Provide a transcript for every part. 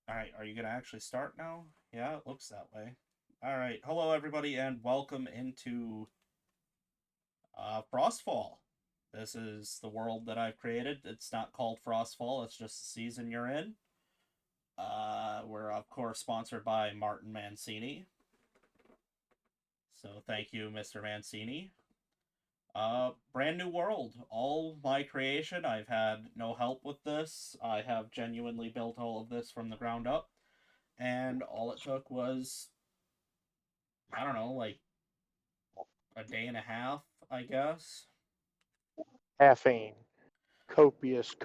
All right, are you going to actually start now? Yeah, it looks that way. All right, hello everybody, and welcome into Frostfall. This is the world that I've created. It's not called Frostfall; it's just the season you're in. We're of course sponsored by Martin Mancini, so thank you, Mr. Mancini. Brand new world, all my creation. I've had no help with this. I have genuinely built all of this from the ground up, and all it took was I don't know, like a day and a half, I guess. Caffeine. Copious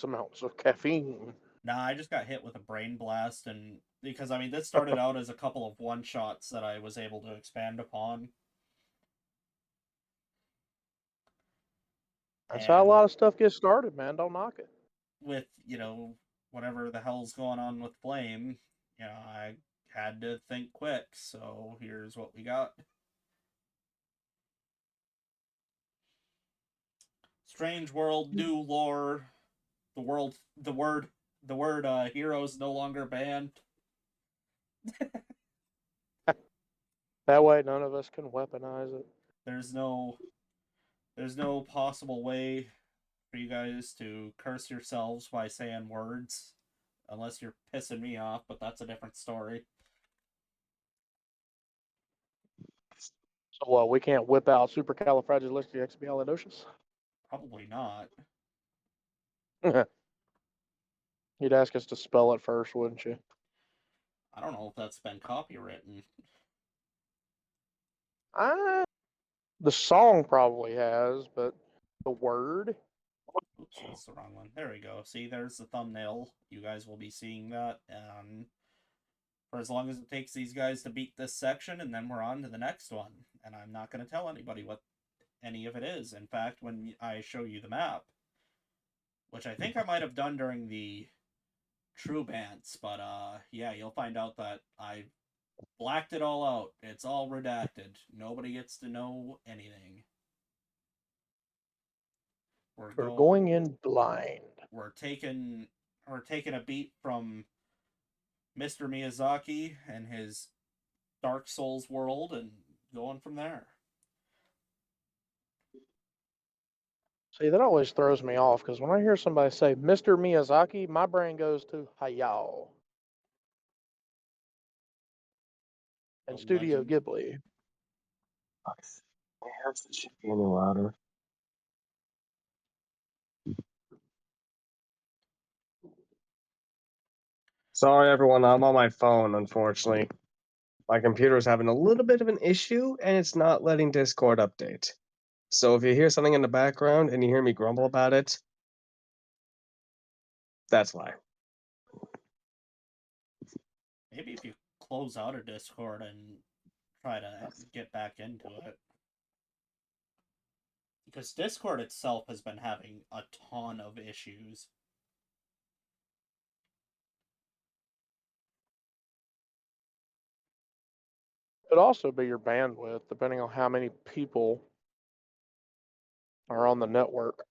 amounts of caffeine. Nah, I just got hit with a brain blast, and because I mean, this started out as a couple of one shots that I was able to expand upon, That's how a and lot of stuff gets started, man. Don't knock it. with whatever the hell's going on with Flame, I had to think quick. So here's what we got: strange world, new lore. The world, the word heroes no longer banned. That way, none of us can weaponize it. There's no there's no possible way for you guys to curse yourselves by saying words unless you're pissing me off, but that's a different story. So, we can't whip out supercalifragilisticexpialidocious? Probably not. You'd ask us to spell it first, wouldn't you? I don't know if that's been copywritten. I, the song probably has, but the word? Oops, that's the wrong one. There we go. See, there's the thumbnail. You guys will be seeing that. For as long as it takes these guys to beat this section, and then we're on to the next one. And I'm not going to tell anybody what any of it is. In fact, when I show you the map, which I think I might have done during the True Bants, but yeah, you'll find out that I blacked it all out. It's all redacted. Nobody gets to know anything. We're We're go going in blind. we're taking we're taking a beat from Mr. Miyazaki and his Dark Souls world and going from there. See, that always throws me off because when I hear somebody say Mr. Miyazaki, my brain goes to Hayao The and Studio legend. Ghibli. Nice. My headset should be any louder. Sorry, everyone. I'm on my phone, unfortunately. My computer is having a little bit of an issue, and it's not letting Discord update. So if you hear something in the background and you hear me grumble about it, that's why. Maybe if you close out of Discord and try to get back into it. Because Discord itself has been having a ton of issues. Could also be your bandwidth, depending on how many people are on the network.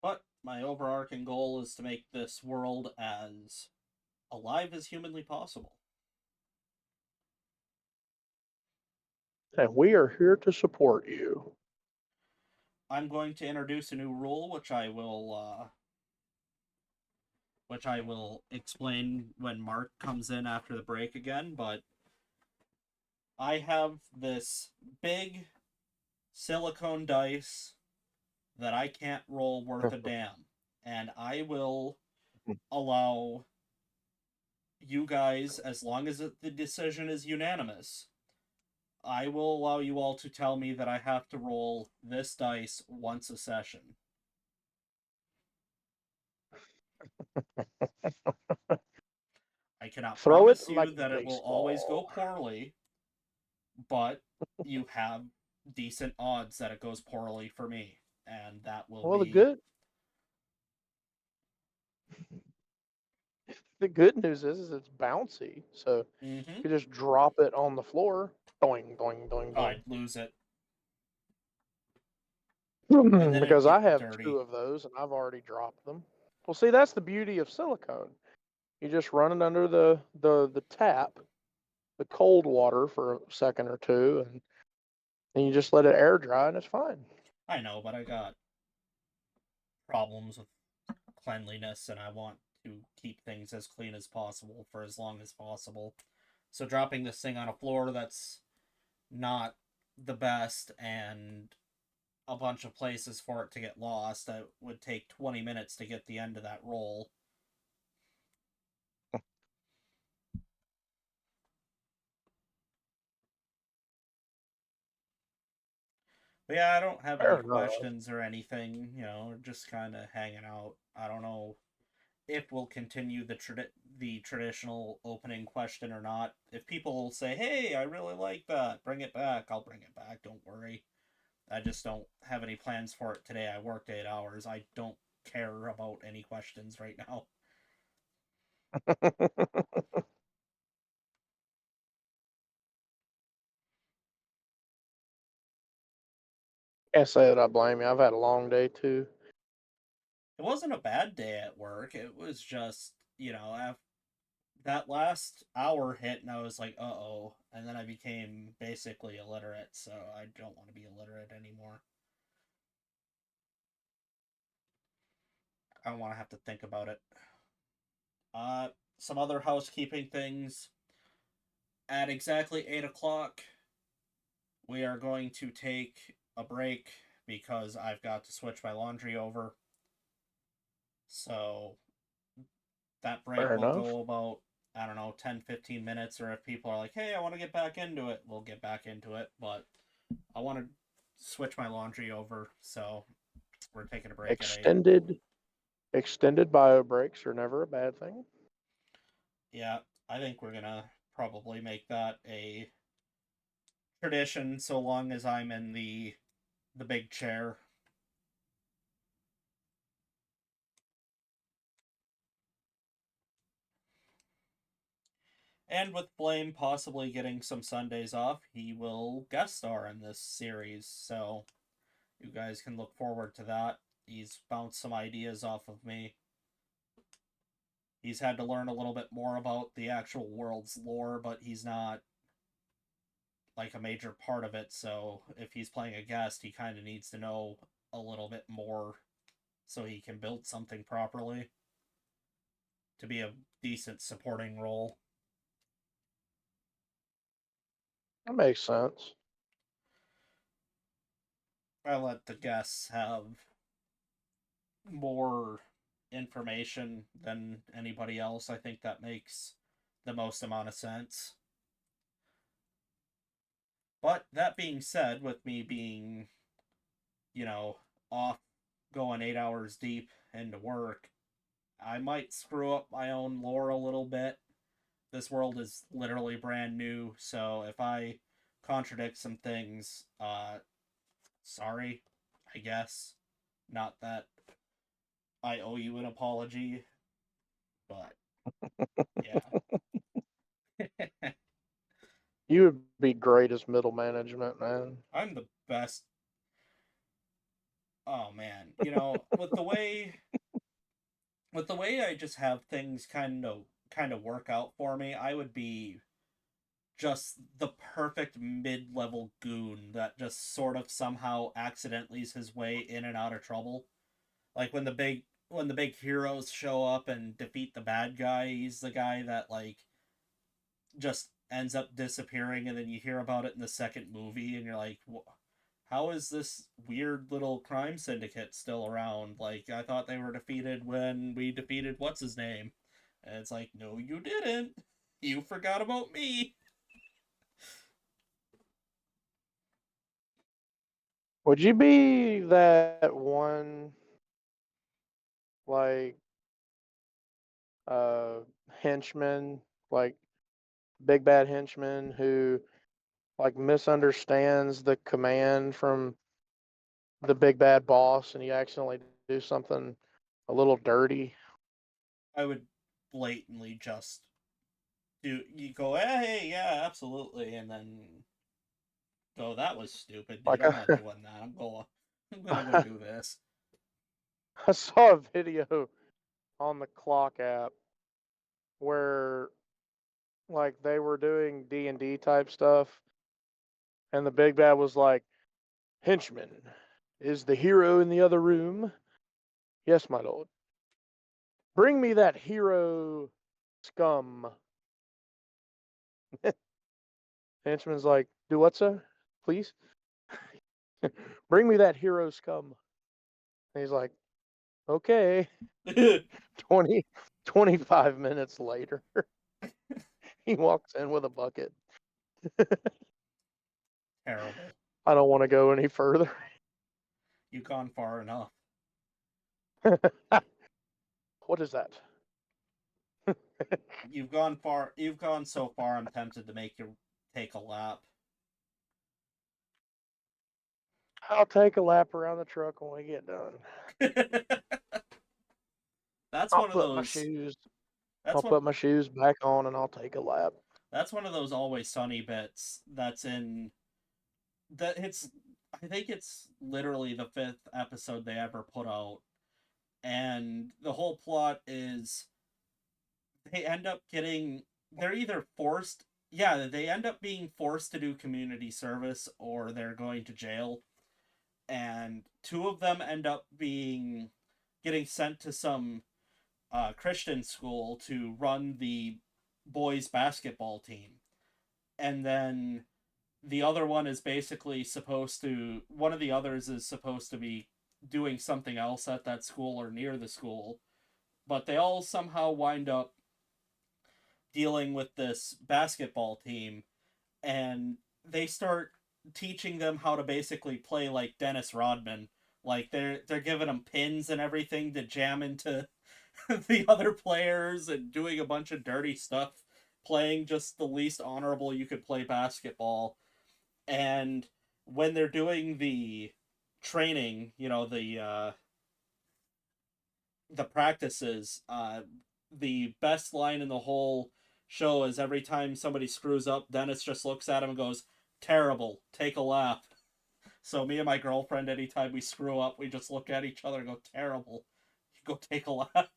But my overarching goal is to make this world as alive as humanly possible. And we are here to support you. I'm going to introduce a new rule, which I will explain when Mark comes in after the break again. But I have this big silicone dice that I can't roll worth a damn, and I will allow you guys, as long as the decision is unanimous, I will allow you all to tell me that I have to roll this dice once a session. I cannot Throw it promise like you that it will always go baseball. poorly, but you have decent odds that it goes poorly for me. And that will Well, be. the good news is it's bouncy, so Mm-hmm. you could just drop it on the floor. Doing, doing, doing, Oh, doing. I'd lose it. and then it'd Because I get have dirty. 2 of those and I've already dropped them. Well, see, that's the beauty of silicone. You just run it under the tap, the cold water for a second or two, and you just let it air dry and it's fine. I know, but I got problems with cleanliness and I want to keep things as clean as possible for as long as possible. So dropping this thing on a floor that's not the best and a bunch of places for it to get lost, it would take 20 minutes to get the end of that roll. But yeah, I don't have any Fair enough. questions or anything, just kind of hanging out. I don't know if we'll continue the traditional opening question or not. If people say, "Hey, I really like that. Bring it back." I'll bring it back. Don't worry. I just don't have any plans for it today. I worked 8 hours. I don't care about any questions right now. Can't say that I blame you. I've had a long day too. It wasn't a bad day at work. It was just, that last hour hit and I was like, uh-oh. And then I became basically illiterate, so I don't want to be illiterate anymore. I don't want to have to think about it. Some other housekeeping things. At exactly 8 o'clock, we are going to take a break because I've got to switch my laundry over. So that break Fair will enough. go about, I don't know, 10, 15 minutes. Or if people are like, hey, I want to get back into it, we'll get back into it. But I want to switch my laundry over. So we're taking a break at 8. Extended bio breaks are never a bad thing. Yeah, I think we're going to probably make that a tradition so long as I'm in the big chair. And with Blame possibly getting some Sundays off, he will guest star in this series. So you guys can look forward to that. He's bounced some ideas off of me. He's had to learn a little bit more about the actual world's lore, but he's not like a major part of it. So if he's playing a guest, he kind of needs to know a little bit more so he can build something properly to be a decent supporting role. That makes sense. I let the guests have more information than anybody else. I think that makes the most amount of sense. But that being said, with me being, you know, off going 8 hours deep into work, I might screw up my own lore a little bit. This world is literally brand new, so if I contradict some things, sorry, I guess. Not that I owe you an apology, but yeah. You would be great as middle management, man. I'm the best. Oh man, with the way I just have things kind of work out for me, I would be just the perfect mid-level goon that just sort of somehow accidentally his way in and out of trouble. Like when the big heroes show up and defeat the bad guy, he's the guy that like just ends up disappearing and then you hear about it in the second movie and you're like, how is this weird little crime syndicate still around? Like, I thought they were defeated when we defeated what's his name. And it's like, no, you didn't. You forgot about me. Would you be that one like uh henchman, like big bad henchman who like misunderstands the command from the big bad boss and you accidentally do something a little dirty? I would blatantly just you go, hey, yeah, absolutely, and then go, that was stupid, dude. Like I'm not doing that. I'm going. I'm gonna go do this. I saw a video on the clock app where like they were doing D&D type stuff, and the big bad was like, "Henchman, is the hero in the other room?" "Yes, my lord." "Bring me that hero scum." Henchman's like, "Do what, sir? Please?" "Bring me that hero scum." And he's like, "Okay." 25 minutes later, he walks in with a bucket. Terrible. I don't want to go any further. You've gone far enough. What is that? You've gone far. You've gone so far. I'm tempted to make you take a lap. I'll take a lap around the truck when we get done. That's I'll one of put my those. shoes. That's I'll what. put my shoes back on and I'll take a lap. That's one of those Always Sunny bits. That's in. That it's. I think it's literally the 5th episode they ever put out, and the whole plot is they end up getting. They're either forced. Yeah, they end up being forced to do community service, or they're going to jail, and two of them end up being getting sent to some Christian school to run the boys basketball team, and then the other one is basically supposed to. One of the others is supposed to be doing something else at that school or near the school, but they all somehow wind up dealing with this basketball team, and they start teaching them how to basically play like Dennis Rodman. Like they're giving them pins and everything to jam into the other players and doing a bunch of dirty stuff, playing just the least honorable you could play basketball. And when they're doing the training, the practices, the best line in the whole show is every time somebody screws up, Dennis just looks at him and goes, "Terrible, take a lap." So me and my girlfriend, anytime we screw up, we just look at each other and go, "Terrible, go take a lap."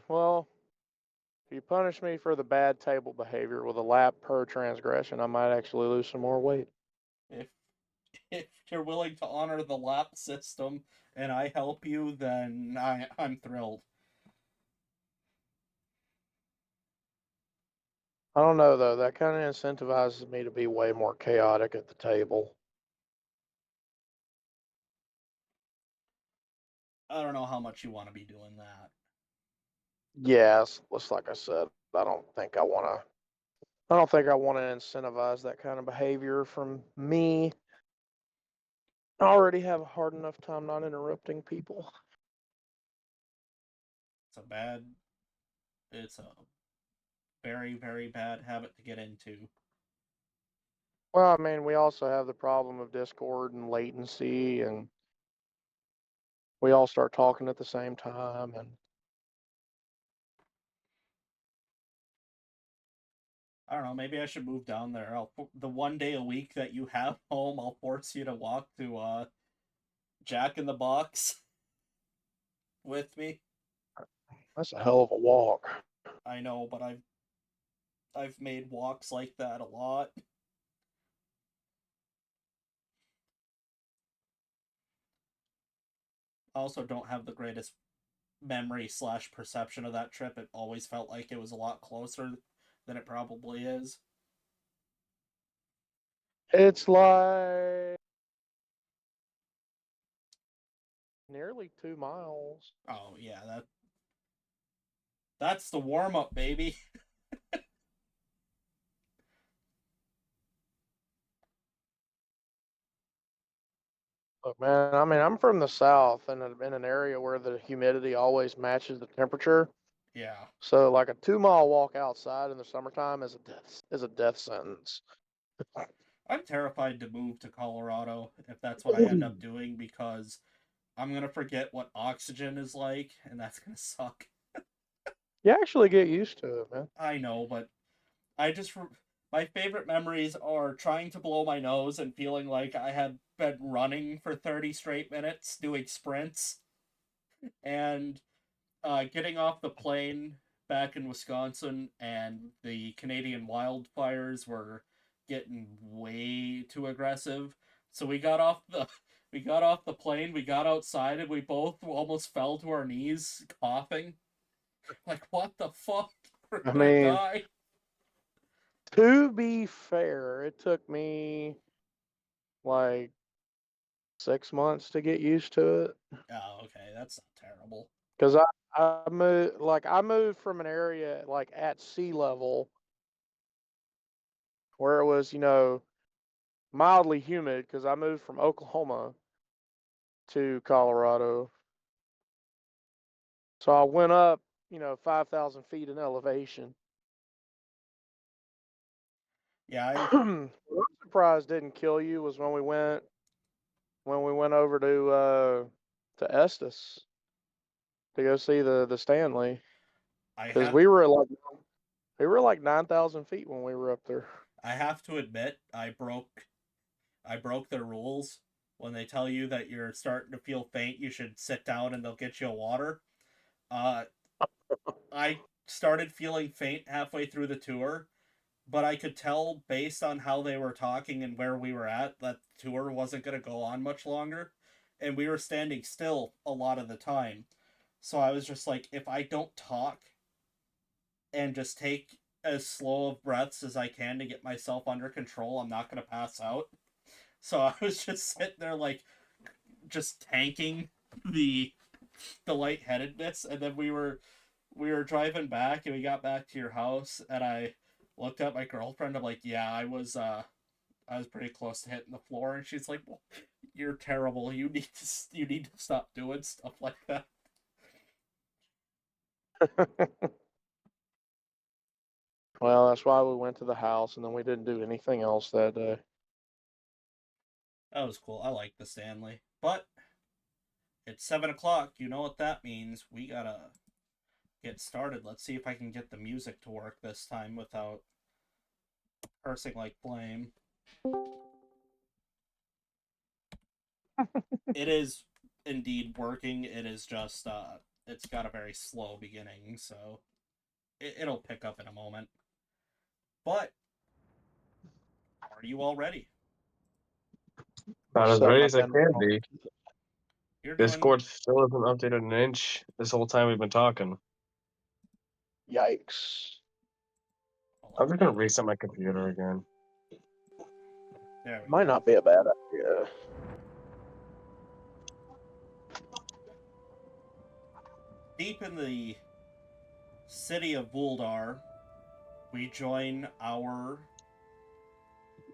Well, if you punish me for the bad table behavior with a lap per transgression, I might actually lose some more weight. If if you're willing to honor the lap system and I help you, then I'm thrilled. I don't know though. That kind of incentivizes me to be way more chaotic at the table. I don't know how much you want to be doing that. Yes, just like I said, I don't think I want to. I don't think I want to incentivize that kind of behavior from me. I already have a hard enough time not interrupting people. It's a bad. It's a very very bad habit to get into. Well, I mean, we also have the problem of Discord and latency, and we all start talking at the same time. And I don't know. Maybe I should move down there. The one day a week that you have home, I'll force you to walk to Jack in the Box with me. that's a hell of a walk. I know, but I've made walks like that a lot. I also don't have the greatest memory slash perception of that trip. It always felt like it was a lot closer than it probably is. It's like nearly 2 miles. Oh yeah, that's the warm up, baby. Look, man, I mean, I'm from the south and in an area where the humidity always matches the temperature. Yeah. So, like a 2 mile walk outside in the summertime is a death sentence. I'm terrified to move to Colorado if that's what I end up doing because I'm gonna forget what oxygen is like, and that's gonna suck. You actually get used to it, man. I know, but I just My favorite memories are trying to blow my nose and feeling like I had been running for 30 straight minutes doing sprints, and getting off the plane back in Wisconsin, and the Canadian wildfires were getting way too aggressive. So we got off the plane, we got outside, and we both almost fell to our knees coughing. Like, what the fuck? We're I gonna mean, die. to be fair, it took me like 6 months to get used to it Oh, okay, that's not terrible. because I moved from an area like at sea level where it was mildly humid because I moved from Oklahoma to Colorado. So I went up 5,000 feet in elevation. Yeah, I What I'm surprised didn't kill you was when we went over to Estes to go see the Stanley I because have we were like 9,000 feet when we were up there. I have to admit I broke their rules. When they tell you that you're starting to feel faint, you should sit down and they'll get you a water. Uh, I started feeling faint halfway through the tour, but I could tell based on how they were talking and where we were at that the tour wasn't going to go on much longer. And we were standing still a lot of the time. So I was just like, if I don't talk and just take as slow of breaths as I can to get myself under control, I'm not going to pass out. So I was just sitting there, like, just tanking the lightheadedness, and then we were driving back, and we got back to your house, and I looked at my girlfriend. I'm like, yeah, I was pretty close to hitting the floor, and she's like, well, you're terrible. You need to stop doing stuff like that. Well, that's why we went to the house and then we didn't do anything else that day. That was cool. I like the Stanley, but it's 7 o'clock. You know what that means? We gotta get started. Let's see if I can get the music to work this time without cursing like flame. It is indeed working. It is just it's got a very slow beginning, so it'll pick up in a moment. But are you all ready? About as Set ready my as I pen. can be. You're doing Discord still hasn't updated an inch this whole time we've been talking. Yikes. hold I'm on. just gonna reset my computer again. There we Might go. not be a bad idea. Deep in the city of Vuldar, we join our,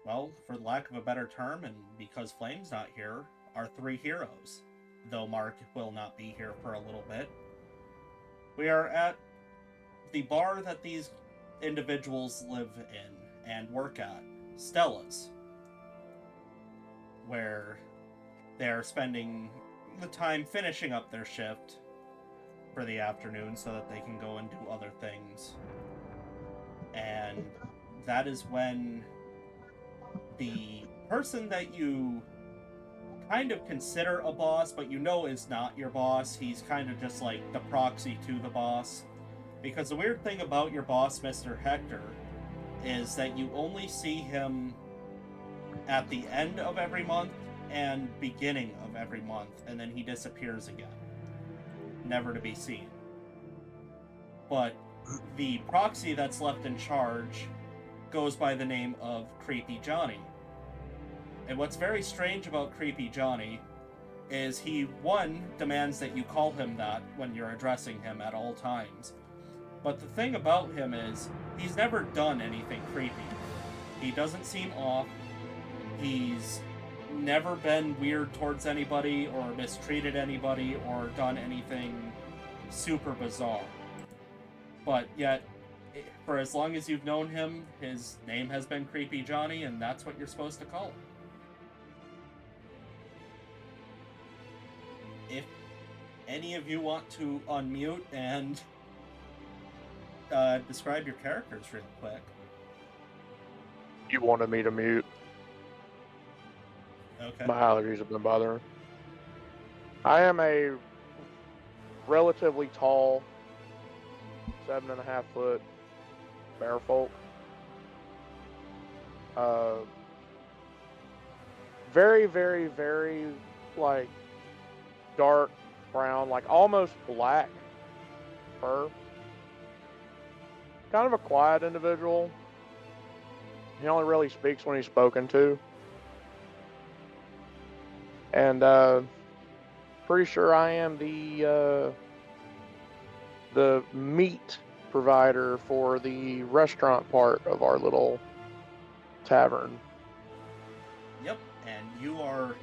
well, for lack of a better term, and because Flame's not here, our three heroes. Though Mark will not be here for a little bit. We are at the bar that these individuals live in and work at, Stella's, where they're spending the time finishing up their shift for the afternoon so that they can go and do other things. And that is when the person that you kind of consider a boss, but you know is not your boss, he's kind of just like the proxy to the boss. Because the weird thing about your boss, Mr. Hector, is that you only see him at the end of every month and beginning of every month, and then he disappears again, never to be seen. But the proxy that's left in charge goes by the name of Creepy Johnny. And what's very strange about Creepy Johnny is he, one, demands that you call him that when you're addressing him at all times. But the thing about him is, he's never done anything creepy. He doesn't seem off. He's never been weird towards anybody or mistreated anybody or done anything super bizarre. But yet, for as long as you've known him, his name has been Creepy Johnny, and that's what you're supposed to call him. If any of you want to unmute and describe your characters real quick. You wanted me to mute. Okay. My allergies have been bothering. I am a relatively tall, 7.5 foot bear folk. Very, very, very like dark brown, like almost black fur. Kind of a quiet individual. He only really speaks when he's spoken to. And pretty sure I am the meat provider for the restaurant part of our little tavern. Yep, and you are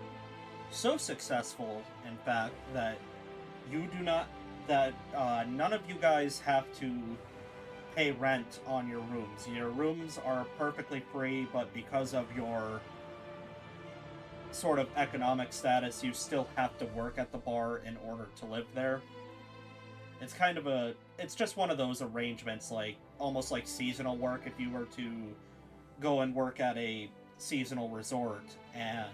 so successful, in fact, that none of you guys have to pay rent on your rooms. Your rooms are perfectly free, but because of your sort of economic status, you still have to work at the bar in order to live there. It's just one of those arrangements, like almost like seasonal work. If you were to go and work at a seasonal resort, and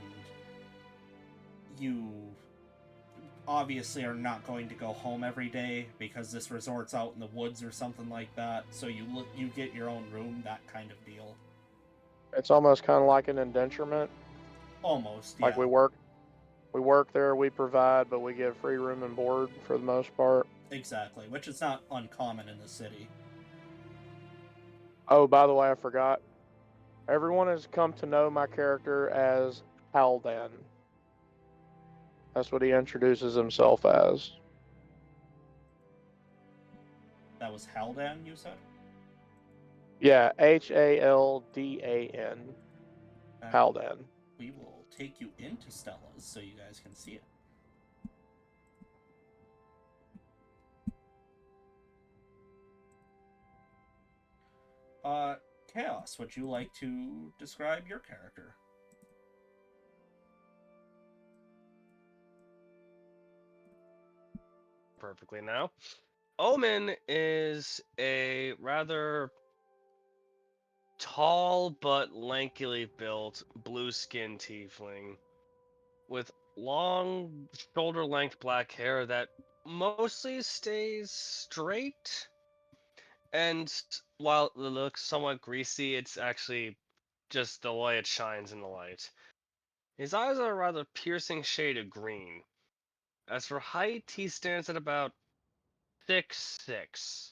you obviously are not going to go home every day because this resort's out in the woods or something like that, so you get your own room, that kind of deal. It's almost kind of like an indenturement. Almost, yeah. Like we work there, we provide, but we get free room and board for the most part. Exactly, which is not uncommon in the city. Oh, by the way, I forgot. Everyone has come to know my character as Haldan. That's what he introduces himself as. That was Haldan, you said? Yeah, Haldan. Okay. Haldan. We will take you into Stella's so you guys can see it. Uh, Chaos, would you like to describe your character? Perfectly now. Omen is a rather tall but lankily built blue skinned tiefling with long shoulder length black hair that mostly stays straight. And while it looks somewhat greasy, it's actually just the way it shines in the light. His eyes are a rather piercing shade of green. As for height, he stands at about 6'6".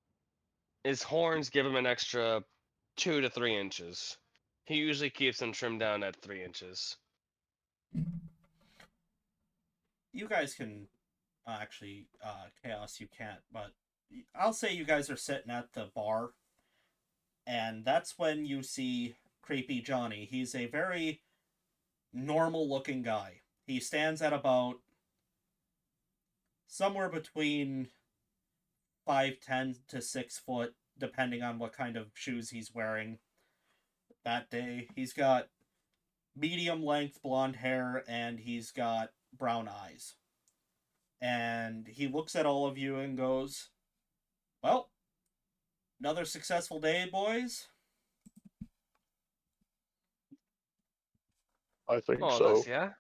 His horns give him an extra 2 to 3 inches. He usually keeps them trimmed down at 3 inches. You guys can Chaos, you can't, but I'll say you guys are sitting at the bar, and that's when you see Creepy Johnny. He's a very normal looking guy. He stands at about somewhere between 5'10" to 6 foot, depending on what kind of shoes he's wearing that day. He's got medium length blonde hair and he's got brown eyes. And he looks at all of you and goes, "Well, another successful day, boys." I think More or so. less, yeah?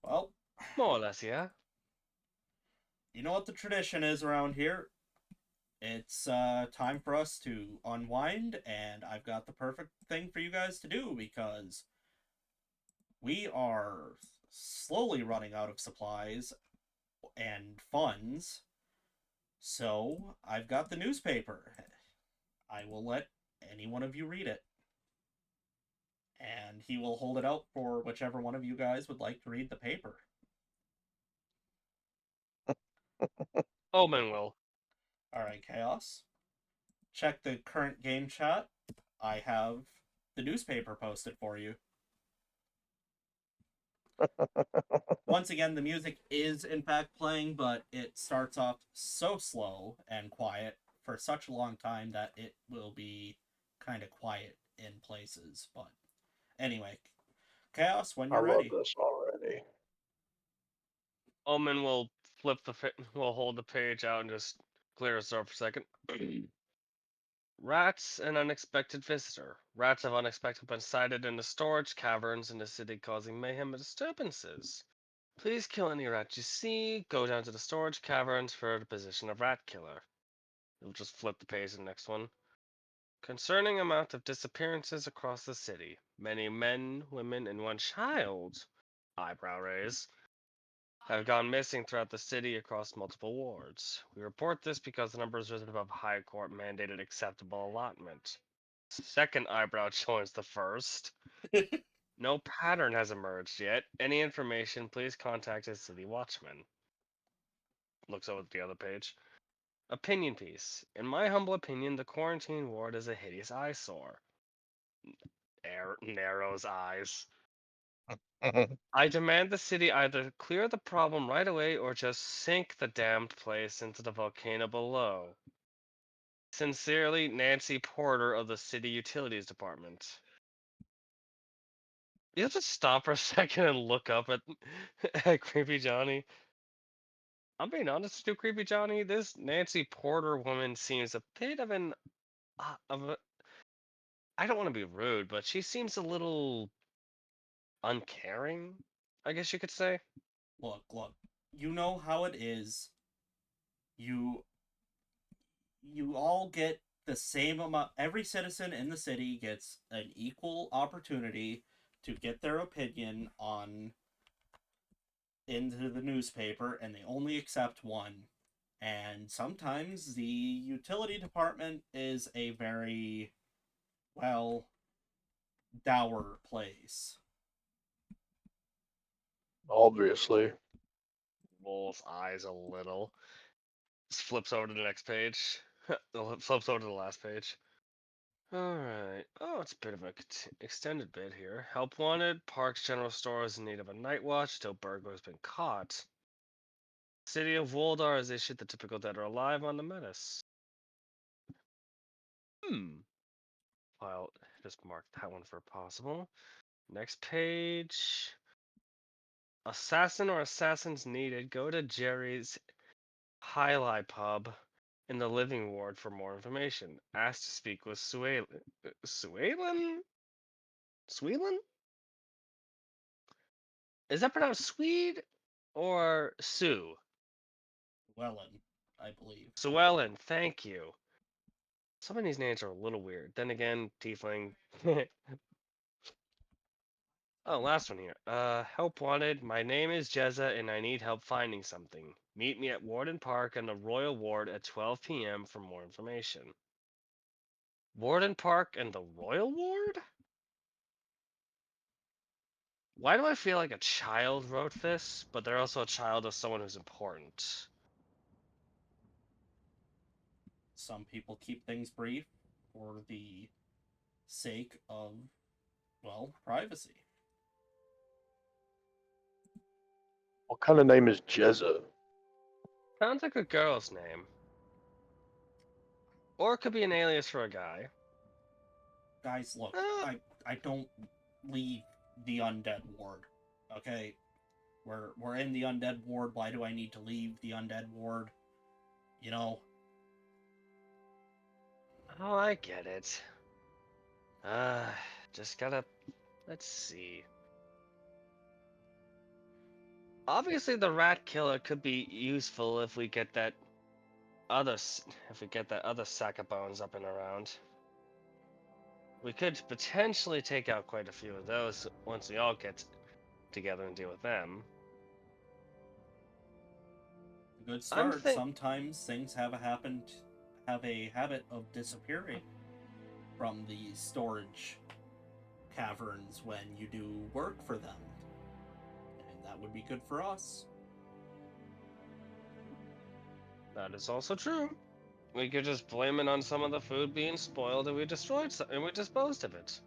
Well, More or less, yeah? you know what the tradition is around here. It's time for us to unwind, and I've got the perfect thing for you guys to do because we are slowly running out of supplies and funds. So I've got the newspaper. I will let any one of you read it. And he will hold it out for whichever one of you guys would like to read the paper. Omen will. Alright, Chaos. Check the current game chat. I have the newspaper posted for you. Once again, the music is in fact playing, but it starts off so slow and quiet for such a long time that it will be kind of quiet in places. But anyway, Chaos, when I you're love ready. this already. Omen will will hold the page out and just clear his throat for a second. Rats, an unexpected visitor. Rats have unexpectedly been sighted in the storage caverns in the city, causing mayhem and disturbances. Please kill any rat you see. Go down to the storage caverns for the position of rat killer. We'll just flip the page to the next one. Concerning amount of disappearances across the city. Many men, women, and one child, eyebrow raise, have gone missing throughout the city across multiple wards. We report this because the number is risen above High Court mandated acceptable allotment. Second eyebrow joins the first. No pattern has emerged yet. Any information, please contact a city watchman. Looks over at the other page. Opinion piece. In my humble opinion, the quarantine ward is a hideous eyesore. Narrows eyes. I demand the city either clear the problem right away or just sink the damned place into the volcano below. Sincerely, Nancy Porter of the City Utilities Department. You have to stop for a second and look up at Creepy Johnny. I'm being honest with you, Creepy Johnny. This Nancy Porter woman seems a bit of an of a. I don't want to be rude, but she seems a little uncaring, I guess you could say. Look. You know how it is. You all get the same amount. Every citizen in the city gets an equal opportunity to get their opinion on into the newspaper, and they only accept one. And sometimes the utility department is a very, well, dour place. Obviously. Rolls eyes a little. Just flips over to the next page. Flips over to the last page. Alright. Oh, it's a bit of an extended bit here. Help wanted. Parks General Store is in need of a night watch till burglar has been caught. City of Woldar has issued the typical dead or alive on the menace. I'll just mark that one for possible. Next page. Assassin or assassins needed. Go to Jerry's Highlight Pub in the living ward for more information. Ask to speak with Suelen. Suelen? Suelen? Is that pronounced Swede or Sue? Wellen, I believe. Suellen, thank you. Some of these names are a little weird. Then again, Tiefling. Oh, last one here. Help wanted. My name is Jezza and I need help finding something. Meet me at Warden Park in the Royal Ward at 12 p.m. for more information. Warden Park and the Royal Ward? Why do I feel like a child wrote this, but they're also a child of someone who's important? Some people keep things brief for the sake of, well, privacy. What kind of name is Jezza? Sounds like a girl's name. Or it could be an alias for a guy. Guys, look, Uh, I don't leave the undead ward. Okay? We're in the undead ward. Why do I need to leave the undead ward? You know? Oh, I get it. Just gotta. Let's see. Obviously, the rat killer could be useful if we get that other sack of bones up and around. We could potentially take out quite a few of those once we all get together and deal with them. A good I'm start. think. Sometimes things have a habit of disappearing from the storage caverns when you do work for them. And that would be good for us. That is also true. We could just blame it on some of the food being spoiled, and we disposed of it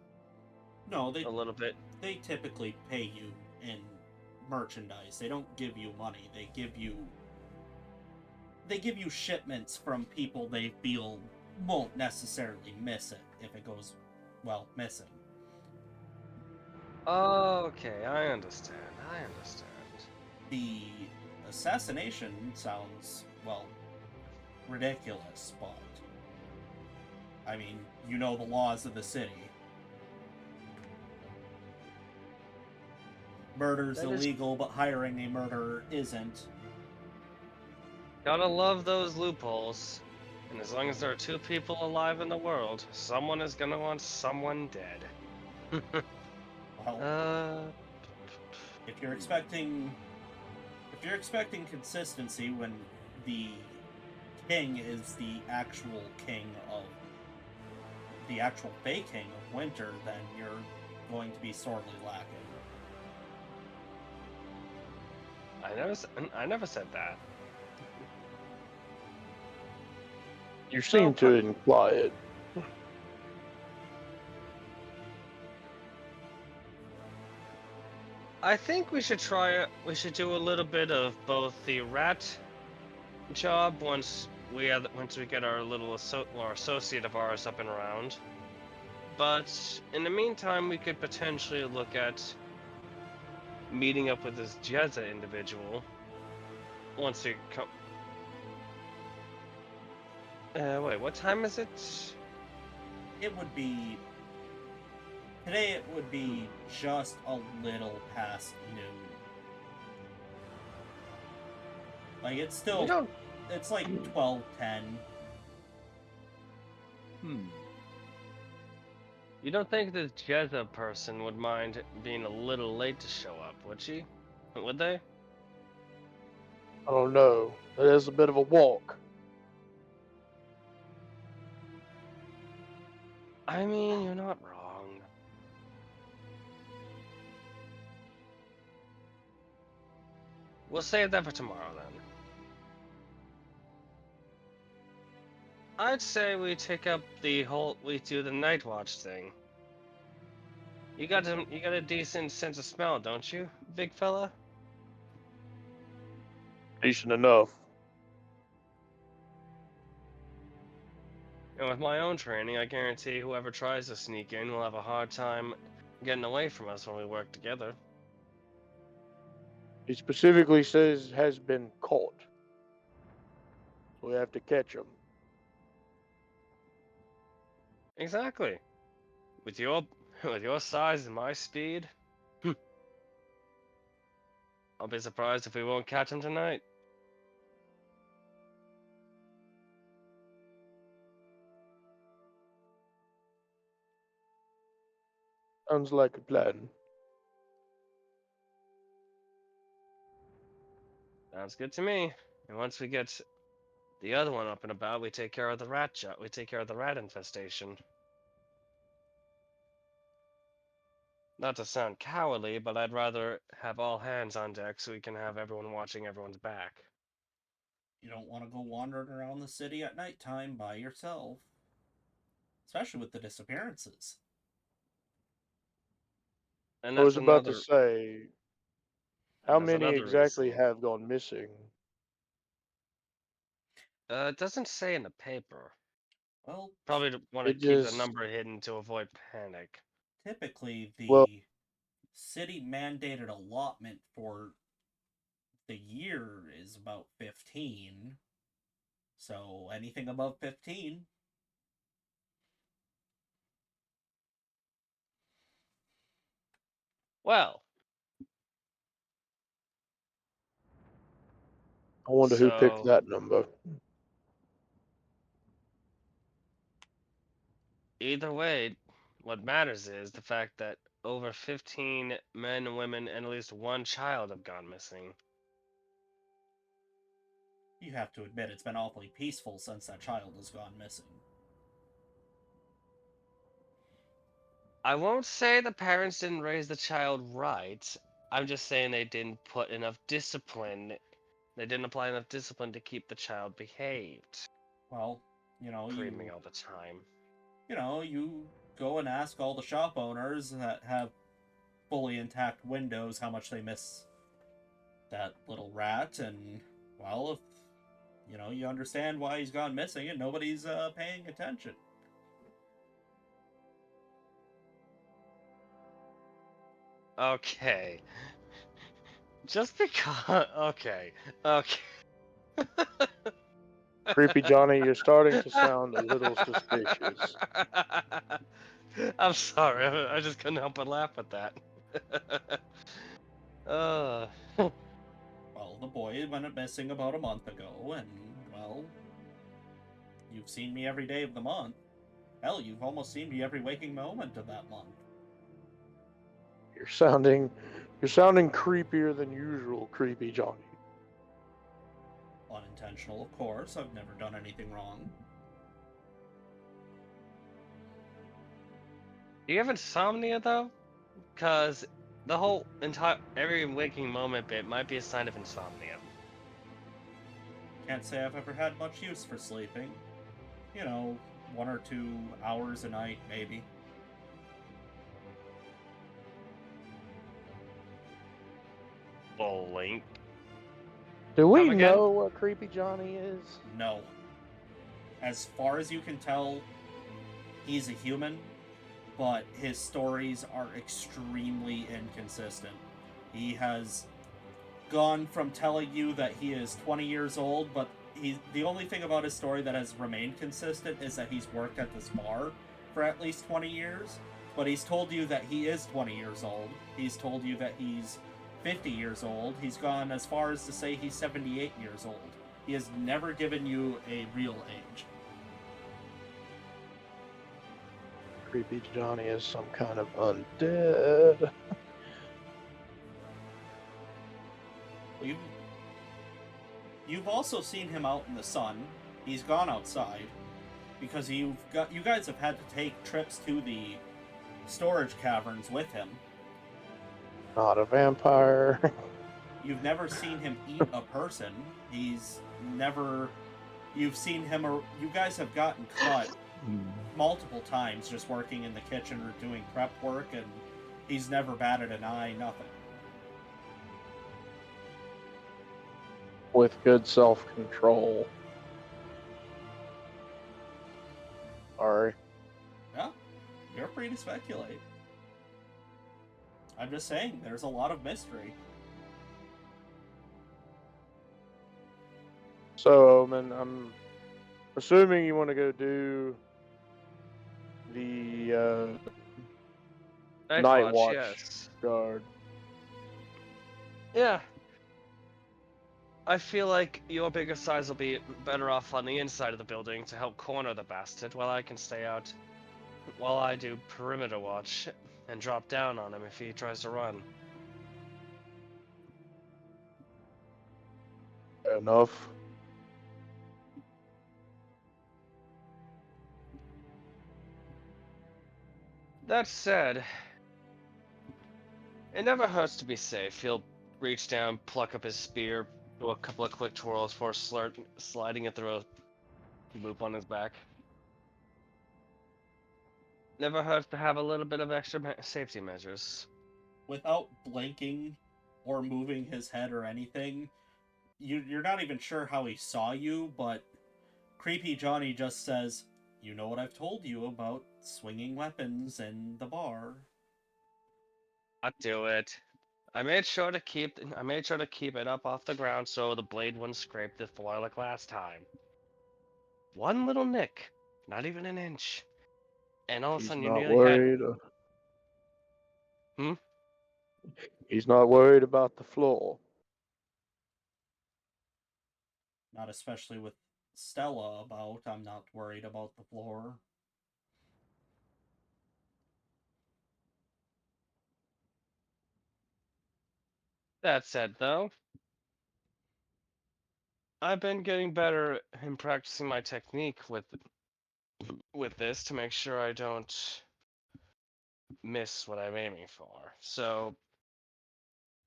No, a little bit. they typically pay you in merchandise. They don't give you money. They give you shipments from people they feel won't necessarily miss it if it goes, well, missing. Okay, I understand. The assassination sounds, well, ridiculous, but I mean, you know the laws of the city. Murder's That is illegal, but hiring a murderer isn't. Gotta love those loopholes. And as long as there are two people alive in the world, someone is gonna want someone dead. Well, uh, if you're expecting consistency when the king is the actual Fey King of Winter, then you're going to be sorely lacking. I never said that. You So, seem to imply it. I think we should we should do a little bit of both the rat job once we get our little associate of ours up and around. But in the meantime, we could potentially look at meeting up with this Jezza individual once we come. Wait, what time is it? It would be today. It would be just a little past noon. Like it's We still, don't. it's like 12:10. You don't think this Jezza person would mind being a little late to show up, would she? Would they? I don't know. It is a bit of a walk. I mean, you're not wrong. We'll save that for tomorrow then. I'd say we take up we do the night watch thing. You got a decent sense of smell, don't you, big fella? Decent enough. And with my own training, I guarantee whoever tries to sneak in will have a hard time getting away from us when we work together. He specifically says has been caught. So we have to catch him. Exactly. With your with your size and my speed, I'll be surprised if we won't catch him tonight. Sounds like a plan. Sounds good to me. And once we get the other one up and about, we take care of the we take care of the rat infestation. Not to sound cowardly, but I'd rather have all hands on deck so we can have everyone watching everyone's back. You don't want to go wandering around the city at nighttime by yourself, especially with the disappearances. And I was about to another say, and how that's many another exactly reason. have gone missing? It doesn't say in the paper. Well, Probably want to It keep the just, number hidden to avoid panic. typically well, the city mandated allotment for the year is about 15. So anything above 15. Well, I wonder who picked so that number. either way, what matters is the fact that over 15 men, women, and at least one child have gone missing. You have to admit it's been awfully peaceful since that child has gone missing. I won't say the parents didn't raise the child right. I'm just saying they didn't put enough discipline. They didn't apply enough discipline to keep the child behaved. Well, you know, Screaming all the time. you go and ask all the shop owners that have fully intact windows how much they miss that little rat, and well, if you understand why he's gone missing and nobody's paying attention. Okay. Just because. Okay. Okay. Creepy Johnny, you're starting to sound a little suspicious. I'm sorry. I just couldn't help but laugh at that. uh, Well, the boy went missing about a month ago, and, well, you've seen me every day of the month. Hell, you've almost seen me every waking moment of that month. You're sounding creepier than usual, Creepy Johnny. Unintentional, of course. I've never done anything wrong. do you have insomnia though? Cause the whole entire every waking moment bit might be a sign of insomnia. Can't say I've ever had much use for sleeping. You know, 1 or 2 hours a night, maybe. Blink. Do we Come again? know what Creepy Johnny is? No. As far as you can tell, he's a human, but his stories are extremely inconsistent. He has gone from telling you that he is 20 years old, but the only thing about his story that has remained consistent is that he's worked at this bar for at least 20 years. But he's told you that he is 20 years old. He's told you that he's 50 years old. He's gone as far as to say he's 78 years old. He has never given you a real age. Creepy Johnny is some kind of undead. You've also seen him out in the sun. He's gone outside because you guys have had to take trips to the storage caverns with him. Not a vampire. You've never seen him eat a person. He's never. You've seen him. You guys have gotten caught multiple times just working in the kitchen or doing prep work, and he's never batted an eye. Nothing. With good self-control. Sorry. Yeah, you're free to speculate. I'm just saying, there's a lot of mystery. So, Omen, I'm assuming you want to go do the Night Watch yes. guard. Yeah. I feel like your bigger size will be better off on the inside of the building to help corner the bastard, while I can stay out while I do perimeter watch and drop down on him if he tries to run. Enough. That said, it never hurts to be safe. He'll reach down, pluck up his spear, do a couple of quick twirls before sliding it through a loop on his back. Never hurts to have a little bit of extra safety measures. Without blinking or moving his head or anything, you're not even sure how he saw you, but Creepy Johnny just says, "You know what I've told you about swinging weapons in the bar." I do it. I made sure to keep it up off the ground so the blade wouldn't scrape the floor like last time. One little nick, not even an inch, and all of a He's sudden you not nearly had. worried. Hmm? He's not worried about the floor. Not especially with Stella about. I'm not worried about the floor. That said, though, I've been getting better in practicing my technique with this to make sure I don't miss what I'm aiming for. So,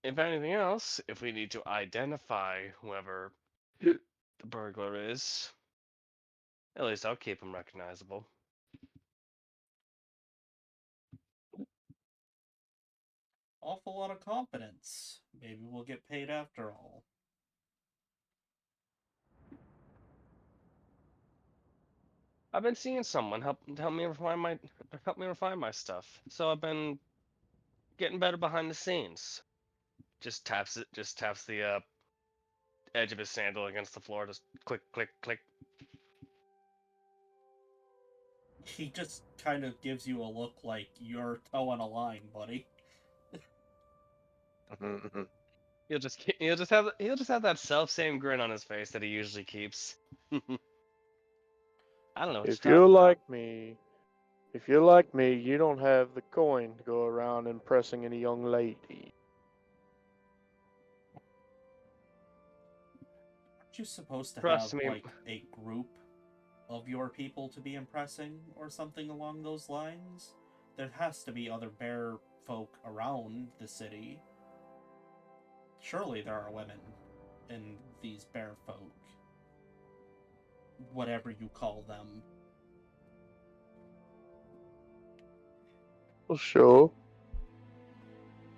if anything else, if we need to identify whoever the burglar is, at least I'll keep him recognizable. Awful lot of confidence. Maybe we'll get paid after all. I've been seeing someone help me refine my stuff. So I've been getting better behind the scenes. Just taps the edge of his sandal against the floor, just click click click. He just kind of gives you a look like you're towing a line, buddy. He'll just have that self same grin on his face that he usually keeps. I don't know what If you're you're talking about. like me, if you're like me, you don't have the coin to go around impressing any young lady. Aren't you supposed to have, Trust me. like, a group of your people to be impressing or something along those lines? There has to be other bear folk around the city. Surely there are women in these bear folk. Whatever you call them. Well, sure.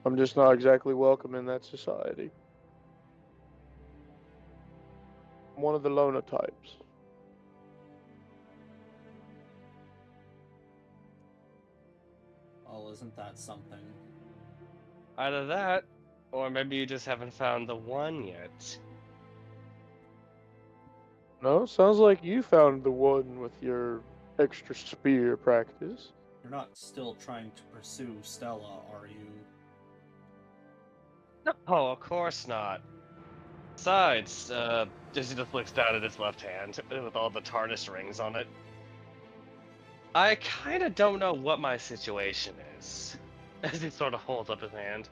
I'm just not exactly welcome in that society. I'm one of the loner types. Well, isn't that something? Either that, or maybe you just haven't found the one yet. No, sounds like you found the one with your extra spear practice. You're not still trying to pursue Stella, are you? Oh, of course not. Besides, Jesse just looks down at his left hand with all the tarnished rings on it. I kind of don't know what my situation is. As he sort of holds up his hand.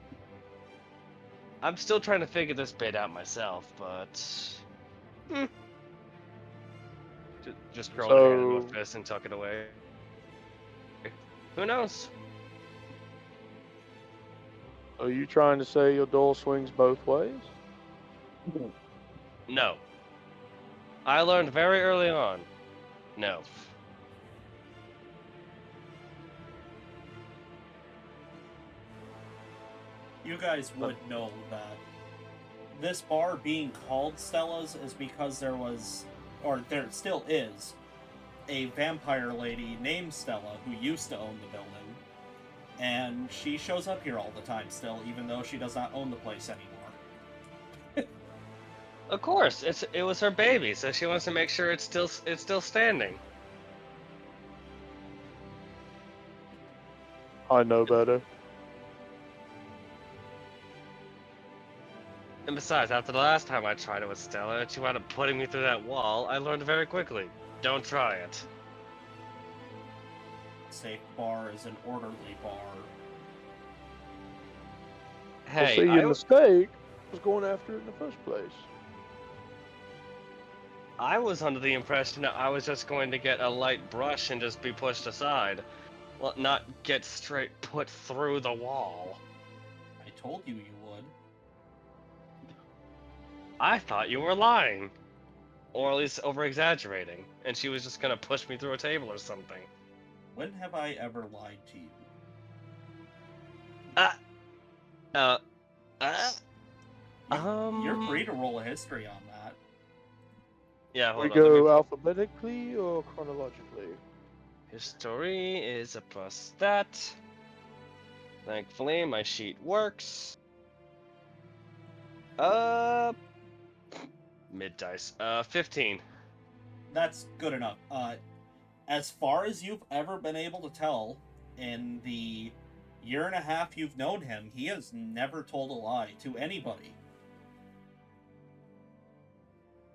I'm still trying to figure this bit out myself, but. Just curl her hand into a So, fist and tuck it away. Who knows? are you trying to say your duel swings both ways? No. I learned very early on. No. You guys would know that this bar being called Stella's is because there was, or there still is, a vampire lady named Stella who used to own the building. And she shows up here all the time still, even though she does not own the place anymore. Of course, it was her baby, so she wants to make sure it's still standing. I know better. And besides, after the last time I tried it with Stella and she wound up putting me through that wall, I learned very quickly. Don't try it. Safe bar is an orderly bar. Well, Hey, see, your mistake was going after it in the first place. I was under the impression that I was just going to get a light brush and just be pushed aside. Well, not get straight put through the wall. I told you you would. I thought you were lying. Or at least over exaggerating, and she was just gonna push me through a table or something. When have I ever lied to you? Uh, uh, You're free to roll a history on that. Yeah, We hold on. Let me. go alphabetically or chronologically? History is a plus that. Thankfully, my sheet works. Uh, mid dice. 15. That's good enough. As far as you've ever been able to tell, in the year and a half you've known him, he has never told a lie to anybody.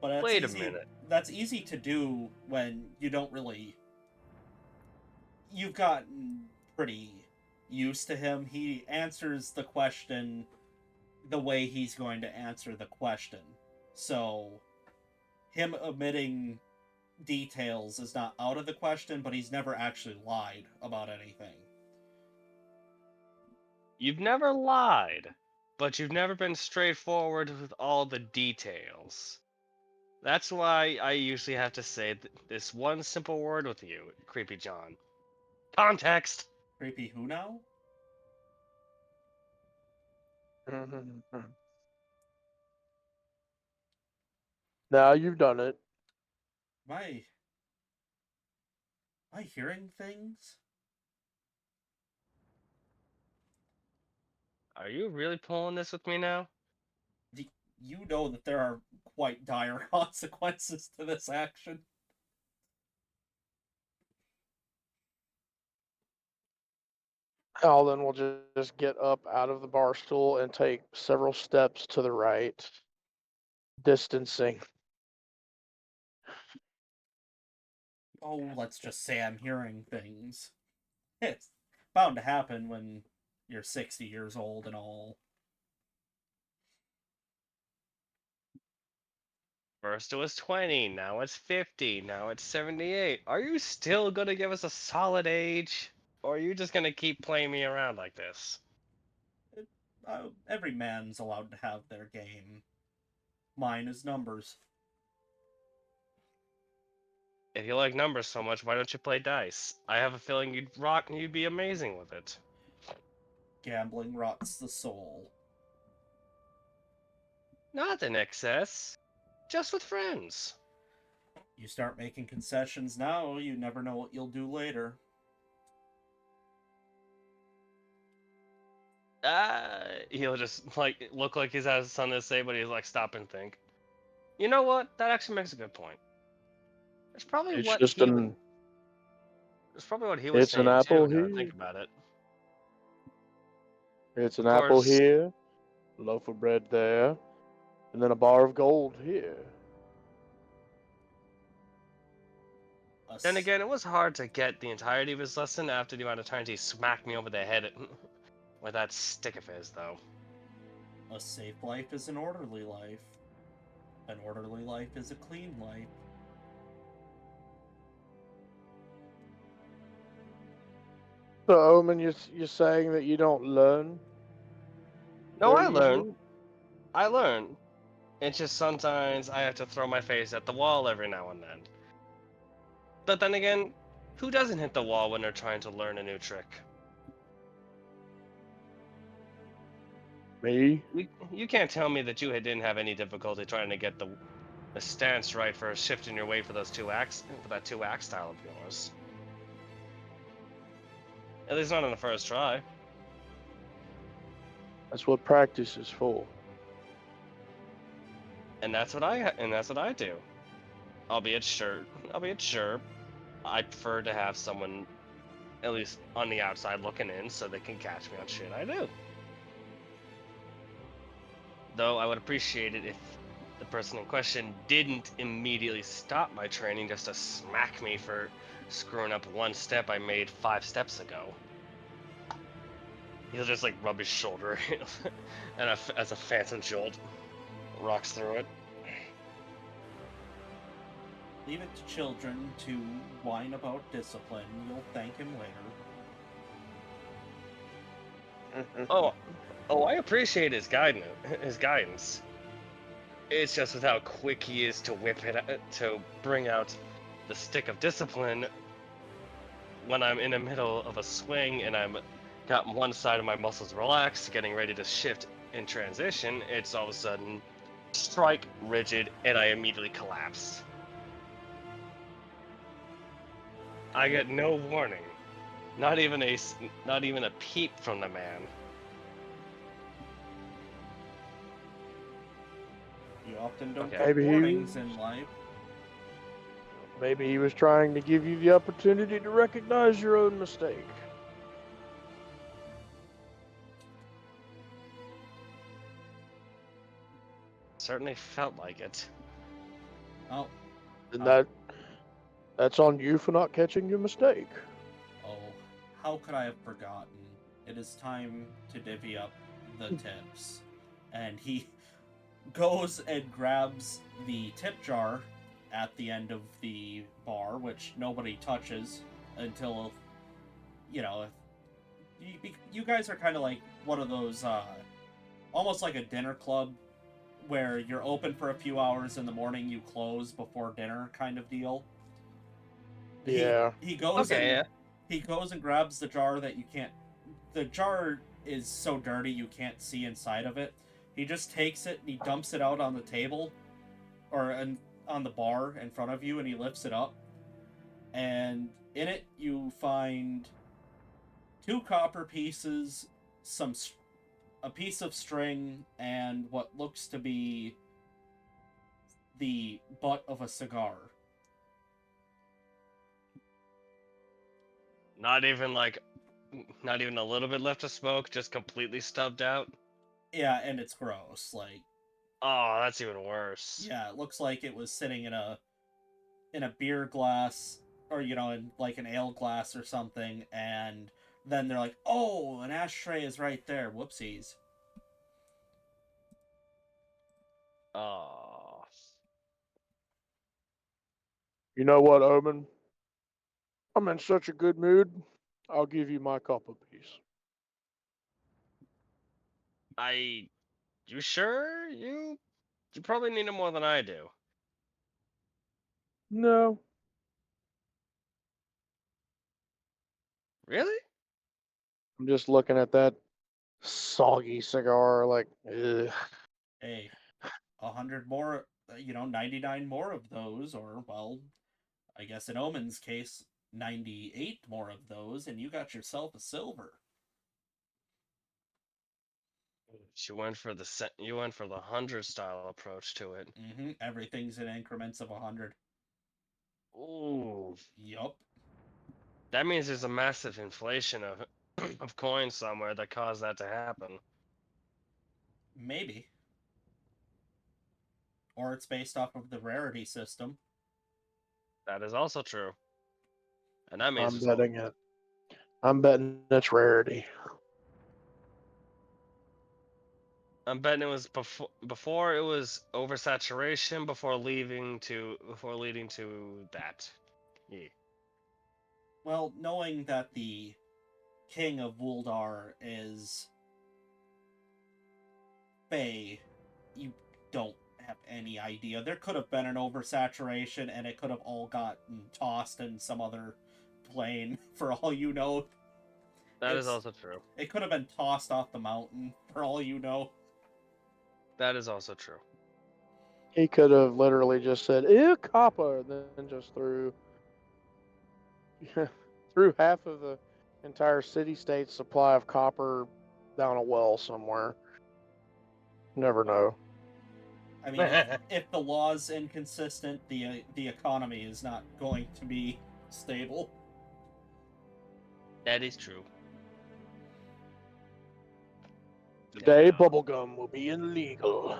But that's Wait a easy. minute. That's easy to do when you don't really. You've gotten pretty used to him. He answers the question the way he's going to answer the question. So, him omitting details is not out of the question, but he's never actually lied about anything. You've never lied, but you've never been straightforward with all the details. That's why I usually have to say this one simple word with you, Creepy John. Context! Creepy who now? Now you've done it. Am I hearing things? Are you really pulling this with me now? You know that there are quite dire consequences to this action. Alden will just get up out of the bar stool and take several steps to the right, distancing. Oh, let's just say I'm hearing things. It's bound to happen when you're 60 years old and all. First it was 20, now it's 50, now it's 78. Are you still gonna give us a solid age? Or are you just gonna keep playing me around like this? Every man's allowed to have their game. Mine is numbers. If you like numbers so much, why don't you play dice? I have a feeling you'd rock and you'd be amazing with it. Gambling rots the soul. Not in excess. Just with friends. You start making concessions now, you never know what you'll do later. He'll just like look like he's has something to say, but he's like stop and think. You know what? That actually makes a good point. It's probably It's what just he would. an It's probably what he was it's an saying too. apple Now that I think here. about it. It's an Of apple course. here, a loaf of bread there, and then a bar of gold here. Then again, it was hard to get the entirety of his lesson after the amount of times he smacked me over the head with that stick of his, though. A safe life is an orderly life. An orderly life is a clean life. So, Omen, you're saying that you don't learn? No, I very easily? learn. I learn. It's just sometimes I have to throw my face at the wall every now and then. But then again, who doesn't hit the wall when they're trying to learn a new trick? Me? You can't tell me that you didn't have any difficulty trying to get the stance right for shifting your weight for that 2-axe style of yours. At least not on the first try. That's what practice is for. And that's what I do. Albeit sure, I prefer to have someone at least on the outside looking in so they can catch me on shit I do. Though I would appreciate it if the person in question didn't immediately stop my training just to smack me for screwing up one step I made 5 steps ago. He'll just like rub his shoulder and as a phantom jolt rocks through it. Leave it to children to whine about discipline. You'll thank him later. Oh, I appreciate his guidance. It's just with how quick he is to whip it to bring out the stick of discipline when I'm in the middle of a swing and I'm got one side of my muscles relaxed, getting ready to shift in transition. It's all of a sudden strike rigid, and I immediately collapse. I get no warning, not even a peep from the man. You often don't Okay. get Maybe he warnings was- in life. Maybe he was trying to give you the opportunity to recognize your own mistake. Certainly felt like it. Oh, And that's on you for not catching your mistake. oh, how could I have forgotten? It is time to divvy up the tips. And he goes and grabs the tip jar at the end of the bar, which nobody touches until, you guys are kind of like one of those, almost like a dinner club where you're open for a few hours in the morning, you close before dinner kind of deal. Yeah. He goes Okay, and yeah. he goes and grabs the jar that you can't. The jar is so dirty you can't see inside of it. He just takes it and he dumps it out on the table, or on the bar in front of you, and he lifts it up. And in it you find 2 copper pieces, a piece of string, and what looks to be the butt of a cigar. Not even like not even a little bit left of smoke, just completely stubbed out. Yeah, and it's gross. Like, Oh, that's even worse. yeah, it looks like it was sitting in a beer glass, or in like an ale glass or something, and then they're like, "Oh, an ashtray is right there. Whoopsies." Oh, You know what, Omen? I'm in such a good mood. I'll give you my cup of peace. you sure? You probably need it more than I do. No, Really? I'm just looking at that soggy cigar, like, ugh. Hey, 100 more, 99 more of those, or, well, I guess in Omen's case, 98 more of those, and you got yourself a silver. You went for the 100 style approach to it. Everything's in increments of 100. Ooh, Yup. that means there's a massive inflation of of coins somewhere that caused that to happen. Maybe. Or it's based off of the rarity system. That is also true, and that means I'm there's betting it. I'm betting it's rarity. I'm betting it was before it was oversaturation before leading to that. Yeah. Well, knowing that the king of Wuldar is Fae, you don't have any idea. There could have been an oversaturation and it could have all gotten tossed in some other plane for all you know. That is also true. It could have been tossed off the mountain for all you know. That is also true. He could have literally just said, ew, copper, and then just threw threw half of the entire city-state's supply of copper down a well somewhere. Never know. I mean, if the law's inconsistent, the economy is not going to be stable. That is true. Today, Now, bubblegum will be illegal.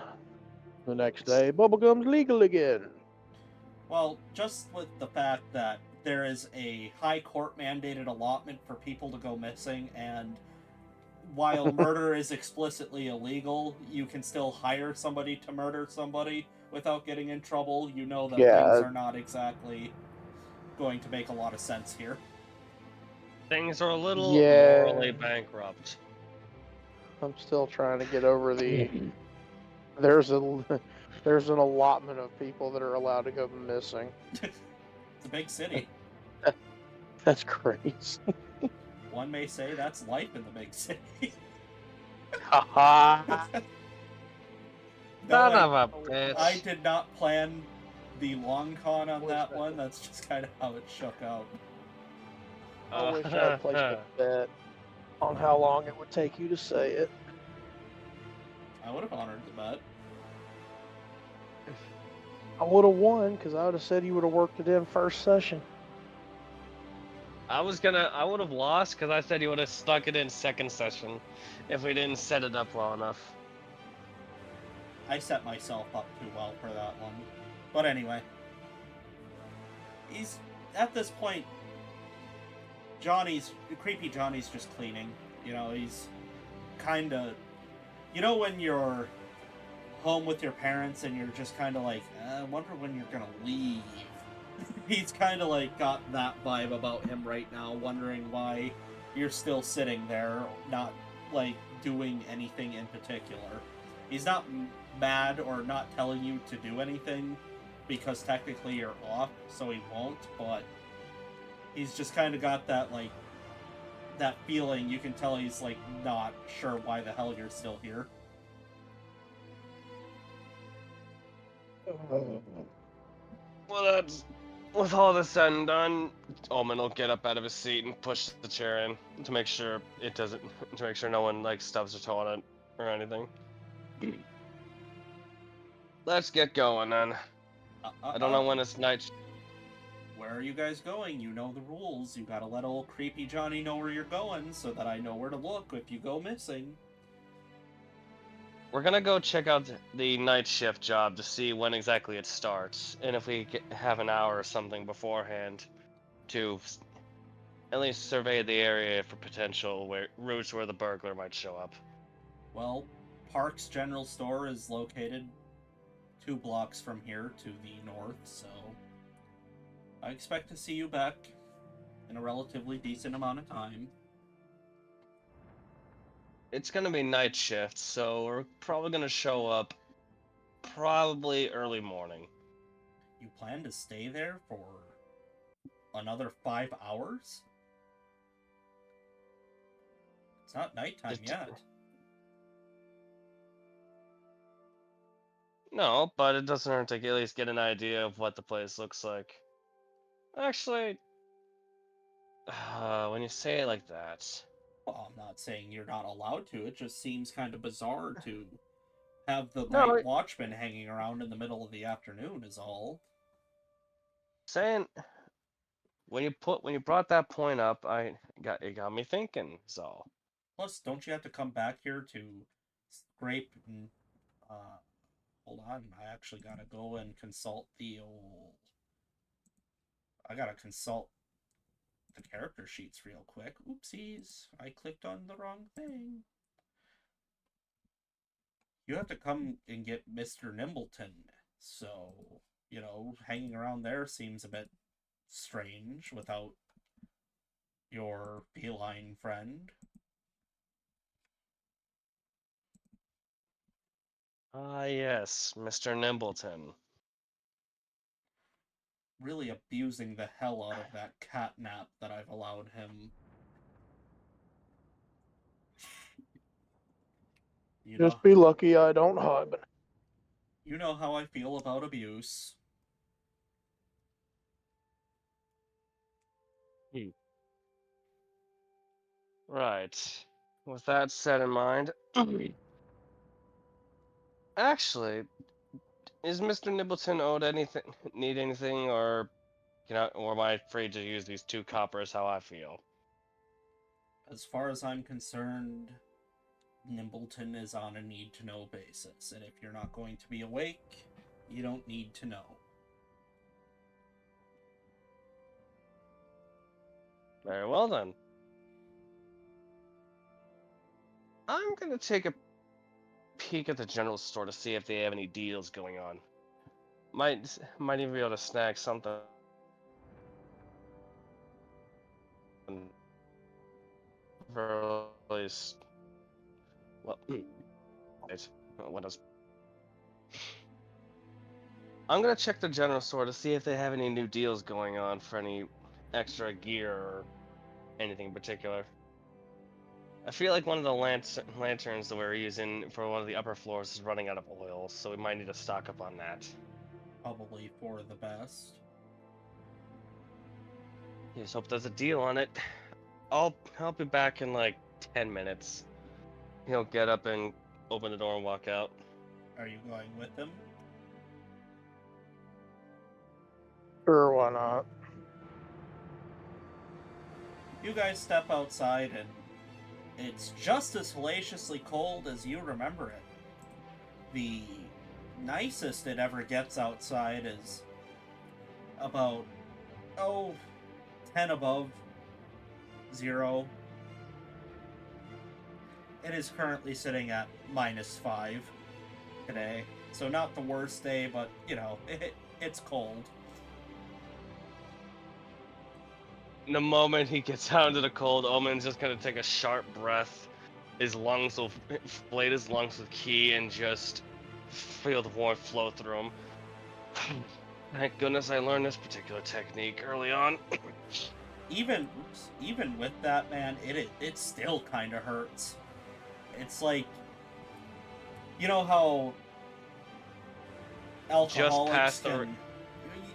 The next day, bubblegum's legal again. Well, just with the fact that there is a high court mandated allotment for people to go missing, and while murder is explicitly illegal, you can still hire somebody to murder somebody without getting in trouble. You know that things Yeah, are not exactly going to make a lot of sense here. things are a little morally yeah. bankrupt. I'm still trying to get over the. There's a there's an allotment of people that are allowed to go missing. It's a big city. That's crazy. One may say that's life in the big city. Haha. No, Son of a I bitch. did not plan the long con on Wish that I one. could- That's just kind of how it shook out. I wish I had placed a bet on how long it would take you to say it. I would have honored the bet. I would have won because I would have said you would have worked it in first session. I would have lost because I said you would have stuck it in second session if we didn't set it up well enough. I set myself up too well for that one. But anyway, he's at this point. Creepy Johnny's just cleaning. He's kind of. When you're home with your parents and you're just kind of like, I wonder when you're gonna leave. He's kind of like got that vibe about him right now, wondering why you're still sitting there, not like doing anything in particular. He's not mad or not telling you to do anything because technically you're off, so he won't, but he's just kind of got that like that feeling. You can tell he's like not sure why the hell you're still here. Well, that's with all this said and done, Omen will get up out of his seat and push the chair in to make sure it doesn't, to make sure no one like stubs their toe on it or anything. Let's get going then. I don't know when it's night. Where are you guys going? You know the rules. You gotta let old creepy Johnny know where you're going so that I know where to look if you go missing. We're gonna go check out the night shift job to see when exactly it starts, and if we have an hour or something beforehand to at least survey the area for potential routes where the burglar might show up. Well, Park's General Store is located 2 blocks from here to the north, so I expect to see you back in a relatively decent amount of time. It's gonna be night shift, so we're probably gonna show up probably early morning. You plan to stay there for another 5 hours? It's not nighttime Just- yet. No, but it doesn't hurt to at least get an idea of what the place looks like. Actually, when you say it like that, Well, I'm not saying you're not allowed to. It just seems kind of bizarre to have the no, night watchman hanging around in the middle of the afternoon is all. saying when you brought that point up, it got me thinking. So Plus, don't you have to come back here to scrape and hold on, I actually gotta go and consult the old. I gotta consult the character sheets real quick. Oopsies, I clicked on the wrong thing. You have to come and get Mr. Nimbleton. So, hanging around there seems a bit strange without your feline friend. yes, Mr. Nimbleton. Really abusing the hell out of that cat nap that I've allowed him. You know, Just be lucky I don't hibernate. you know how I feel about abuse. Right. With that said in mind, actually, is Mr. Nimbleton owed anything, need anything, or am I free to use these 2 coppers how I feel? As far as I'm concerned, Nimbleton is on a need-to-know basis, and if you're not going to be awake, you don't need to know. Very well then. I'm gonna take a peek at the general store to see if they have any deals going on. Might even be able to snag something. For at least, well, wait, what else? I'm gonna check the general store to see if they have any new deals going on for any extra gear or anything in particular. I feel like one of the lanterns that we're using for one of the upper floors is running out of oil, so we might need to stock up on that. Probably for the best. Just hope there's a deal on it. I'll be back in like 10 minutes. He'll get up and open the door and walk out. Are you going with him? Sure, why not? You guys step outside, and it's just as hellaciously cold as you remember it. The nicest it ever gets outside is about, 10 above 0. It is currently sitting at -5 today. So not the worst day, but, it's cold. The moment he gets out into the cold, Omen's just gonna take a sharp breath. His lungs will inflate his lungs with ki and just feel the warmth flow through him. Thank goodness I learned this particular technique early on. Even with that, man, it still kind of hurts. It's like, you know how alcoholics past the- can,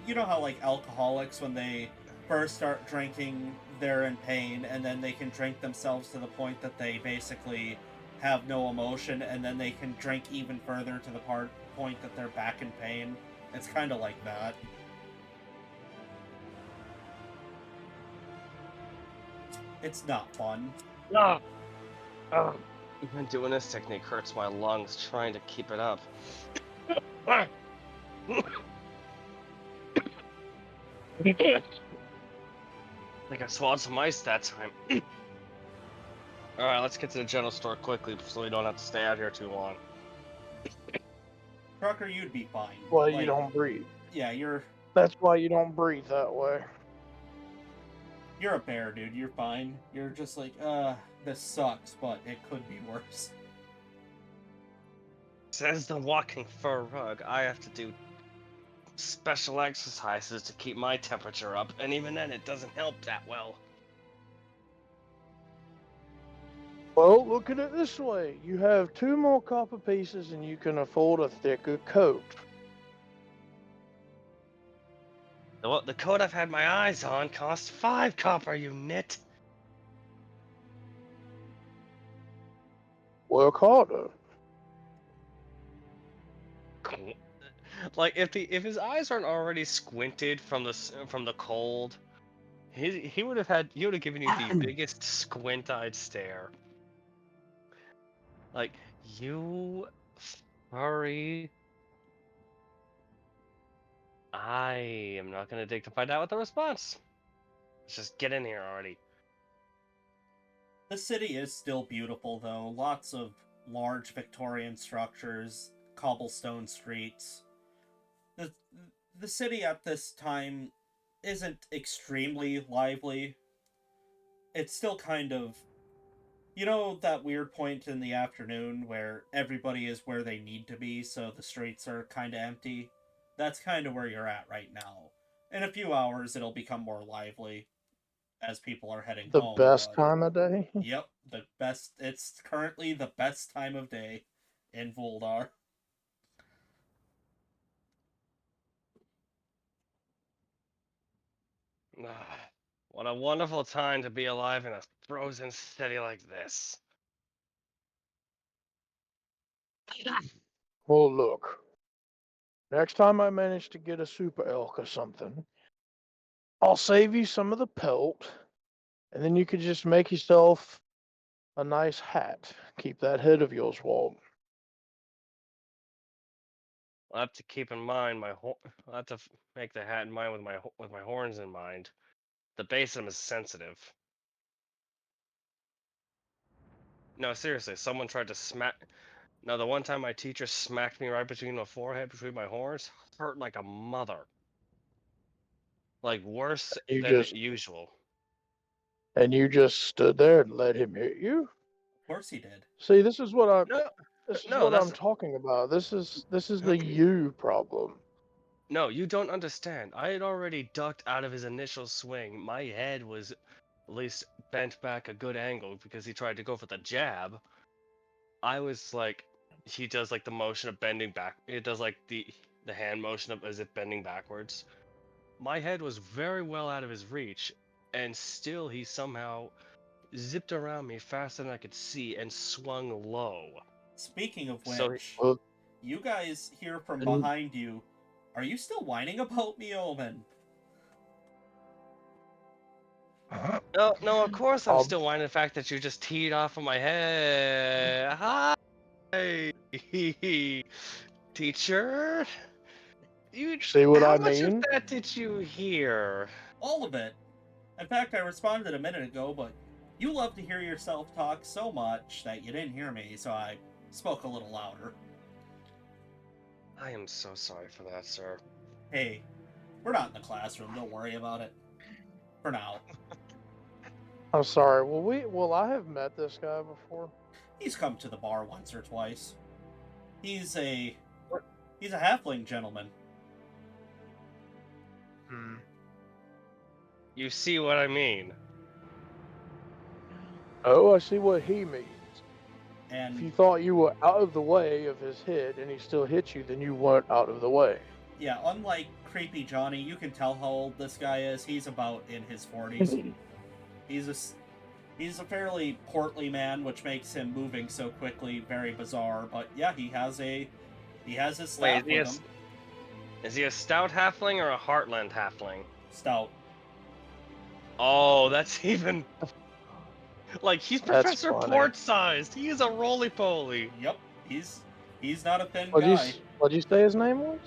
you know how like alcoholics, when they first start drinking, they're in pain, and then they can drink themselves to the point that they basically have no emotion, and then they can drink even further to the point that they're back in pain. It's kind of like that. It's not fun. Ah, ah. Even doing this technique hurts my lungs trying to keep it up. Ah. Like I swallowed some ice that time. Alright, let's get to the general store quickly so we don't have to stay out here too long. Trucker, you'd be fine. Well, you Like, don't breathe. yeah, you're That's why you don't breathe that way. a bear, dude. You're fine. You're just like, this sucks, but it could be worse. Says the walking fur rug. I have to do special exercises to keep my temperature up, and even then it doesn't help that well. Well, look at it this way. You have 2 more copper pieces and you can afford a thicker coat. The coat I've had my eyes on costs 5 copper, you nit! Work harder. Like if his eyes aren't already squinted from the cold, he would have given you the biggest squint-eyed stare. Like, you furry. I am not gonna dig to find out what the response. Let's just get in here already. The city is still beautiful, though. Lots of large Victorian structures, cobblestone streets. The, the city at this time isn't extremely lively. It's still kind of. You know that weird point in the afternoon where everybody is where they need to be, so the streets are kind of empty? That's kind of where you're at right now. In a few hours, it'll become more lively as people are heading The home, best but time of day. yep, it's currently the best time of day in Voldar. Ah, what a wonderful time to be alive in a frozen city like this. Well, look. Next time I manage to get a super elk or something, I'll save you some of the pelt, and then you could just make yourself a nice hat. Keep that head of yours warm. I'll have to keep in mind I'll have to make the hat in mind with my horns in mind. The base of them is sensitive. No, seriously, someone tried to smack. No, the one time my teacher smacked me right between the forehead, between my horns, hurt like a mother. Like worse You than just usual. stood there and let him hit you. Of course he did. See, No, this is no, what I'm that's talking about. This is the you problem. no. You don't understand. I had already ducked out of his initial swing. My head was at least bent back a good angle because he tried to go for the jab. I was like, he does like the motion of bending back. It does like the hand motion of as if bending backwards. My head was very well out of his reach, and still he somehow zipped around me faster than I could see and swung low. Speaking of So which, Well, you guys hear from and behind you. Are you still whining about me, Omen? no, no, of course I'm I'll still whining the fact that you just teed off of my head. Hi, teacher. You, see what how I much of mean. that did you hear? All of it. In fact, I responded a minute ago, but you love to hear yourself talk so much that you didn't hear me, so I spoke a little louder. I am so sorry for that, sir. Hey, we're not in the classroom, don't worry about it. For now. I'm sorry. Will I have met this guy before? He's come to the bar once or twice. He's a halfling gentleman. You see what I mean? Oh, I see what he means. If you And thought you were out of the way of his hit and he still hit you, then you weren't out of the way. yeah, unlike Creepy Johnny, you can tell how old this guy is. He's about in his 40s. He's a fairly portly man, which makes him moving so quickly very bizarre. But yeah, he has his staff Wait, with him. is he a stout halfling or a heartland halfling? Stout. Oh, that's even. Like, he's That's Professor funny. Port-sized. He is a roly-poly. Yep, he's not a thin What'd guy. what'd you say his name was?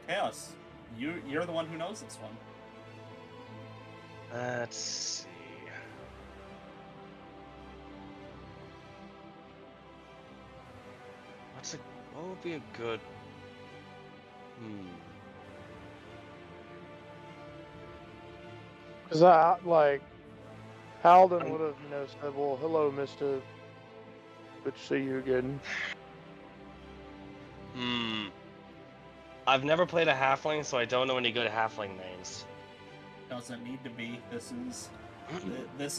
Chaos. You're the one who knows this one. Let's see. What would be a good... Because I like Halden would have, said, "Well, hello, Mister. Good to see you again." I've never played a halfling, so I don't know any good halfling names. Doesn't need to be. This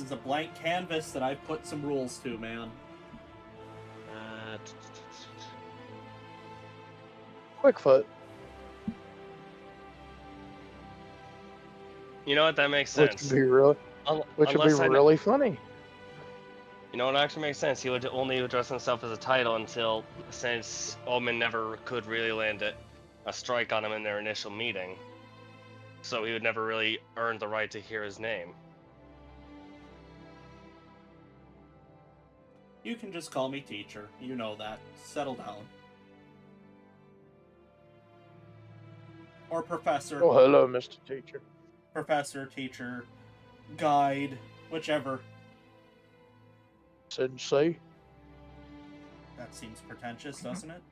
is a blank canvas that I've put some rules to, man. Quickfoot, You know what? That makes which sense. would be really, Unless I know. really funny. You know what actually makes sense? He would only address himself as a title since Omen never could really land a strike on him in their initial meeting. So he would never really earn the right to hear his name. You can just call me teacher. You know that. Settle down. Or professor. Oh, hello, Mister Teacher. Professor, teacher, guide, whichever. Sensei. That seems pretentious, doesn't it?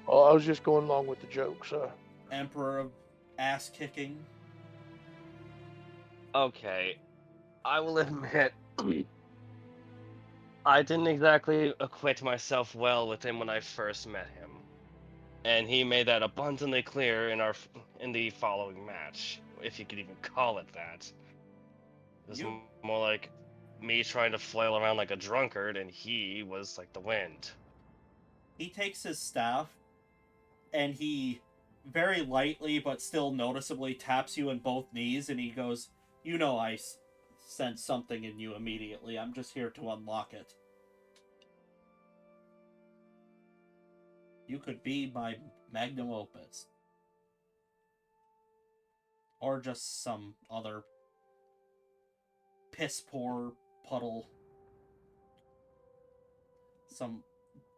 Well, I was just going along with the joke, sir. Emperor of ass kicking. Okay, I will admit, I didn't exactly acquit myself well with him when I first met him, and he made that abundantly clear in the following match, if you could even call it that. It was more like me trying to flail around like a drunkard, and he was like the wind. He takes his staff, and he very lightly but still noticeably taps you in both knees, and he goes, "You know I sense something in you immediately. I'm just here to unlock it. You could be my magnum opus. Or just some other piss-poor puddle. Some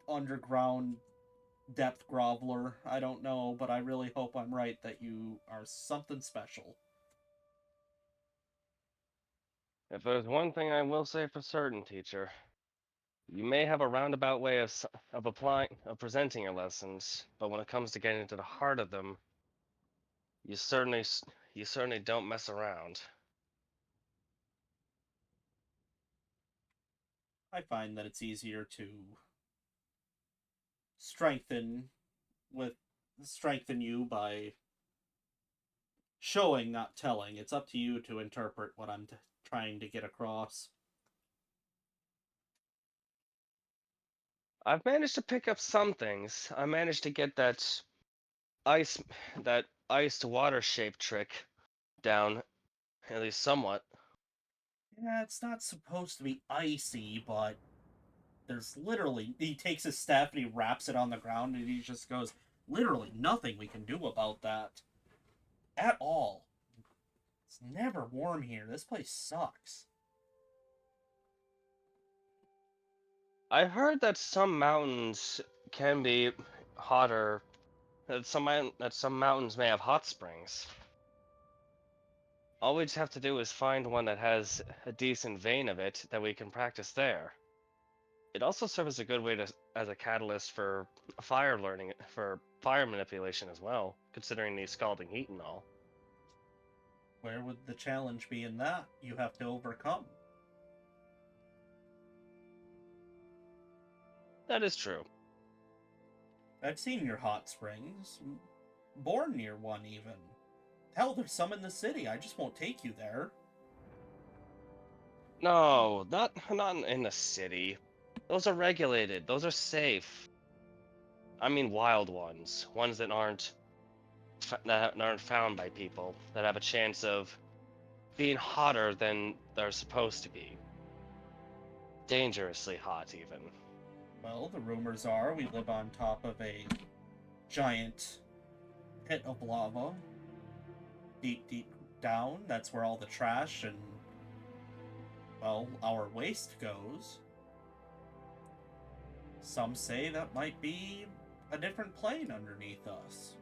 underground depth groveler. I don't know, but I really hope I'm right that you are something special." If there's one thing I will say for certain, teacher, you may have a roundabout way of presenting your lessons, but when it comes to getting to the heart of them, you certainly don't mess around. I find that it's easier to strengthen strengthen you by showing, not telling. It's up to you to interpret what I'm trying to get across. I've managed to pick up some things. I managed to get ice that ice to water shape trick down, at least somewhat. Yeah, it's not supposed to be icy, but there's literally... He takes his staff and he wraps it on the ground and he just goes, "Literally nothing we can do about that. At all. It's never warm here. This place sucks." I heard that some mountains can be hotter. That some mountains may have hot springs. All we just have to do is find one that has a decent vein of it that we can practice there. It also serves as a good way as a catalyst for for fire manipulation as well, considering the scalding heat and all. Where would the challenge be in that? You have to overcome. That is true. I've seen your hot springs. Born near one, even. Hell, there's some in the city. I just won't take you there. No, not in the city. Those are regulated. Those are safe. I mean wild ones that aren't found by people, that have a chance of being hotter than they're supposed to be. Dangerously hot, even. Well, the rumors are we live on top of a giant pit of lava. Deep, deep down. That's where all the trash and well, our waste goes, some say that might be a different plane underneath us.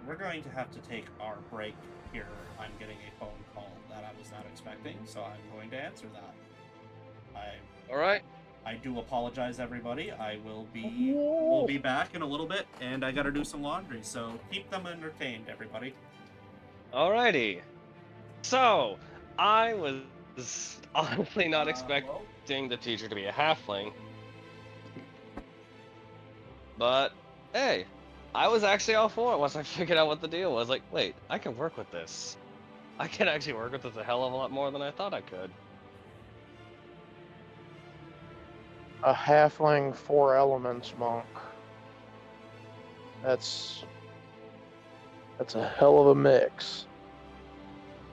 We're going to have to take our break here. I'm getting a phone call that I was not expecting, so I'm going to answer that. All right. I do apologize, everybody. We'll be back in a little bit, and I gotta do some laundry, so keep them entertained, everybody. Alrighty. So, I was honestly not Hello? expecting the teacher to be a halfling. But, hey, I was actually all for it once I figured out what the deal was. Like, wait, I can work with this. I can actually work with this a hell of a lot more than I thought I could. A halfling 4 elements monk. That's a hell of a mix.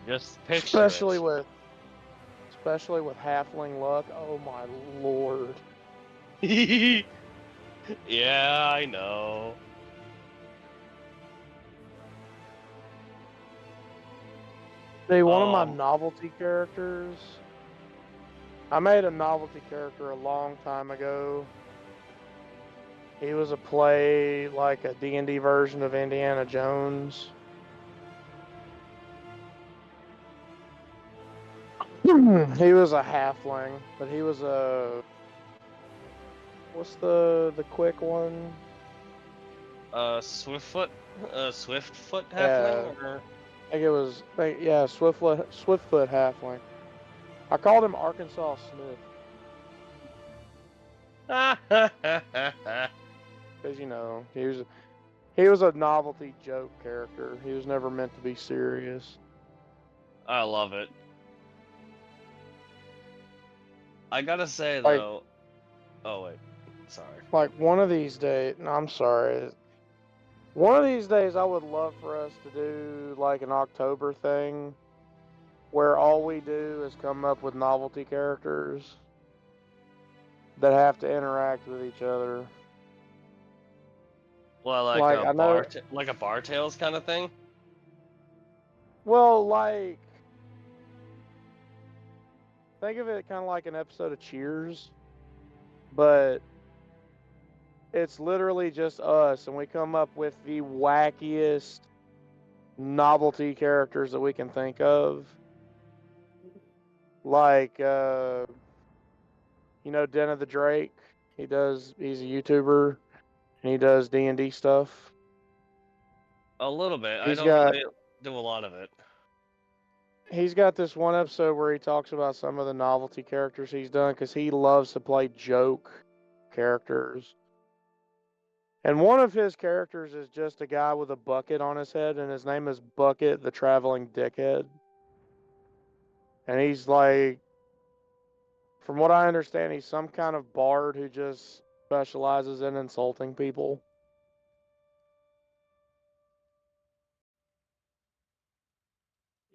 Just picture Especially it. with halfling luck. Oh my lord. Yeah, I know. See, one of my Oh, novelty characters. I made a novelty character a long time ago. He was a play like a D&D version of Indiana Jones. He was a halfling, but he was a what's the quick one? Swiftfoot, Swiftfoot Yeah, halfling, or yeah, Swiftfoot halfling. I called him Arkansas Smith because he was a novelty joke character. He was never meant to be serious. I love it. I gotta say Like though. Oh wait, sorry. like one of these days. No, I'm sorry. One of these days, I would love for us to do like an October thing where all we do is come up with novelty characters that have to interact with each other. Well, Like I know, like a bar tales kind of thing. well, like think of it kind of like an episode of Cheers, but it's literally just us, and we come up with the wackiest novelty characters that we can think of. Like, Den of the Drake. He's a YouTuber, and he does D&D stuff. A little bit. I He's don't got really do a lot of it. he's got this one episode where he talks about some of the novelty characters he's done because he loves to play joke characters. And one of his characters is just a guy with a bucket on his head, and his name is Bucket the Traveling Dickhead. And he's like, from what I understand, he's some kind of bard who just specializes in insulting people.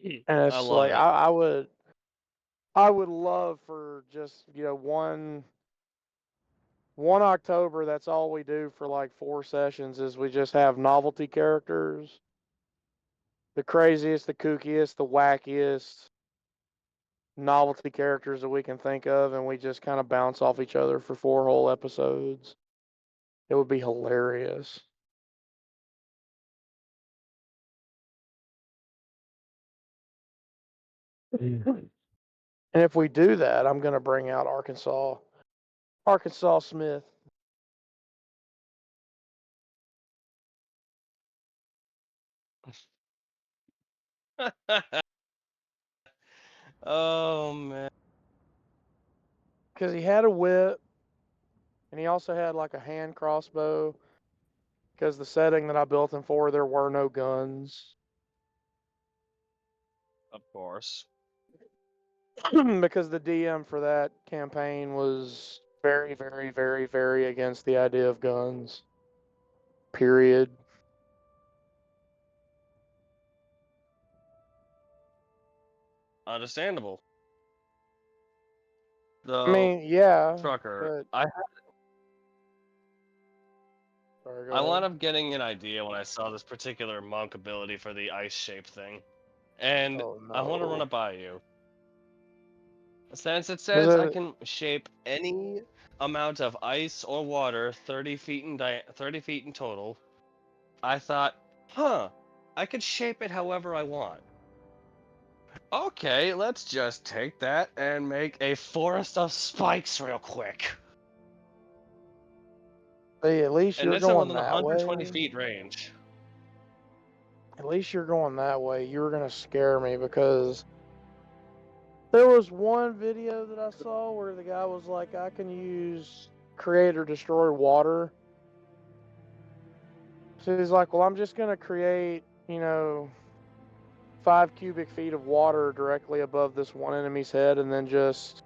And I it's love like it. I would love for just one October. That's all we do for like 4 sessions. Is we just have novelty characters, the craziest, the kookiest, the wackiest novelty characters that we can think of, and we just kind of bounce off each other for 4 whole episodes. It would be hilarious. And if we do that, I'm gonna bring out Arkansas Smith. Oh man. Because he had a whip, and he also had like a hand crossbow. Because the setting that I built him for, there were no guns. Of course. Because the DM for that campaign was very, very, very, very against the idea of guns. Period. Understandable. I Though, mean, yeah, trucker, but I sorry. Sorry, go I wound ahead. up getting an idea when I saw this particular monk ability for the ice shape thing, and Oh I want to run no. it by you. Since it Is says I it? can shape any amount of ice or water 30 feet in 30 feet in total, I thought, huh, I could shape it however I want. Okay, let's just take that and make a forest of spikes real quick. Hey, at least And you're it's in going within that 120 way. feet range. At least you're going that way. You were gonna scare me because there was one video that I saw where the guy was like, I can use create or destroy water. So he's like, well, I'm just gonna create, 5 cubic feet of water directly above this one enemy's head and then just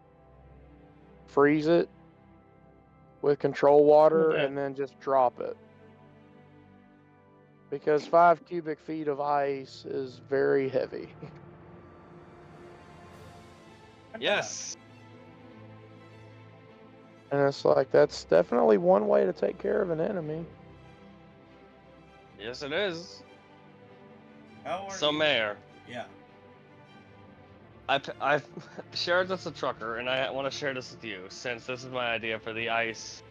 freeze it with control water Yeah. and then just drop it. Because 5 cubic feet of ice is very heavy. Yes. And it's like, that's definitely one way to take care of an enemy. Yes, it is. How are So, you? Mayor, Yeah. I've shared this with Trucker, and I want to share this with you, since this is my idea for the ice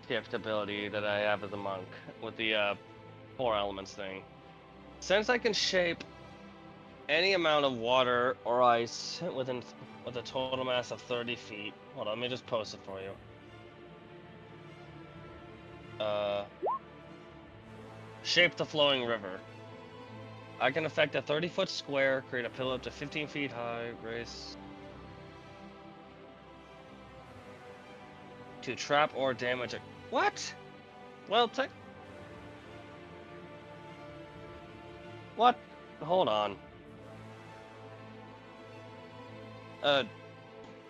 shift ability that I have as a monk with the 4 elements thing. Since I can shape any amount of water or ice with a total mass of 30 feet. Hold on, let me just post it for you. Shape the flowing river. I can affect a 30-foot square, create a pillar up to 15 feet high, race to trap or damage it. What? Well, what? Hold on. Uh.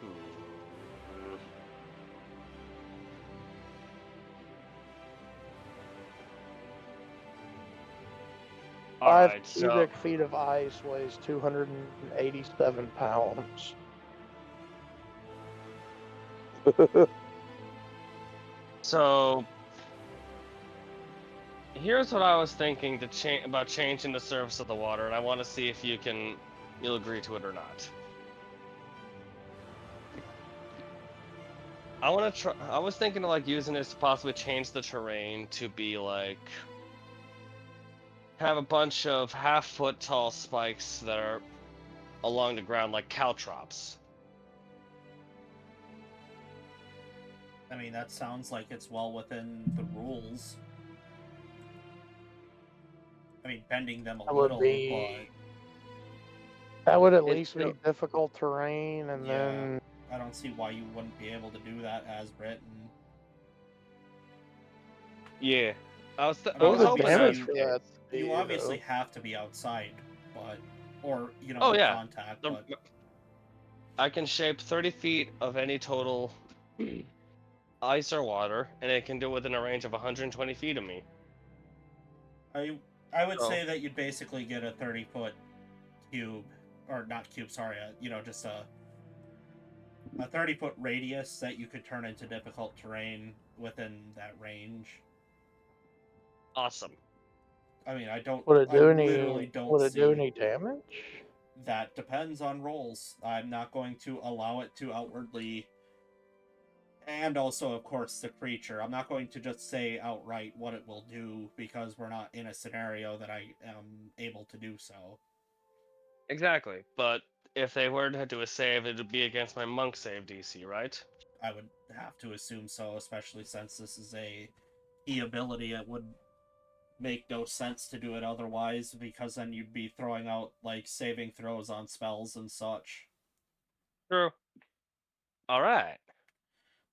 hmm. All 5 right, so cubic feet of ice weighs 287 pounds. so here's what I was thinking to change about changing the surface of the water, and I want to see if you'll agree to it or not. I want to try. I was thinking of like using this to possibly change the terrain to be like have a bunch of half-foot tall spikes that are along the ground like caltrops. I mean, that sounds like it's well within the rules. I mean, bending them a That would little, but be that would at It's least still, be difficult terrain, and yeah, then I don't see why you wouldn't be able to do that as written. yeah. I I what mean, would was the hoping that obviously was damage the for you that case. you be, obviously though? have to be outside, but or Oh in yeah, contact, the, but I can shape 30 feet of any total ice or water, and it can do it within a range of 120 feet of me. I I would So say that you'd basically get a 30-foot cube, or not cube, sorry, just a 30-foot radius that you could turn into difficult terrain within that range. awesome. I mean, Would it I do literally any? don't Would it do see. any damage? That depends on rolls. I'm not going to allow it to outwardly, and also, of course, the creature. I'm not going to just say outright what it will do because we're not in a scenario that I am able to do so. Exactly. But if they were to do a save, it would be against my monk save DC, right? I would have to assume so, especially since this is a key ability. It would make no sense to do it otherwise because then you'd be throwing out like saving throws on spells and such. True. All right.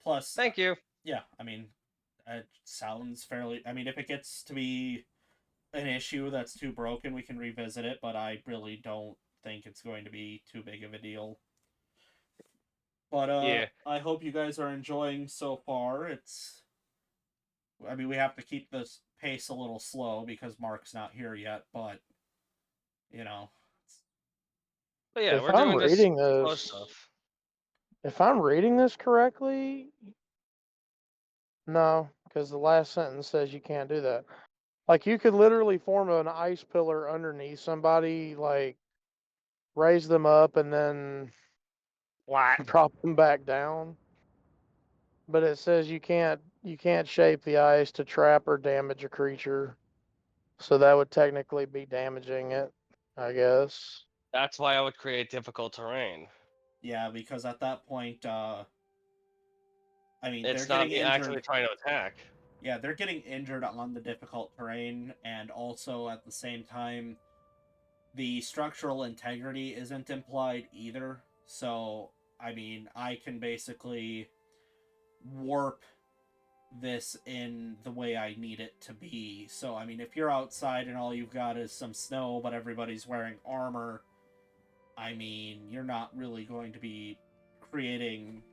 Plus, Thank you. yeah, I mean, it sounds fairly. I mean, if it gets to be an issue that's too broken, we can revisit it, but I really don't think it's going to be too big of a deal. But Yeah. I hope you guys are enjoying so far. I mean, we have to keep this pace a little slow because Mark's not here yet, but you know, But yeah, If we're I'm doing just reading slow this, stuff. if I'm reading this correctly, no, because the last sentence says you can't do that. Like, you could literally form an ice pillar underneath somebody, like, raise them up and then What? drop them back down. But it says you can't shape the ice to trap or damage a creature. So that would technically be damaging it, I guess. That's why I would create difficult terrain. Yeah, because at that point, I mean, they're It's not getting me injured. actually trying to attack. Yeah, they're getting injured on the difficult terrain, and also at the same time, the structural integrity isn't implied either. So, I mean, I can basically warp this in the way I need it to be. So, I mean, if you're outside and all you've got is some snow, but everybody's wearing armor, I mean, you're not really going to be creating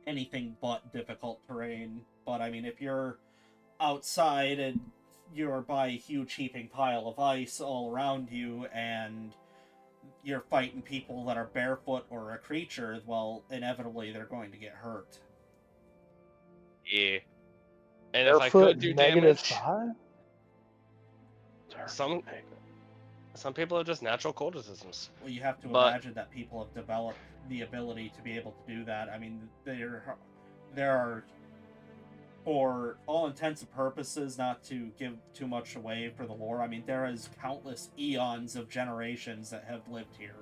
anything but difficult terrain. But, I mean, if you're outside and you're by a huge heaping pile of ice all around you and you're fighting people that are barefoot or a creature, well, inevitably they're going to get hurt. Yeah. And if I Barefoot could do negative damage, 5? some people have just natural cold resistance. Well, you have to But imagine that people have developed the ability to be able to do that. I mean, there are, for all intents and purposes, not to give too much away for the lore, I mean, there is countless eons of generations that have lived here.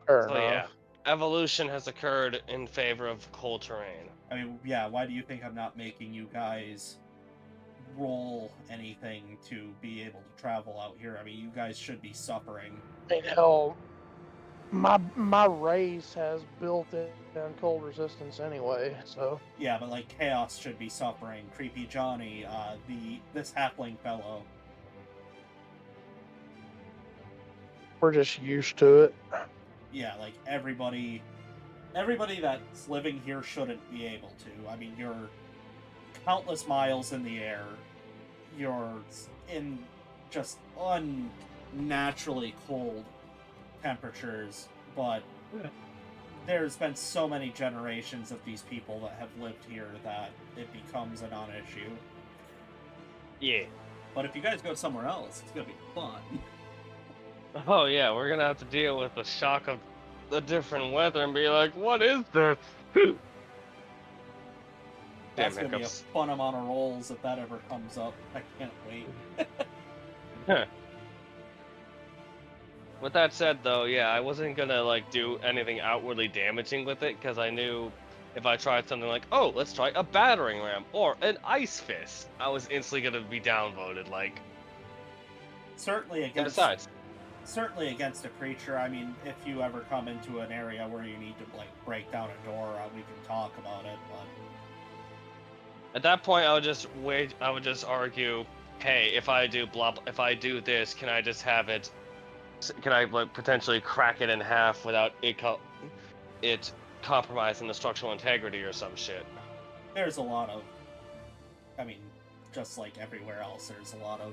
Fair so enough. yeah, evolution has occurred in favor of cold terrain. I mean, yeah, why do you think I'm not making you guys roll anything to be able to travel out here? I mean, you guys should be suffering. I mean, hell, my race has built-in cold resistance anyway, so Yeah, but like Chaos should be suffering. Creepy Johnny, this halfling fellow. we're just used to it. Yeah, like everybody that's living here shouldn't be able to. I mean, you're countless miles in the air. You're in just unnaturally cold temperatures, but there's been so many generations of these people that have lived here that it becomes a non-issue. Yeah. But if you guys go somewhere else, it's gonna be fun. Oh yeah, we're gonna have to deal with the shock of the different weather and be like, what is this? That's Damn gonna be a hiccups. fun amount of rolls if that ever comes up. I can't wait. With that said, though, yeah, I wasn't gonna like do anything outwardly damaging with it because I knew if I tried something like, oh, let's try a battering ram or an ice fist, I was instantly gonna be downvoted. Like, Certainly and against besides, a creature. I mean, if you ever come into an area where you need to like break down a door, we can talk about it. But at that point, I would just wait. I would just argue, hey, if I do if I do this, can I just have it? Can I like potentially crack it in half without it compromising the structural integrity or some shit? there's a lot of, I mean, just like everywhere else, there's a lot of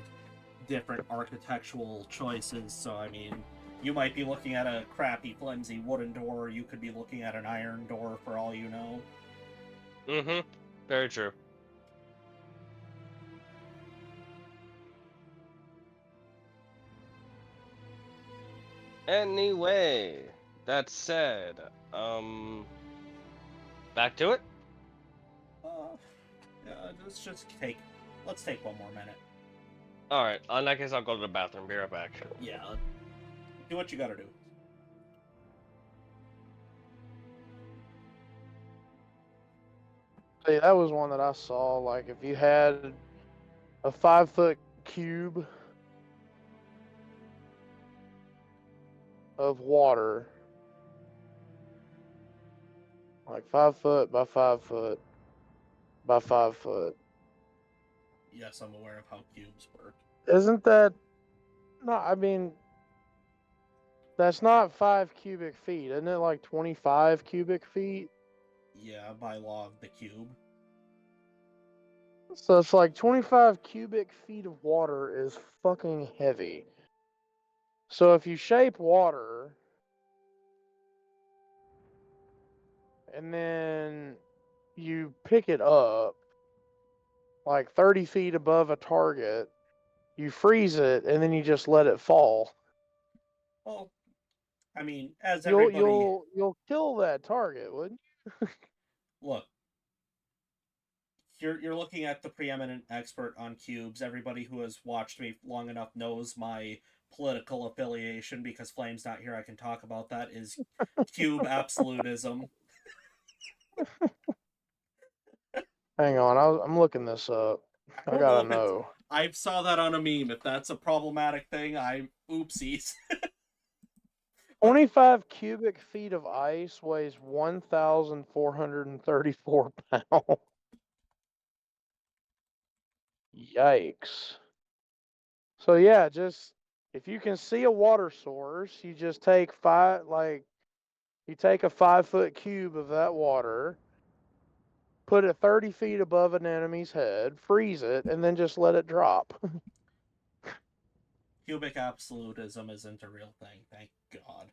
different architectural choices. So I mean, you might be looking at a crappy, flimsy wooden door. You could be looking at an iron door for all you know. Mm-hmm. Very true. Anyway, that said, back to it. Yeah, let's take one more minute. All right. In that case, I'll go to the bathroom. Be right back. Yeah, do what you gotta do. See, that was one that I saw. Like, if you had a 5-foot cube of water, like 5 foot by 5 foot by 5 foot, Yes, I'm aware of how cubes work. isn't that? No, I mean, that's not 5 cubic feet. Isn't it like 25 cubic feet? Yeah, by law of the cube. So it's like 25 cubic feet of water is fucking heavy. So if you shape water and then you pick it up like 30 feet above a target, you freeze it, and then you just let it fall. Well, I mean, as You'll everybody you'll kill that target, wouldn't look, you're looking at the preeminent expert on cubes. Everybody who has watched me long enough knows my political affiliation because Flame's not here. I can talk about that. Is cube absolutism. Hang on, I'm looking this up. I I don't know gotta if it's. know. I saw that on a meme. If that's a problematic thing, I oopsies. 25 cubic feet of ice weighs 1,434 pounds. Yikes. So yeah, just if you can see a water source, you just take you take a 5-foot cube of that water, put it 30 feet above an enemy's head, freeze it, and then just let it drop. Cubic absolutism isn't a real thing. Thank God.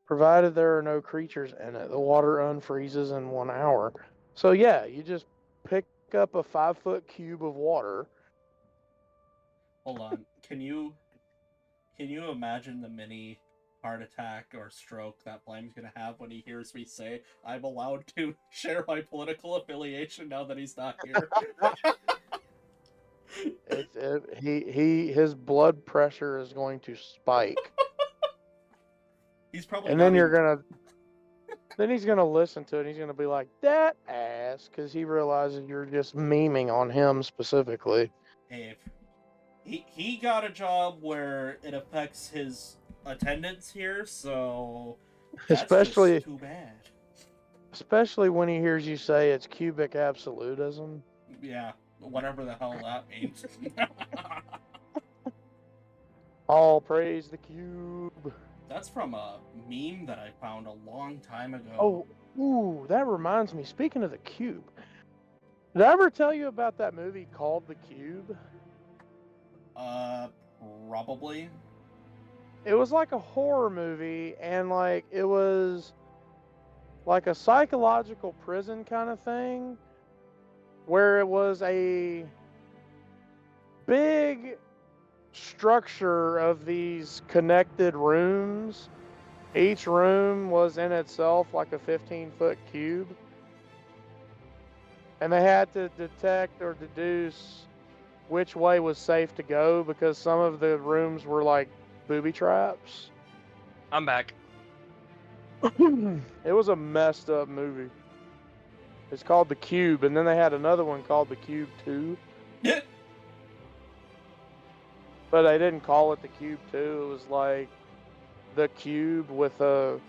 Provided there are no creatures in it. The water unfreezes in 1 hour. So yeah, you just pick up a 5-foot cube of water. Hold on. Can you imagine the mini heart attack or stroke that Flame's gonna have when he hears me say I'm allowed to share my political affiliation now that he's not here? His blood pressure is going to spike, He's probably and not then even. then he's gonna listen to it. And he's gonna be like that ass because he realizes you're just memeing on him specifically. Hey, if he got a job where it affects his attendance here, so that's just Especially too bad. especially when he hears you say it's cubic absolutism. Yeah, whatever the hell that means. All praise the cube. That's from a meme that I found a long time ago. Oh, ooh, that reminds me. Speaking of the cube, did I ever tell you about that movie called The Cube? Probably. It was like a horror movie, and like it was like a psychological prison kind of thing, where it was a big structure of these connected rooms. Each room was in itself like a 15-foot cube. And they had to detect or deduce which way was safe to go because some of the rooms were like booby traps. I'm back. It was a messed up movie. It's called The Cube, and then they had another one called The Cube 2. But they didn't call it The Cube 2. It was like The Cube with a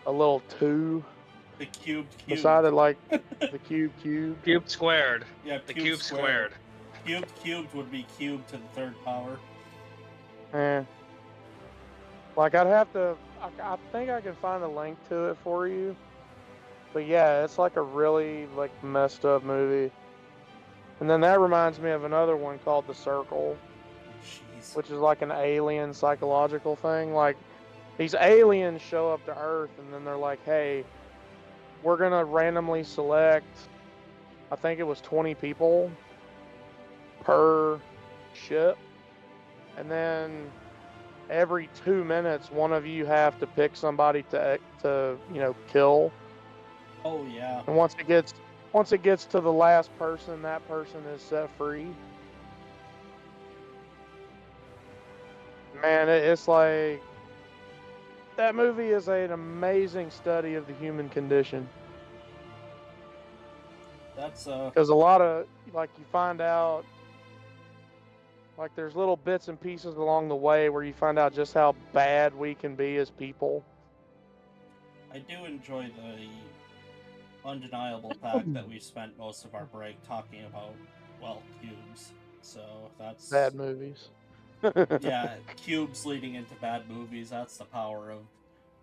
little 2 The cubed cube. beside it, like the cube. Cube squared. Yeah, The cube squared. Cubed would be cubed to the third power. Eh. Like I'd have to. I think I can find a link to it for you. But yeah, it's like a really like messed up movie. And then that reminds me of another one called The Circle, Jeez. which is like an alien psychological thing. Like these aliens show up to Earth, and then they're like, "Hey, we're gonna randomly select. I think it was 20 people per ship, and then every 2 minutes, one of you have to pick somebody to kill. Oh yeah. And once it gets to the last person, that person is set free. Man, it's like that movie is an amazing study of the human condition. That's Because a lot of like you find out like there's little bits and pieces along the way where you find out just how bad we can be as people. I do enjoy the undeniable fact that we spent most of our break talking about, well, cubes. So that's Bad movies. yeah, cubes leading into bad movies. That's the power of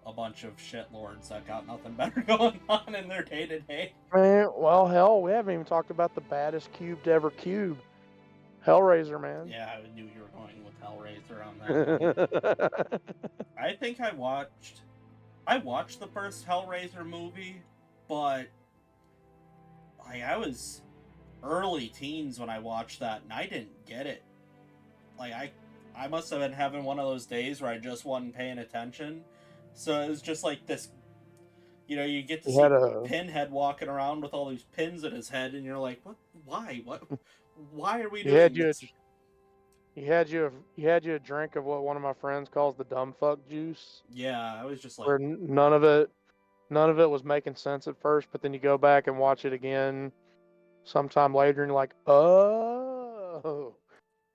a bunch of shitlords that got nothing better going on in their day to day. Man, well, hell, we haven't even talked about the baddest cube to ever cube. Hellraiser, man. Yeah, I knew you were going with Hellraiser on that one. I think I watched I watched the first Hellraiser movie, but I was early teens when I watched that, and I didn't get it. Like I must have been having one of those days where I just wasn't paying attention. So it was just like this, you get to You had see a Pinhead walking around with all these pins in his head, and you're like, what? Why? Why are we you had doing you a, this? you had you a drink of what one of my friends calls the dumb fuck juice, Yeah, I was just like, where none of it was making sense at first, but then you go back and watch it again sometime later, and you're like, oh,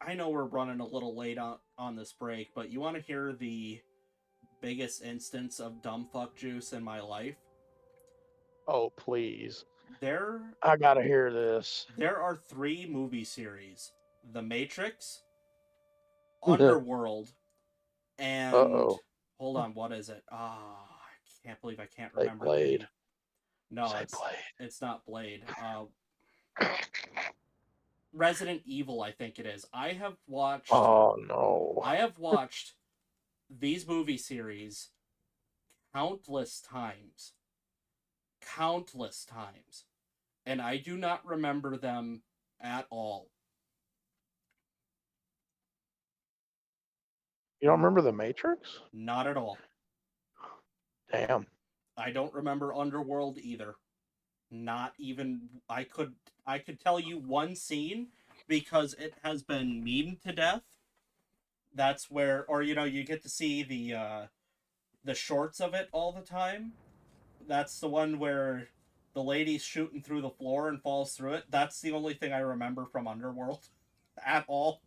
I know we're running a little late on this break, but you want to hear the biggest instance of dumb fuck juice in my life? oh, please, There I gotta hear this. there are 3 movie series: The Matrix, Uh Underworld, and oh, hold on, what is it? I can't believe I can't say remember Blade, the. No, say it's not Blade. Blade. Resident Evil, I think it is. Oh no. I have watched these movie series countless times, countless times, and I do not remember them at all. You don't remember the Matrix? Not at all. Damn. I don't remember Underworld either. Not even. I could tell you one scene because it has been memed to death. That's where, or you get to see the shorts of it all the time. That's the one where the lady's shooting through the floor and falls through it. That's the only thing I remember from Underworld at all.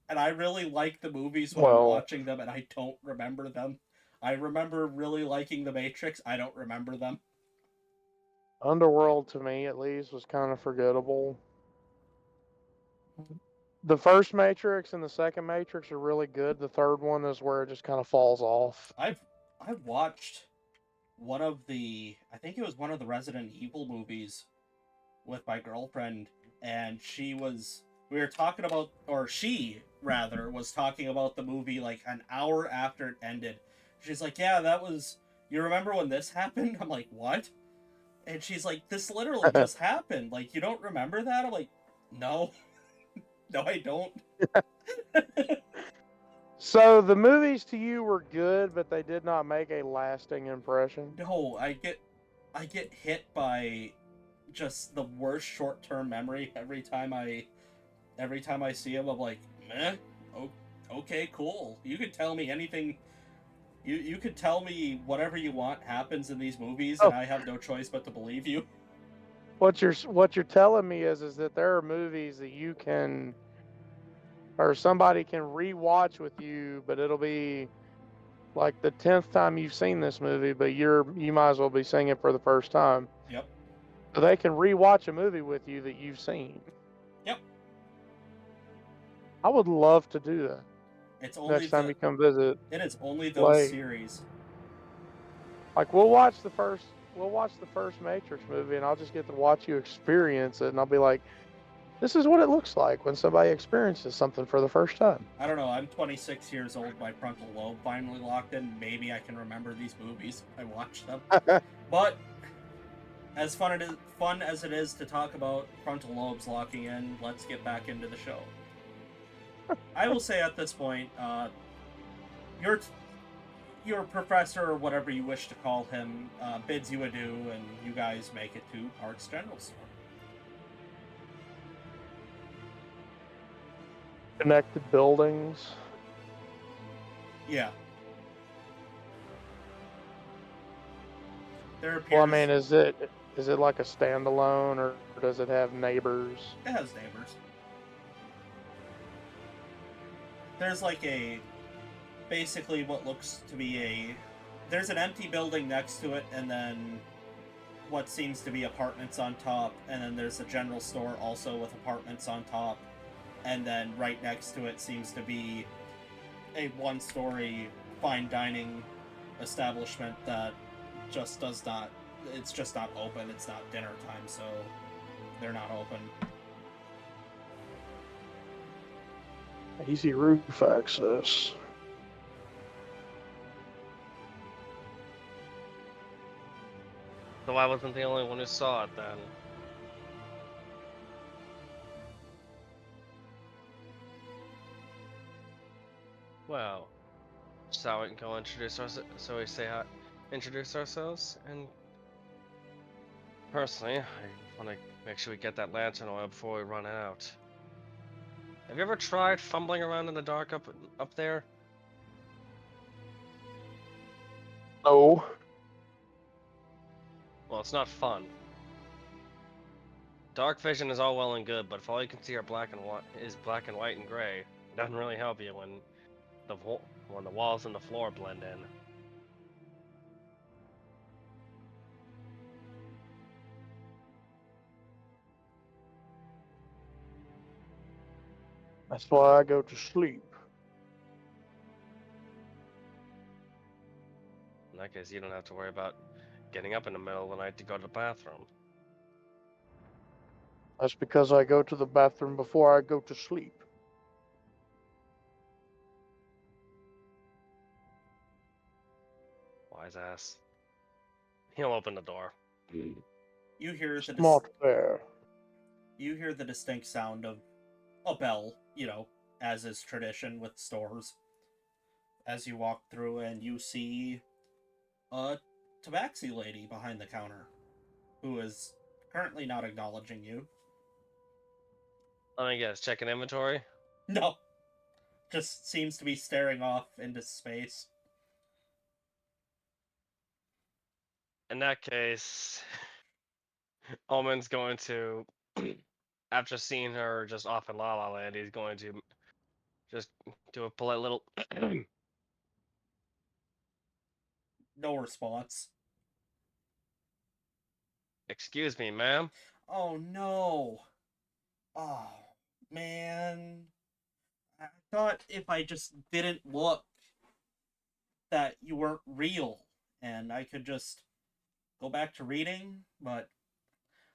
And I really like the movies when I'm Well, watching them, and I don't remember them. I remember really liking The Matrix. I don't remember them. Underworld to me at least was kind of forgettable. The first Matrix and the second Matrix are really good. The third one is where it just kind of falls off. I've watched one of the I think it was one of the Resident Evil movies with my girlfriend, and we were talking about, or she rather was talking about the movie like an hour after it ended. She's like, "Yeah, that was. You remember when this happened?" I'm like, "What?" And she's like, "This literally just happened. Like, you don't remember that?" I'm like, "No, no, I don't." So the movies to you were good, but they did not make a lasting impression. No, I get hit by just the worst short-term memory every time I see him. I'm like, meh. Oh, okay, cool. You could tell me anything. You could tell me whatever you want happens in these movies, and Oh, I have no choice but to believe you. what you're telling me is that there are movies that you can or somebody can rewatch with you, but it'll be like the 10th time you've seen this movie, but you might as well be seeing it for the first time. Yep. So they can rewatch a movie with you that you've seen. Yep. I would love to do that It's only next time the. you come visit. It is only those Like, series. like we'll watch the first Matrix movie, and I'll just get to watch you experience it, and I'll be like, this is what it looks like when somebody experiences something for the first time. I don't know. I'm 26 years old. My frontal lobe finally locked in. Maybe I can remember these movies. I watched them. But as fun as it is to talk about frontal lobes locking in, let's get back into the show. I will say at this point, your your professor, or whatever you wish to call him, bids you adieu, and you guys make it to Parks General Store. Connected buildings. Yeah. There appears. Well, I mean, is it like a standalone, or does it have neighbors? It has neighbors. There's like basically what looks to be there's an empty building next to it, and then what seems to be apartments on top, and then there's a general store also with apartments on top, and then right next to it seems to be a one-story fine dining establishment that just does not. It's just not open. It's not dinner time, so they're not open. Easy roof access. So I wasn't the only one who saw it then. Well, so we can go introduce ourselves. So we say hi, introduce ourselves, and personally, I want to make sure we get that lantern oil before we run out. Have you ever tried fumbling around in the dark up there? No. Well, it's not fun. Dark vision is all well and good, but if all you can see are black and white and gray, it doesn't really help you when when the walls and the floor blend in. That's why I go to sleep. In that case, you don't have to worry about getting up in the middle of the night to go to the bathroom. That's because I go to the bathroom before I go to sleep. Wise ass. He'll open the door. You hear Smart bear. you hear the distinct sound of a bell, as is tradition with stores. As you walk through and you see a tabaxi lady behind the counter who is currently not acknowledging you. Let me guess, checking inventory? No. Just seems to be staring off into space. In that case, Omen's going to, after seeing her just off in La La Land, he's going to just do a polite little No response. excuse me, ma'am. Oh no. Oh, man. I thought if I just didn't look that you weren't real and I could just go back to reading, but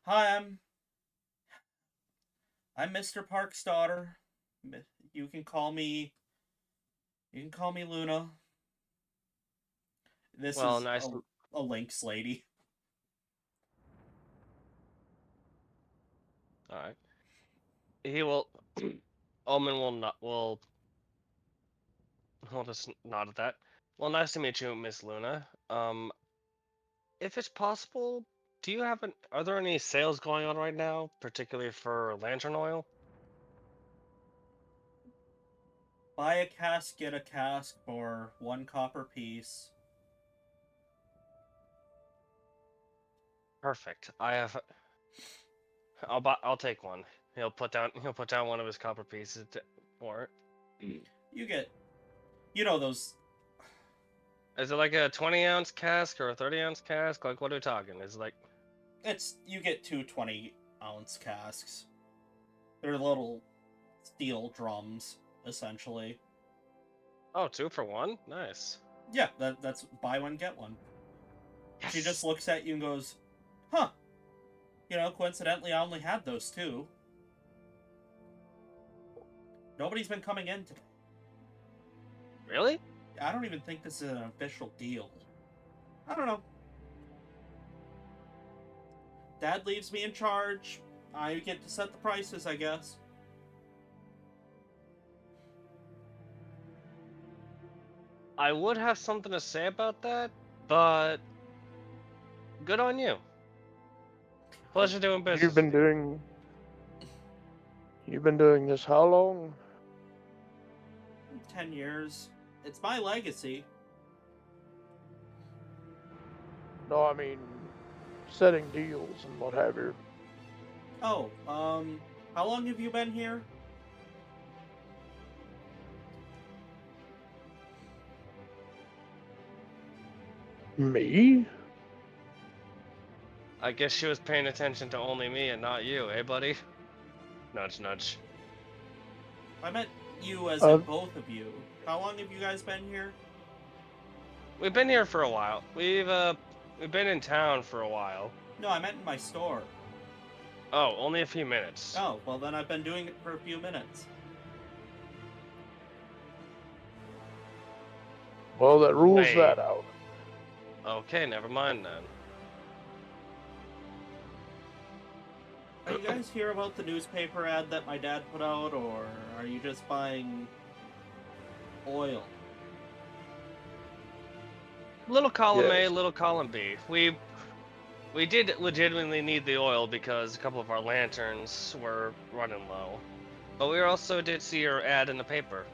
hi, I'm Mr. Park's daughter. You can call me Luna. This Well, is nice. a Lynx lady. All right. He will. Omen will not. Will. He'll just nod at that. Well, nice to meet you, Miss Luna. If it's possible, do you have an? Are there any sales going on right now, particularly for lantern oil? Buy a cask, get a cask for 1 copper piece. Perfect. I have. I'll buy. I'll take one. He'll put down. He'll put down one of his copper pieces for it. You get, those. Is it like a 20-ounce cask or a 30-ounce cask? Like, what are we talking? Is it like? You get 2 20-ounce casks. They're little steel drums, essentially. Oh, 2 for 1. Nice. Yeah, that's buy one get one. Yes. She just looks at you and goes, "Huh? Coincidentally, I only had those 2. Nobody's been coming in today. Really? I don't even think this is an official deal. I don't know. Dad leaves me in charge. I get to set the prices, I guess." I would have something to say about that, but good on you. Pleasure doing business You've been with you. doing. You've been doing this how long? 10 years. It's my legacy. No, I mean, setting deals and what have you. Oh, how long have you been here? Me? I guess she was paying attention to only me and not you, eh, buddy? Nudge, nudge. I meant you as Uh, in both of you. How long have you guys been here? We've been here for a while. We've been in town for a while. No, I meant in my store. Oh, only a few minutes. Oh, well then I've been doing it for a few minutes. Well, that rules Wait. that out. Okay, never mind then. Are you guys hear about the newspaper ad that my dad put out, or are you just buying oil? Little column A, Yes. little column B. We did legitimately need the oil because a couple of our lanterns were running low. But we also did see your ad in the paper.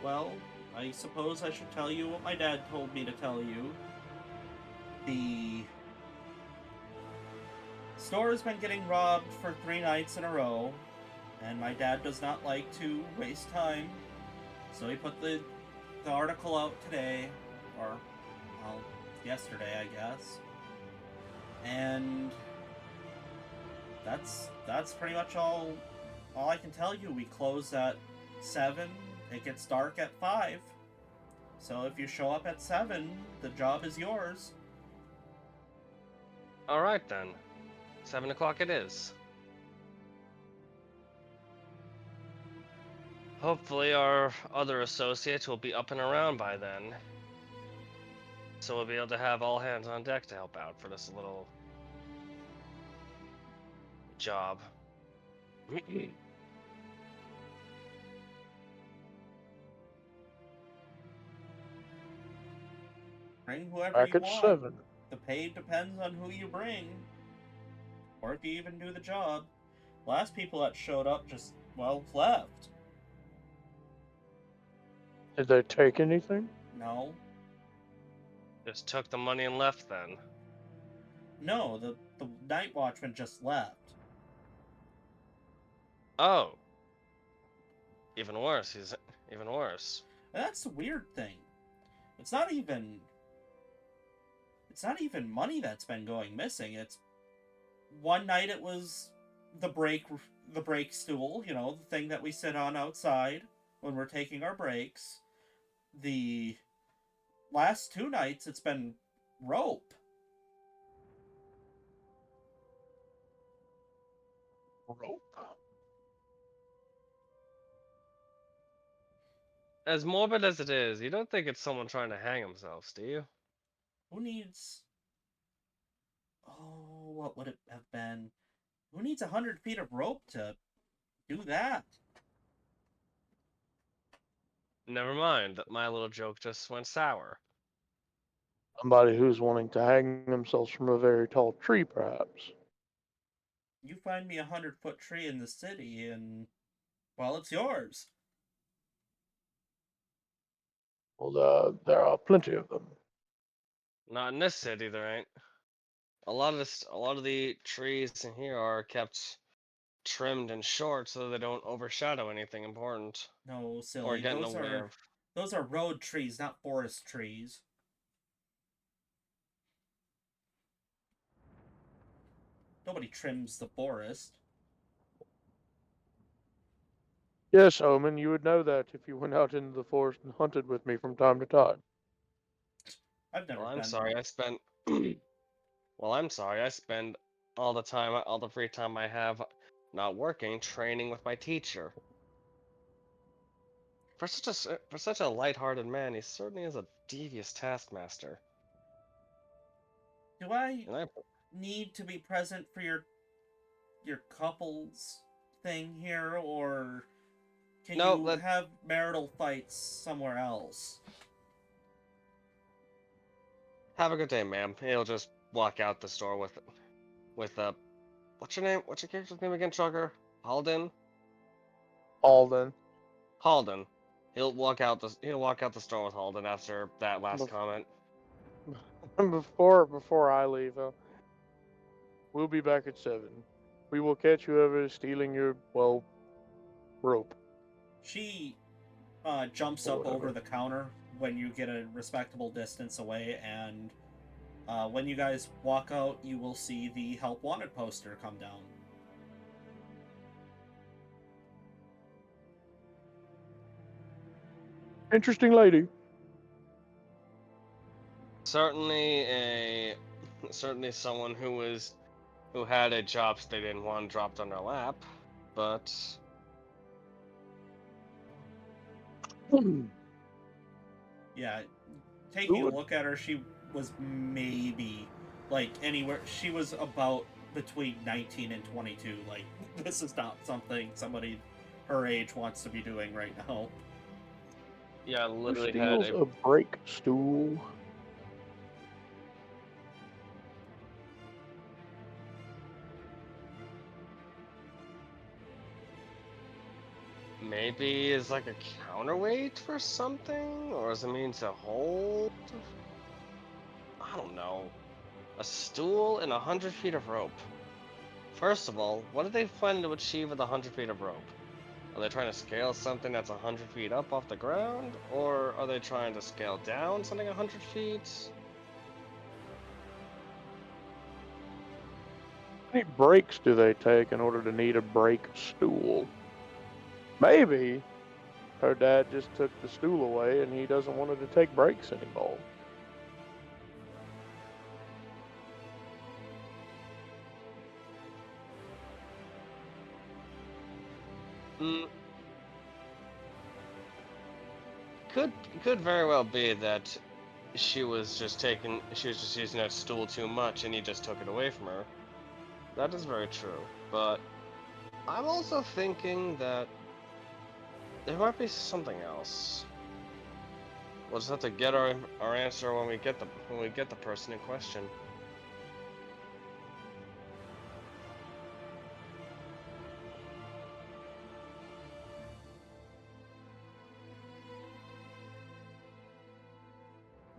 Well, I suppose I should tell you what my dad told me to tell you. The store has been getting robbed for 3 nights in a row, and my dad does not like to waste time, so he put the article out today, or, well, yesterday, I guess. And that's pretty much all I can tell you. We close at 7. It gets dark at 5. So if you show up at 7, the job is yours. Alright then. 7 o'clock it is. Hopefully our other associates will be up and around by then. So we'll be able to have all hands on deck to help out for this little job. Bring whoever Back you at want. 7. The pay depends on who you bring, or if you even do the job. Last people that showed up just, well, left. Did they take anything? No. Just took the money and left then. No, the night watchman just left. Oh. Even worse, he's even worse. And that's the weird thing. It's not even money that's been going missing. It's one night it was the break stool, you know, the thing that we sit on outside when we're taking our breaks. The last 2 nights it's been rope. Rope. As morbid as it is, you don't think it's someone trying to hang themselves, do you? Who needs Oh, what would it have been? Who needs 100 feet of rope to do that? Never mind, that my little joke just went sour. Somebody who's wanting to hang themselves from a very tall tree, perhaps. You find me 100-foot tree in the city, and well, it's yours. Well, there are plenty of them. Not in this city, there ain't. A lot of the trees in here are kept trimmed and short so they don't overshadow anything important No, or silly. get in the way of. Those are road trees, not forest trees. Nobody trims the forest. Yes, Omen, you would know that if you went out into the forest and hunted with me from time to time. I've never Well, I'm been. sorry, I spent. Well, I'm sorry, I spend all the free time I have, not working, training with my teacher. For such a light-hearted man, he certainly is a devious taskmaster. Do I And I need to be present for your couples thing here, or can no, you let have marital fights somewhere else? have a good day, ma'am. He'll just walk out the store with what's your name? What's your character's name again, Trucker? Halden? Alden, Halden. He'll walk out the store with Halden after that last comment. before I leave, we'll be back at 7. We will catch whoever is stealing your, well, rope She jumps or up over whatever. the counter when you get a respectable distance away, and when you guys walk out, you will see the Help Wanted poster come down. Interesting lady. Certainly certainly someone who had a job they didn't want dropped on their lap, but Yeah, Who taking a would look at her, she was maybe like anywhere. She was about between 19 and 22. Like this is not something somebody her age wants to be doing right now. Yeah, I Who literally had steals a a brake stool? maybe is like a counterweight for something, or as a means to hold. I don't know. A stool and 100 feet of rope. First of all, what are they planning to achieve with 100 feet of rope? Are they trying to scale something that's 100 feet up off the ground, or are they trying to scale down something 100 feet? How many breaks do they take in order to need a brake stool? Maybe her dad just took the stool away and he doesn't want her to take breaks anymore. Mm, could could very well be that she was just using that stool too much, and he just took it away from her. That is very true, but I'm also thinking that there might be something else. We'll just have to get our answer when we get the person in question.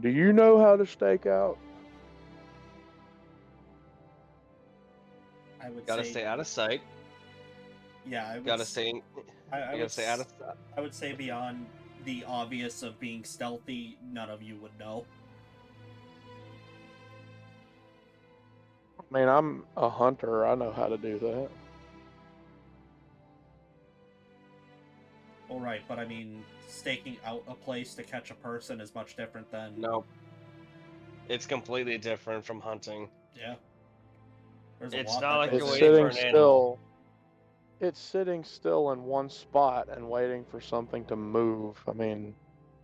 Do you know how to stake out? I would Gotta say, stay out of sight. yeah, I would. Gotta stay. I You would. gotta stay out of. I would say beyond the obvious of being stealthy, none of you would know. I mean, I'm a hunter. I know how to do that. All right, but I mean, staking out a place to catch a person is much different than Nope. It's completely different from hunting. yeah. There's a It's lot not that like goes It's you're into waiting for sitting it. an animal. still. It's sitting still in one spot and waiting for something to move. I mean,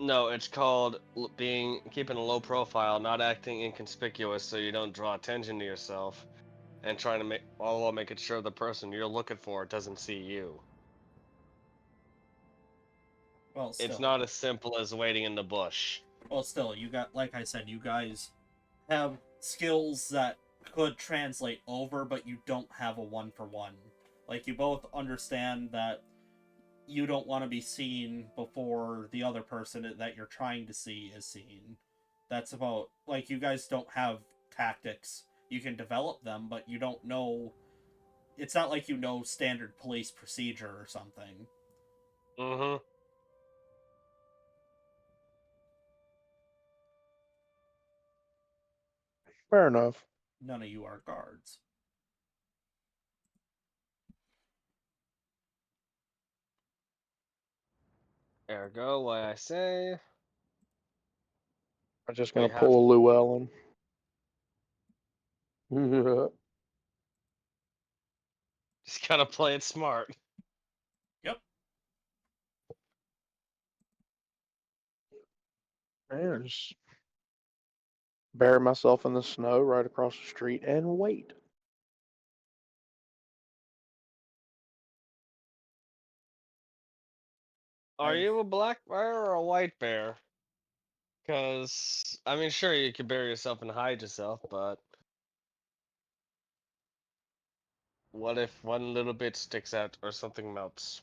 No, it's called keeping a low profile, not acting inconspicuous, so you don't draw attention to yourself, and trying to make all while making sure the person you're looking for doesn't see you. Well, It's still, not as simple as waiting in the bush. you got like I said, you guys have skills that could translate over, but you don't have a one for one. Like you both understand that you don't want to be seen before the other person that you're trying to see is seen. That's about like you guys don't have tactics. You can develop them, but you don't know. It's not like you know standard police procedure or something. Mm-hmm. fair enough. None of you are guards. Ergo, why I say I'm just we gonna have. pull a Llewellyn. Just gotta play it smart. Yep. Man, just bury myself in the snow right across the street and wait. Are you a black bear or a white bear? Because, I mean, sure, you could bury yourself and hide yourself, but what if one little bit sticks out or something melts?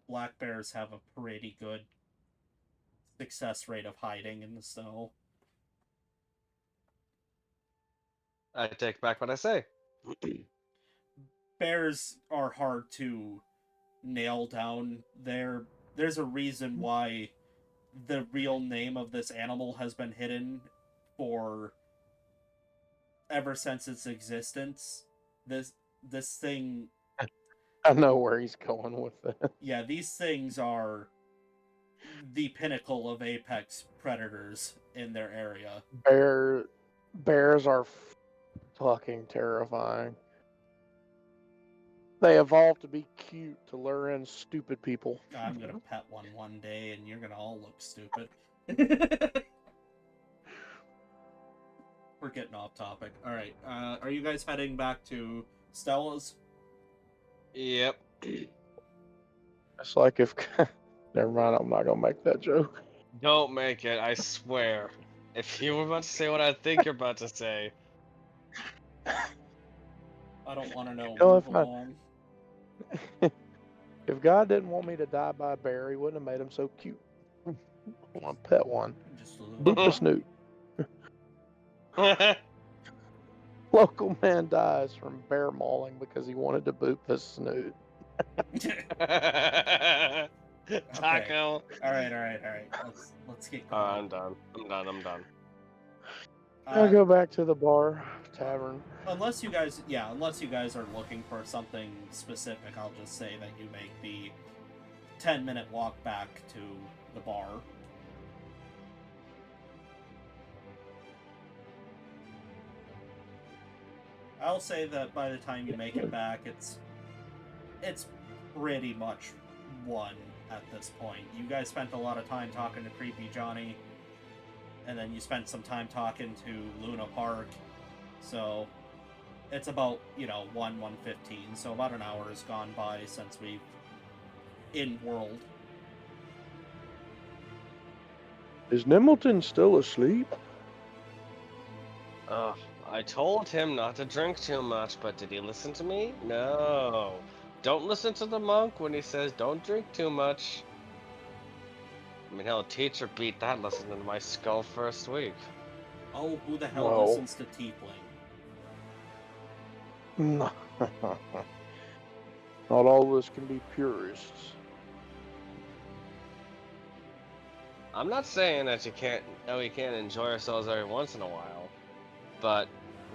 Black bears have a pretty good success rate of hiding in the snow. I take back what I say. Bears are hard to nail down. There's a reason why the real name of this animal has been hidden for ever since its existence. This this thing, I know where he's going with that. yeah, these things are the pinnacle of apex predators in their area. Bears are fucking terrifying. They evolved to be cute to lure in stupid people. I'm gonna pet one day, and you're gonna all look stupid. we're getting off topic. All right. Are you guys heading back to Stella's? Yep. It's like if. Never mind. I'm not gonna make that joke. Don't make it, I swear. If you were about to say what I think you're about to say, I don't want to know. You know, Move along. if God didn't want me to die by a bear, He wouldn't have made him so cute. I want to pet one. Just a little. Boop the snoot. Local man dies from bear mauling because he wanted to boop the snoot. Taco. All right. Let's get going. I'm done. I'm done. I'll go back to the bar, tavern. Unless you guys are looking for something specific, I'll just say that you make the 10-minute walk back to the bar. I'll say that by the time you make it back, it's pretty much one at this point. You guys spent a lot of time talking to Creepy Johnny, and then you spent some time talking to Luna Park, so it's about 1:15. So about an hour has gone by since we've in world. Is Nimilton still asleep? I told him not to drink too much, but did he listen to me? No. Don't listen to the monk when he says don't drink too much. I mean, hell, a teacher beat that lesson into my skull first week. Oh, who the hell No. listens to Tiefling? Not all of us can be purists. I'm not saying that we can't enjoy ourselves every once in a while, but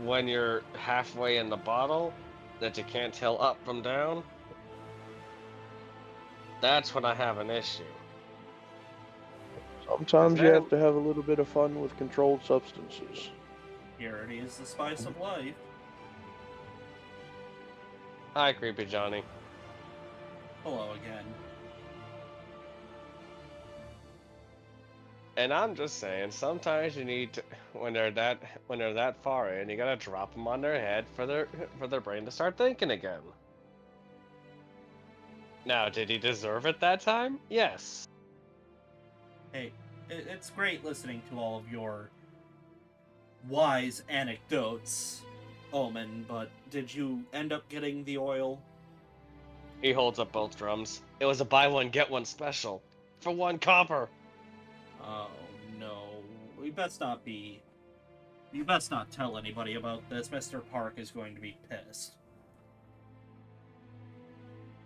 when you're halfway in the bottle, that you can't tell up from down, that's when I have an issue. Sometimes you then- have to have a little bit of fun with controlled substances. Purity is the spice of life. Hi, Creepy Johnny. Hello again. And I'm just saying, sometimes you need to, when they're that far in, you gotta drop them on their head for their brain to start thinking again. Now, did he deserve it that time? Yes. Hey, it's great listening to all of your wise anecdotes, Omen, but did you end up getting the oil? He holds up both drums. It was a buy one get one special for 1 copper. Oh no. We best not be. You best not tell anybody about this. Mr. Park is going to be pissed.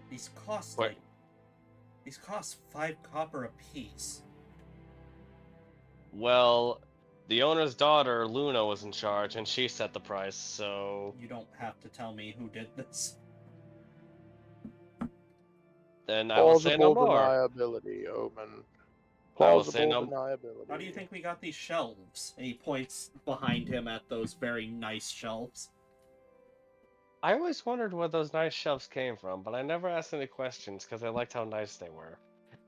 These cost Wait. These cost 5 copper apiece. Well, the owner's daughter, Luna, was in charge, and she set the price, so You don't have to tell me who did this. then I will say no Plausible more. deniability, Omen. I will say Plausible no. deniability. How do you think we got these shelves? And he points behind him at those very nice shelves. I always wondered where those nice shelves came from, but I never asked any questions because I liked how nice they were.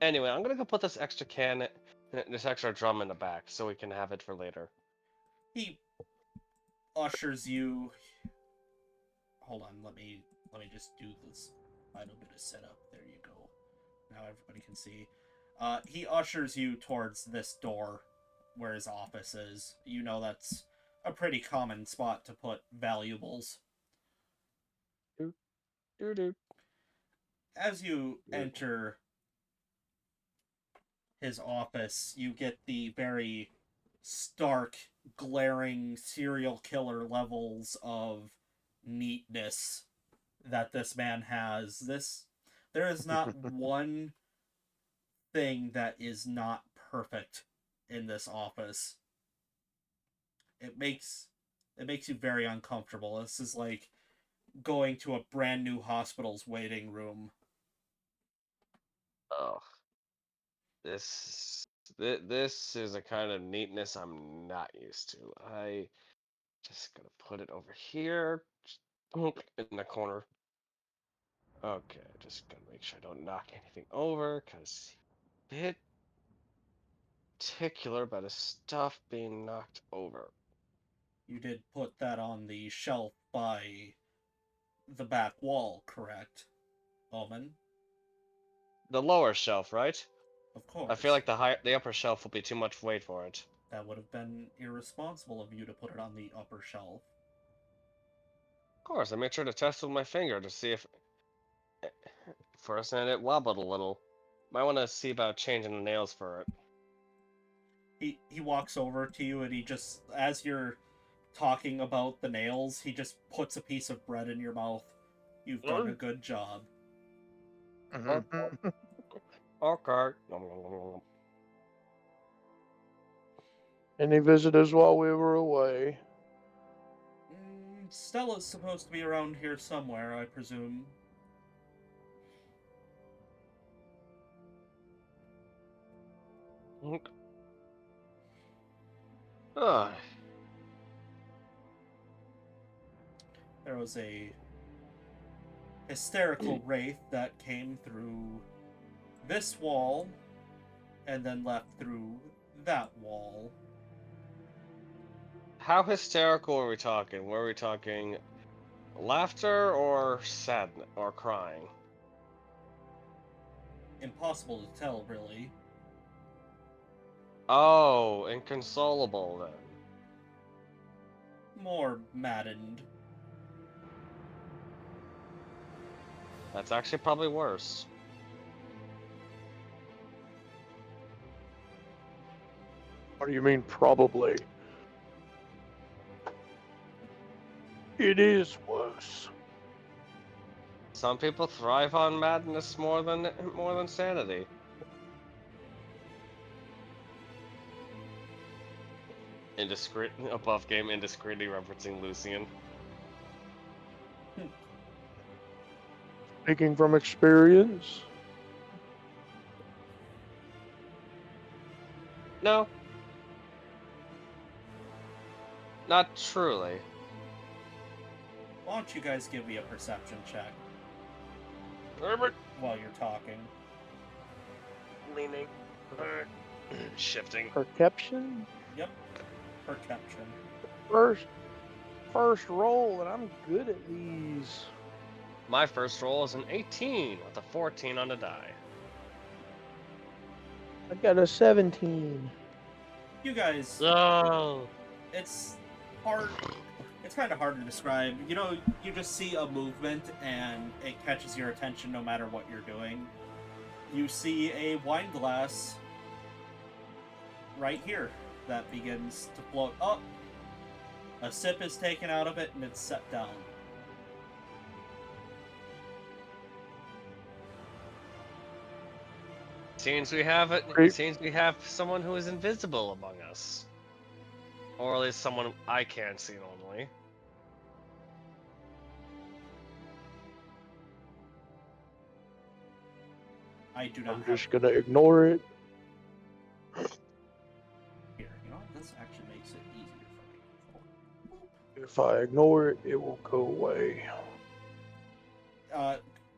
Anyway, I'm gonna go put this extra drum in the back so we can have it for later. He ushers you. Hold on, let me just do this final bit of setup. There you go. Now everybody can see. He ushers you towards this door where his office is. You know that's a pretty common spot to put valuables. Doo-doo. As you Yeah. enter his office, you get the very stark, glaring serial killer levels of neatness that this man has. There is not one thing that is not perfect in this office. It makes you very uncomfortable. This is like going to a brand new hospital's waiting room. Oh, this is a kind of neatness I'm not used to. I just gonna put it over here, just in the corner. Okay, just gonna make sure I don't knock anything over, cause bit particular about his stuff being knocked over. You did put that on the shelf by the back wall, correct, Omen? The lower shelf, right? Of course. I feel like the upper shelf will be too much weight for it. That would have been irresponsible of you to put it on the upper shelf. Of course, I made sure to test with my finger to see if first and it wobbled a little. Might want to see about changing the nails for it. He walks over to you and he just, as you're talking about the nails, he just puts a piece of bread in your mouth. You've done a good job. Mhm. Okay. Any visitors while we were away? Stella's supposed to be around here somewhere, I presume. Ah, There was a hysterical wraith that came through this wall and then left through that wall. how hysterical are we talking? Were we talking laughter or sadness or crying? Impossible to tell, really. Oh, inconsolable then. More maddened. That's actually probably worse. What do you mean, probably? It is worse. Some people thrive on madness more than sanity. Indiscreet above game indiscreetly referencing Lucian. Speaking from experience. No. Not truly. Why don't you guys give me a perception check while you're talking? Leaning. Shifting. Perception? Yep. Perception. First roll, and I'm good at these. My first roll is an 18 with a 14 on the die. I got a 17. You guys, Oh. it's hard. It's kind of hard to describe. You know, you just see a movement and it catches your attention no matter what you're doing. You see a wine glass right here that begins to float up. A sip is taken out of it and it's set down. Seems we have it. Great. Seems we have someone who is invisible among us, or at least someone I can't see normally. I do not I'm have just gonna ignore it. here. You know, this actually makes it easier for me. If I ignore it, it will go away.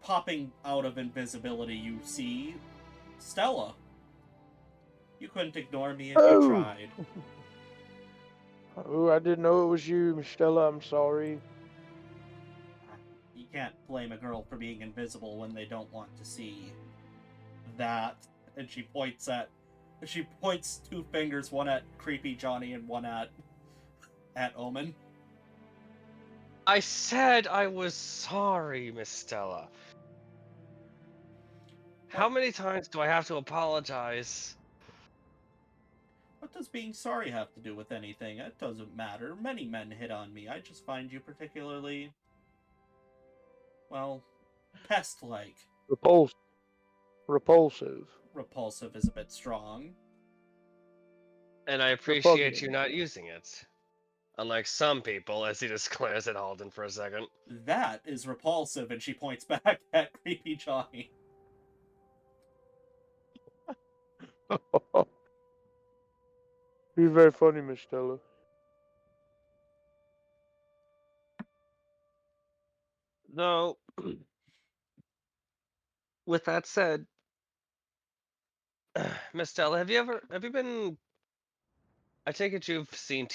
Popping out of invisibility, you see Stella. You couldn't ignore me if you Oh. tried. Oh, I didn't know it was you, Stella. I'm sorry. You can't blame a girl for being invisible when they don't want to see that. And she points two fingers, one at creepy Johnny and one at Omen. I said I was sorry, Miss Stella. How What? many times do I have to apologize? What does being sorry have to do with anything? It doesn't matter. Many men hit on me. I just find you particularly, well, pest-like. Repulsive. Repulsive is a bit strong. And I appreciate you not using it. Unlike some people, as he just glares at Halden for a second. That is repulsive, and she points back at creepy Johnny. You're very funny, Miss Stella. No. With that said, Miss Stella, have you been I take it you've seen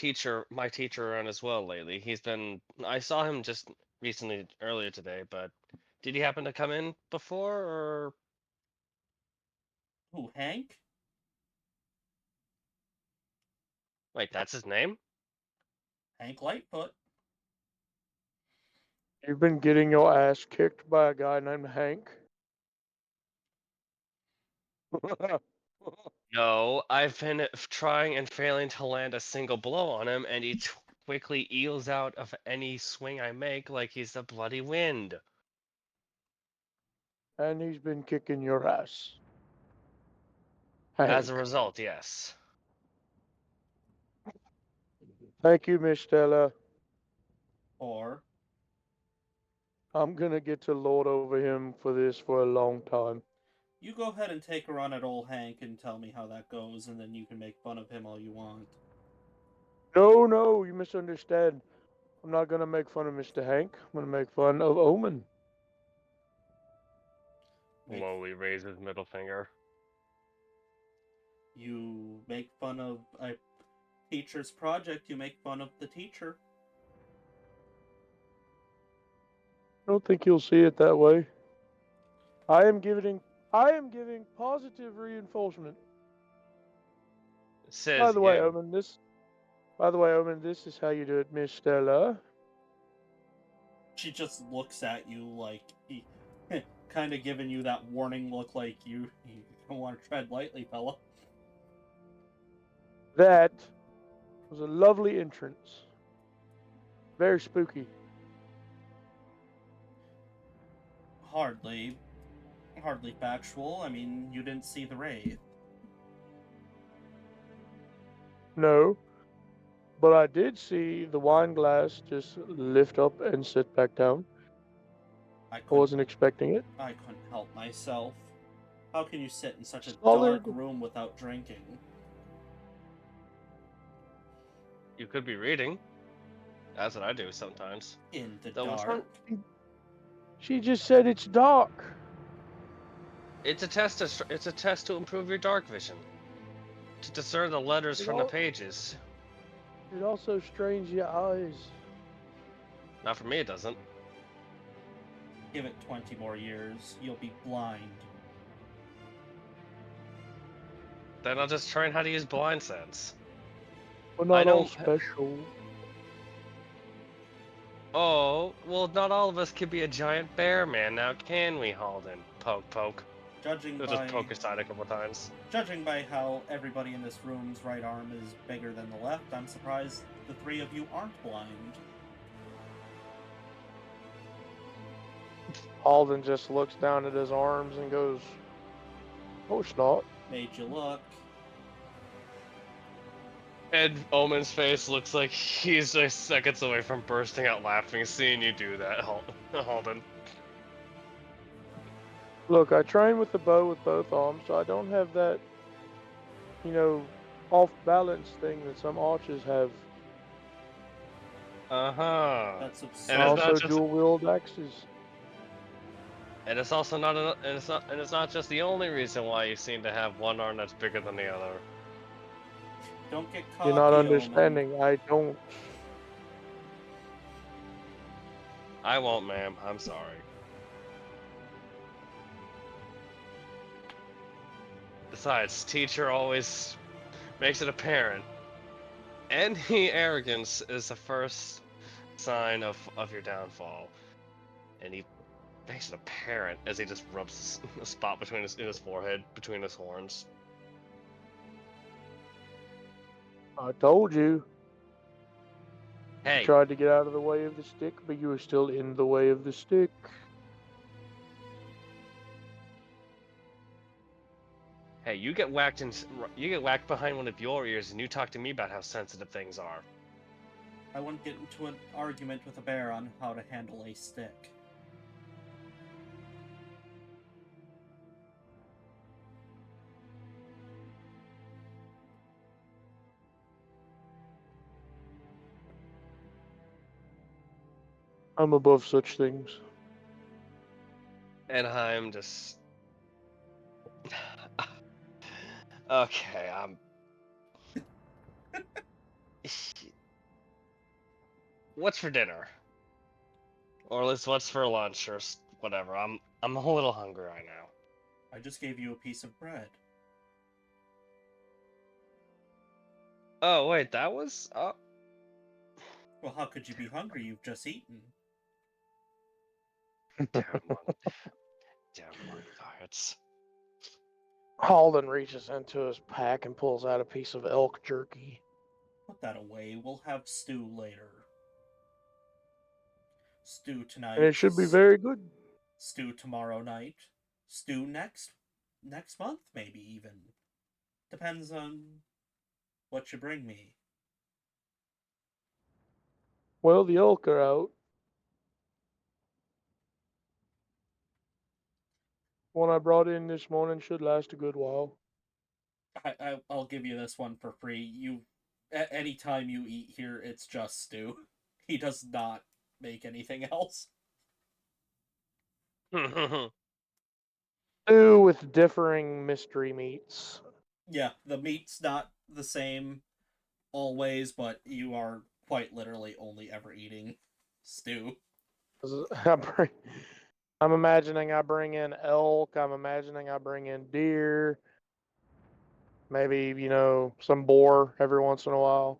my teacher around as well lately. I saw him just recently, earlier today, but did he happen to come in before, or Who, Hank? wait, that's his name? Hank Lightfoot. You've been getting your ass kicked by a guy named Hank. No, I've been trying and failing to land a single blow on him, and he quickly eels out of any swing I make like he's the bloody wind. And he's been kicking your ass. As Hank. a result, yes. Thank you, Miss Stella. Or I'm gonna get to lord over him for this for a long time. you go ahead and take a run at old Hank and tell me how that goes, and then you can make fun of him all you want. No, no, you misunderstand. I'm not gonna make fun of Mr. Hank. I'm gonna make fun of Omen. Make, Slowly raises middle finger. you make fun of a teacher's project, you make fun of the teacher. I don't think you'll see it that way. I am giving positive reinforcement. By Says the way, you. Omen, this is how you do it, Miss Stella. She just looks at you like he kind of giving you that warning look like you don't want to tread lightly, fella. That was a lovely entrance. Very spooky. Hardly factual. I mean, you didn't see the wraith. No, but I did see the wine glass just lift up and sit back down. I I wasn't expecting it. couldn't help myself. How can you sit in such a dark Solid. room without drinking? You could be reading. That's what I do sometimes. In the Though it's dark? She just said it's dark. It's a test. It's a test to improve your dark vision, to discern the letters from the pages. It also strains your eyes. Not for me, it doesn't. Give it 20 more years. You'll be blind. Then I'll just train how to use blind sense. We're not all don't- special. Oh, well, not all of us could be a giant bear man, now can we, Halden? Poke, poke. Judging He'll just poke his side a couple times. Judging by how everybody in this room's right arm is bigger than the left, I'm surprised the three of you aren't blind. Alden just looks down at his arms and goes, "Oh, it's not." Made you look. And Omen's face looks like he's just seconds away from bursting out laughing seeing you do that, Halden. Look, I train with the bow with both arms, so I don't have that, off balance thing that some archers have. Uh-huh. That's I absurd. And it's not also just- dual wield axes. And it's also not, and it's not just the only reason why you seem to have one arm that's bigger than the other. Don't get cocky, You're not Omen. understanding. I don't. I won't, ma'am. I'm sorry. Besides, teacher always makes it apparent. Any arrogance is the first sign of your downfall. And he makes it apparent as he just rubs a spot in his forehead, between his horns. I told you. You Hey, tried to get out of the way of the stick, but you were still in the way of the stick. hey, you get whacked behind one of your ears, and you talk to me about how sensitive things are. I wouldn't get into an argument with a bear on how to handle a stick. I'm above such things. And I'm just okay. what's for dinner? Or at least what's for lunch or whatever. I'm a little hungry right now. I just gave you a piece of bread. Oh wait, that was Well, how could you be hungry? You've just eaten. damn monkey hearts. Halden reaches into his pack and pulls out a piece of elk jerky. Put that away. We'll have stew later. Stew tonight. And it should be very good. Stew tomorrow night. Stew next month, maybe even. Depends on what you bring me. Well, the elk are out. One I brought in this morning should last a good while. I'll give you this one for free. Any time you eat here, it's just stew. He does not make anything else. Stew with differing mystery meats. Yeah, the meat's not the same always, but you are quite literally only ever eating stew. I'm imagining I bring in elk. I'm imagining I bring in deer. Maybe, some boar every once in a while.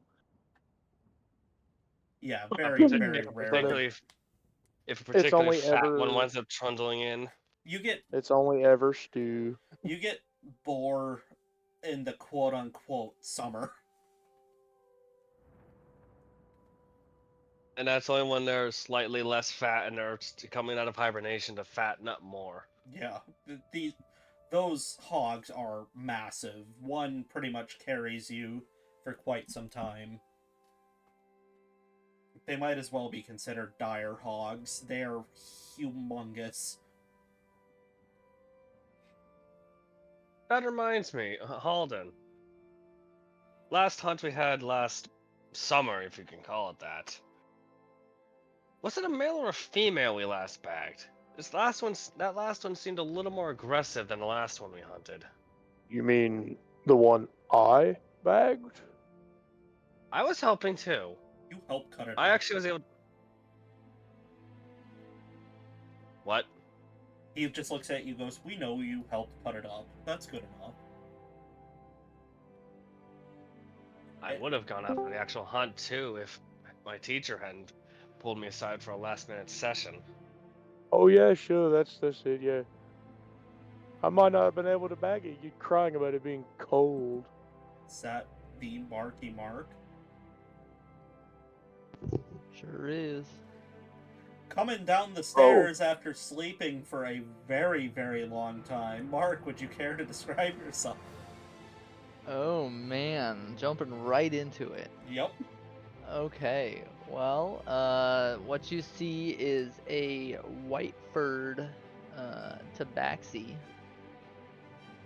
Yeah, if, very, very if rarely. particularly if a It's particularly only fat one ever winds up trundling in. it's only ever stew. You get boar in the quote unquote summer. And that's only when they're slightly less fat and they're coming out of hibernation to fatten up more. Yeah, those hogs are massive. One pretty much carries you for quite some time. They might as well be considered dire hogs. They are humongous. That reminds me, Halden. Last hunt we had last summer, if you can call it that. Was it a male or a female we last bagged? That last one seemed a little more aggressive than the last one we hunted. You mean the one I bagged? I was helping too. You help cut it I up. actually was able. What? He just looks at you, goes, "We know you helped cut it up. That's good enough." I would have gone after the actual hunt too if my teacher hadn't pulled me aside for a last-minute session. Oh yeah, sure, that's it, yeah. I might not have been able to bag it. You're crying about it being cold. Is that the Marky Mark? Sure is. Coming down the stairs after sleeping for a very, very long time. Mark, would you care to describe yourself? Oh man, jumping right into it. Yep. Okay, well, what you see is a white-furred tabaxi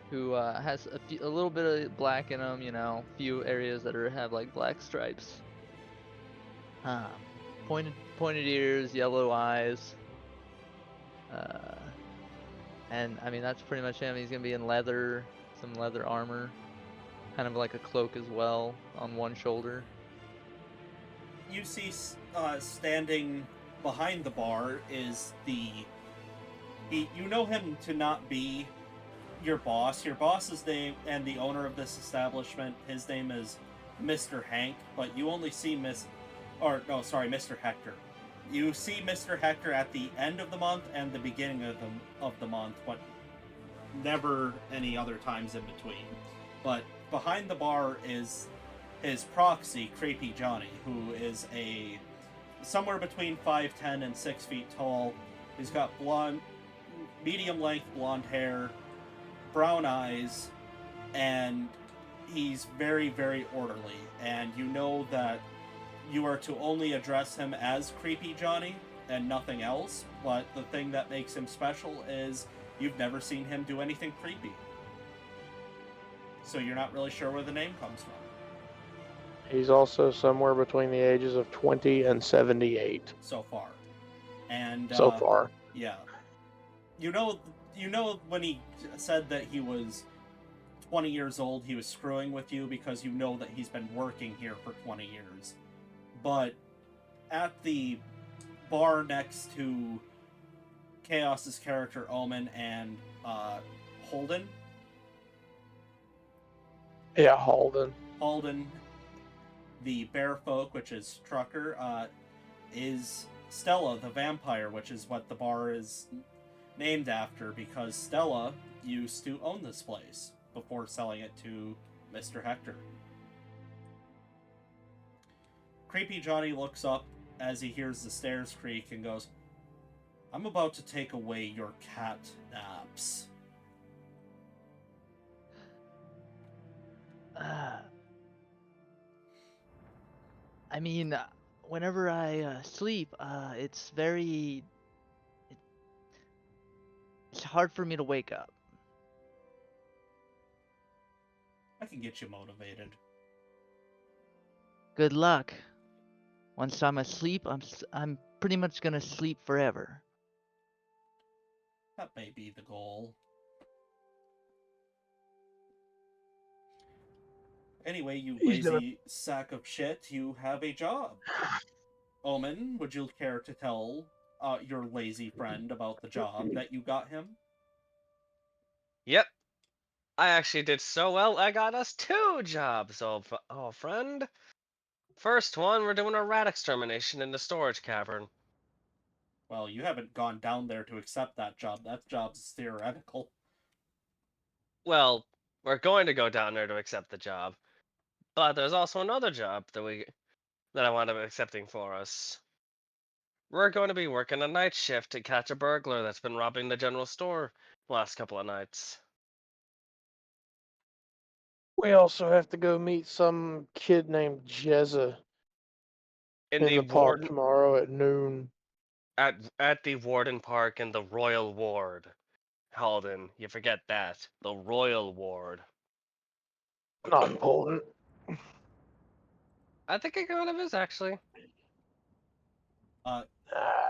who has a little bit of black in him, few areas that have like black stripes. Pointed ears, yellow eyes. And I mean that's pretty much him. He's gonna be in leather, some leather armor, kind of like a cloak as well on one shoulder. You see standing behind the bar is you know him to not be your boss. Your boss's name and the owner of this establishment, his name is Mr. Hank, but you only see Mr. Hector. You see Mr. Hector at the end of the month and the beginning of the month, but never any other times in between. But behind the bar is his proxy, Creepy Johnny, who is somewhere between 5'10" and 6 feet tall. He's got medium-length blonde hair, brown eyes, and he's very, very orderly. And you know that you are to only address him as Creepy Johnny and nothing else, but the thing that makes him special is you've never seen him do anything creepy. So you're not really sure where the name comes from. He's also somewhere between the ages of 20 and 78. So far. And so far. Yeah. You know when he said that he was 20 years old, he was screwing with you because you know that he's been working here for 20 years. But at the bar next to Chaos's character Omen and Holden. Yeah, Holden. Holden, the bear folk, which is Trucker, is Stella the vampire, which is what the bar is named after, because Stella used to own this place before selling it to Mr. Hector. Creepy Johnny looks up as he hears the stairs creak and goes, "I'm about to take away your cat naps." I mean, whenever I sleep, it's very. It's hard for me to wake up. I can get you motivated. Good luck. Once I'm asleep, I'm pretty much gonna sleep forever. That may be the goal. Anyway, you He's gonna- lazy sack of shit, you have a job. Omen, would you care to tell your lazy friend about the job that you got him? Yep. I actually did so well, I got us 2 jobs, old friend. First one, we're doing a rat extermination in the storage cavern. Well, you haven't gone down there to accept that job. That job's theoretical. Well, we're going to go down there to accept the job. But there's also another job that I wound up accepting for us. We're going to be working a night shift to catch a burglar that's been robbing the general store the last couple of nights. We also have to go meet some kid named Jezza In in the the park warden tomorrow at noon. at the Warden Park in the Royal Ward. Halden, you forget that. The Royal Ward. Not important. I think it kind of is actually. Uh,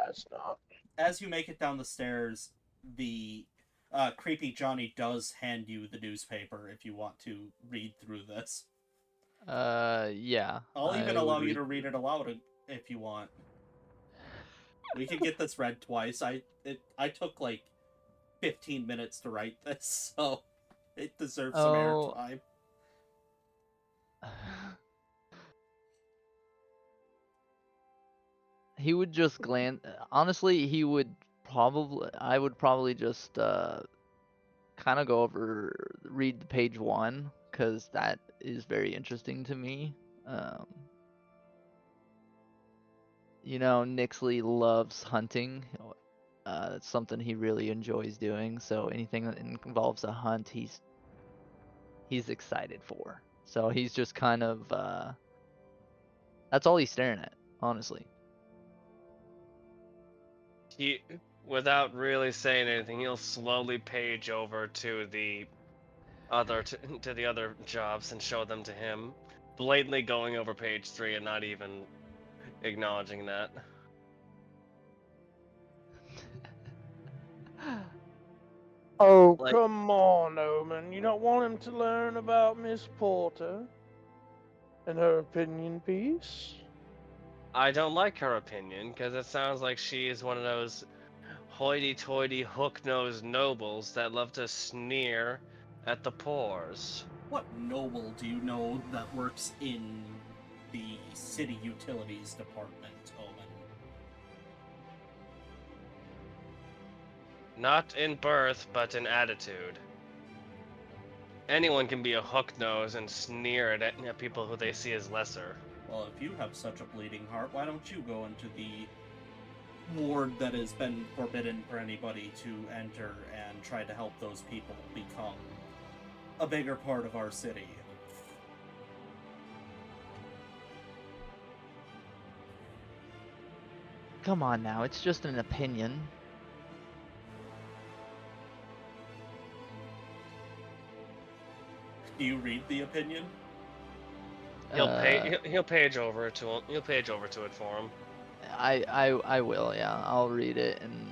It's not. as you make it down the stairs, the creepy Johnny does hand you the newspaper if you want to read through this. Yeah. I'll even I would allow you to read it aloud if you want. We can get this read twice. I took like 15 minutes to write this, so it deserves some Oh. airtime. He would just glance. Honestly, he would probably. I would probably just kind of go over, read the page 1, because that is very interesting to me. Um, Nixley loves hunting. That's something he really enjoys doing. So anything that involves a hunt, he's excited for. So he's just kind of that's all he's staring at, honestly. He, without really saying anything, he'll slowly page over to the to the other jobs and show them to him, blatantly going over page 3 and not even acknowledging that. Oh, Like, come on, Omen. You don't want him to learn about Miss Porter and her opinion piece? I don't like her opinion because it sounds like she is one of those hoity-toity, hook-nosed nobles that love to sneer at the poors. What noble do you know that works in the city utilities department, Omen? Not in birth, but in attitude. Anyone can be a hook nose and sneer at people who they see as lesser. Well, if you have such a bleeding heart, why don't you go into the ward that has been forbidden for anybody to enter and try to help those people become a bigger part of our city? Come on now, it's just an opinion. Do you read the opinion? He'll page over to him. He'll page over to it for him. I will, yeah. I'll read it and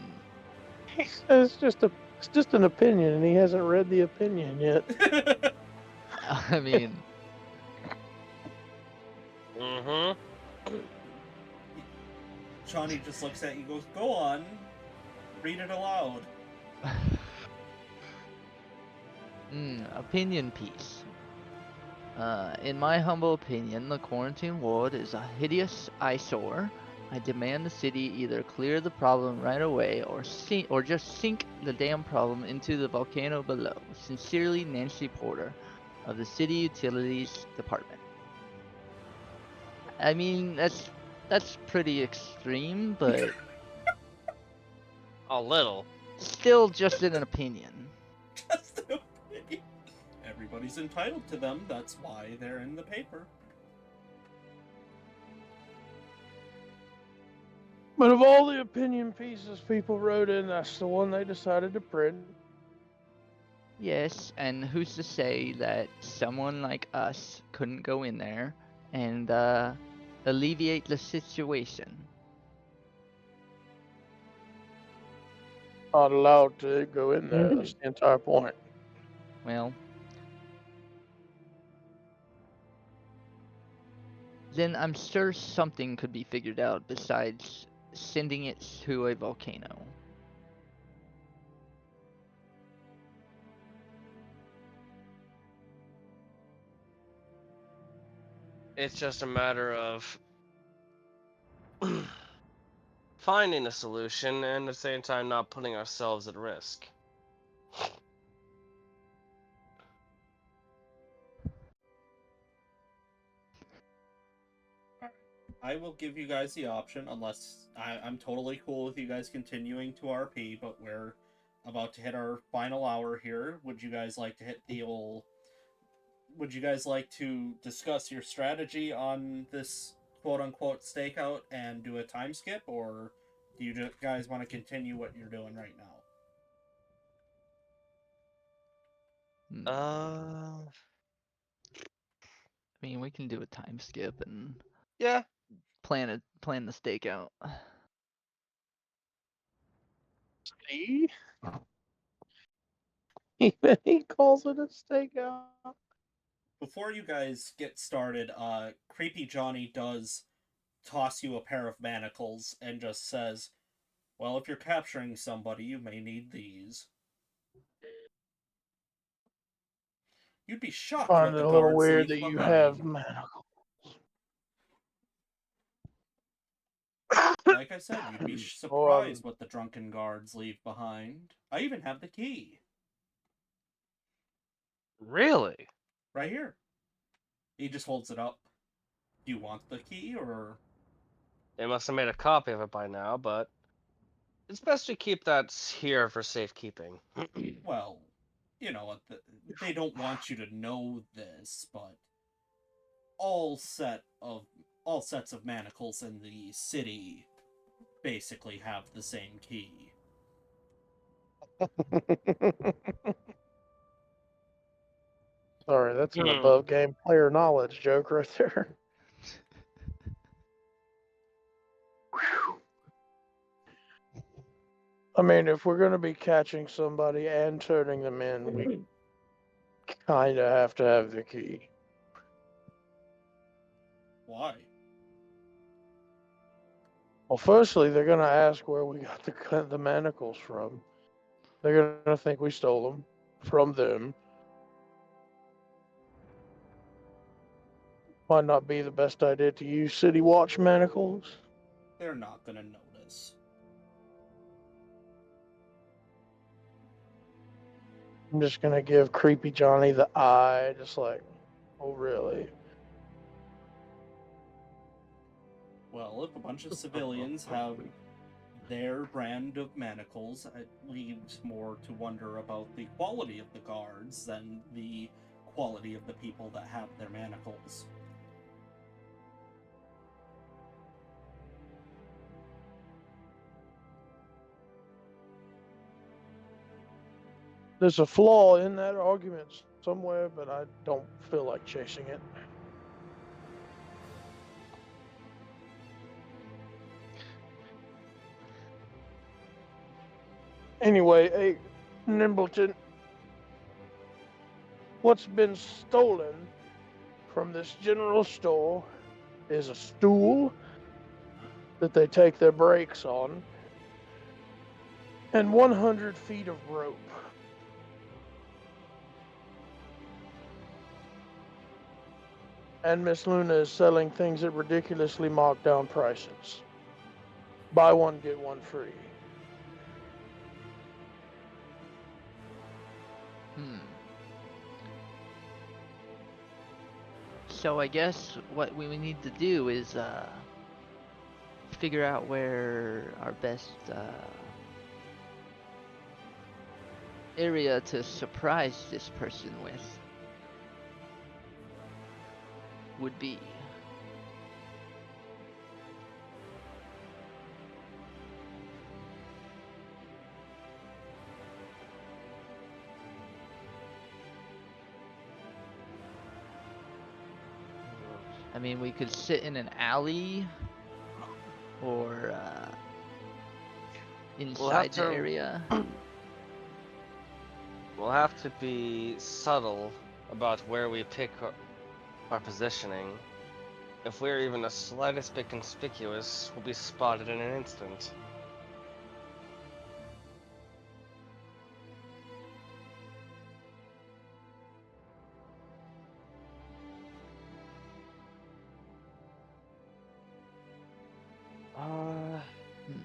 He says it's just an opinion, and he hasn't read the opinion yet. I mean, Johnny just looks at you and goes, "Go on. Read it aloud." Opinion piece. In my humble opinion, the quarantine ward is a hideous eyesore. I demand the city either clear the problem right away or just sink the damn problem into the volcano below. Sincerely, Nancy Porter of the City Utilities Department. I mean, that's pretty extreme, but A little. still just an opinion. Just an opinion. Everybody's entitled to them. That's why they're in the paper. But of all the opinion pieces people wrote in, that's the one they decided to print. Yes, and who's to say that someone like us couldn't go in there and alleviate the situation? Not allowed to go in there. That's the entire point. Well, then I'm sure something could be figured out besides sending it to a volcano. It's just a matter of finding a solution and at the same time not putting ourselves at risk. I will give you guys the option, unless I'm totally cool with you guys continuing to RP, but we're about to hit our final hour here. Would you guys like to hit the old? Would you guys like to discuss your strategy on this quote unquote stakeout and do a time skip, or do you guys want to continue what you're doing right now? Hmm, Uh, I mean, we can do a time skip and yeah. plan the stakeout. See? Even he calls it a stakeout. Before you guys get started, Creepy Johnny does toss you a pair of manacles and just says, "Well, if you're capturing somebody, you may need these." You'd be shocked Find what it the a little guards weird leave that you have behind. manacles. Like I said, you'd be Oh, surprised what the drunken guards leave behind. I even have the key. Really? Right here. He just holds it up. Do you want the key, or... They must have made a copy of it by now, but it's best to keep that here for safekeeping. Well, you know what, they don't want you to know this, but all sets of manacles in the city basically have the same key. Sorry, that's an Hmm. above game player knowledge joke right there. Whew. I mean, if we're going to be catching somebody and turning them in, we kind of have to have the key. Why? Well, firstly, they're going to ask where we got the manacles from. They're going to think we stole them from them. Might not be the best idea to use City Watch manacles. They're not gonna notice. I'm just going to give Creepy Johnny the eye, just like, oh, really? Well, if a bunch of civilians have their brand of manacles, it leaves more to wonder about the quality of the guards than the quality of the people that have their manacles. There's a flaw in that argument somewhere, but I don't feel like chasing it. Anyway, hey, Nimbleton, what's been stolen from this general store is a stool, that they take their breaks on, and 100 feet of rope. And Miss Luna is selling things at ridiculously marked down prices. Buy one, get one free. So I guess what we need to do is figure out where our best area to surprise this person with would be. I mean, we could sit in an alley or inside the to- area. We'll have to be subtle about where we pick our positioning. If we're even the slightest bit conspicuous, we'll be spotted in an instant. Hmm.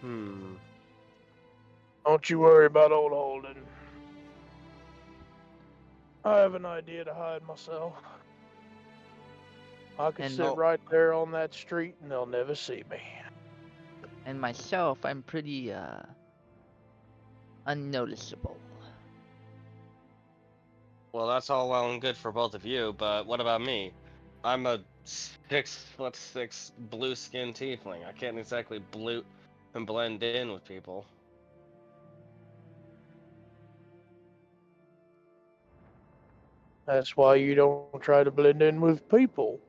Hmm. Don't you worry about old Holden. I have an idea to hide myself. I could And- sit right there on that street and they'll never see me. And myself, I'm pretty unnoticeable. Well, that's all well and good for both of you, but what about me? I'm a 6'6" blue skinned tiefling. I can't exactly blend in with people. That's why you don't try to blend in with people.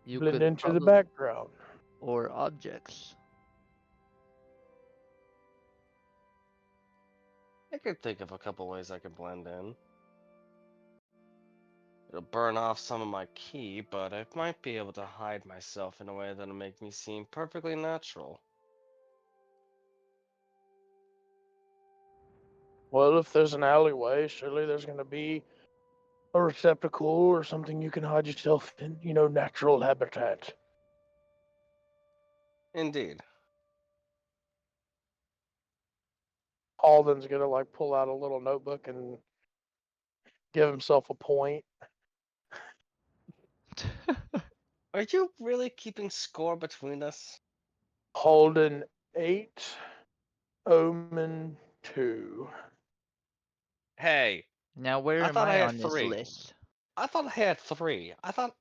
You Blend could into the probably background. or objects. I could think of a couple ways I could blend in. It'll burn off some of my ki, but I might be able to hide myself in a way that'll make me seem perfectly natural. Well, if there's an alleyway, surely there's going to be a receptacle or something you can hide yourself in, natural habitat. Indeed. Alden's going to pull out a little notebook and give himself a point. Are you really keeping score between us? Holden 8, Omen 2. Hey, Now where I am thought I I had on this 3. list? I thought I had 3. I thought.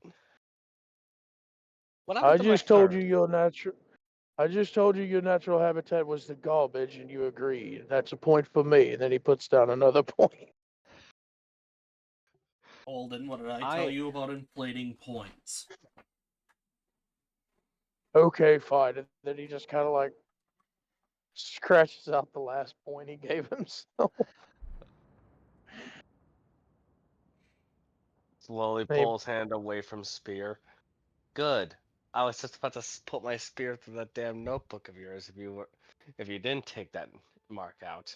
What I happened to my just told you third? your natural. I just told you your natural habitat was the garbage, and you agreed. That's a point for me. And then he puts down another point. Holden, what did I tell you about inflating points? Okay, fine. And then he just kind of scratches out the last point he gave himself. Slowly Hey, pulls hand away from spear. Good. I was just about to put my spear through that damn notebook of yours if you didn't take that mark out.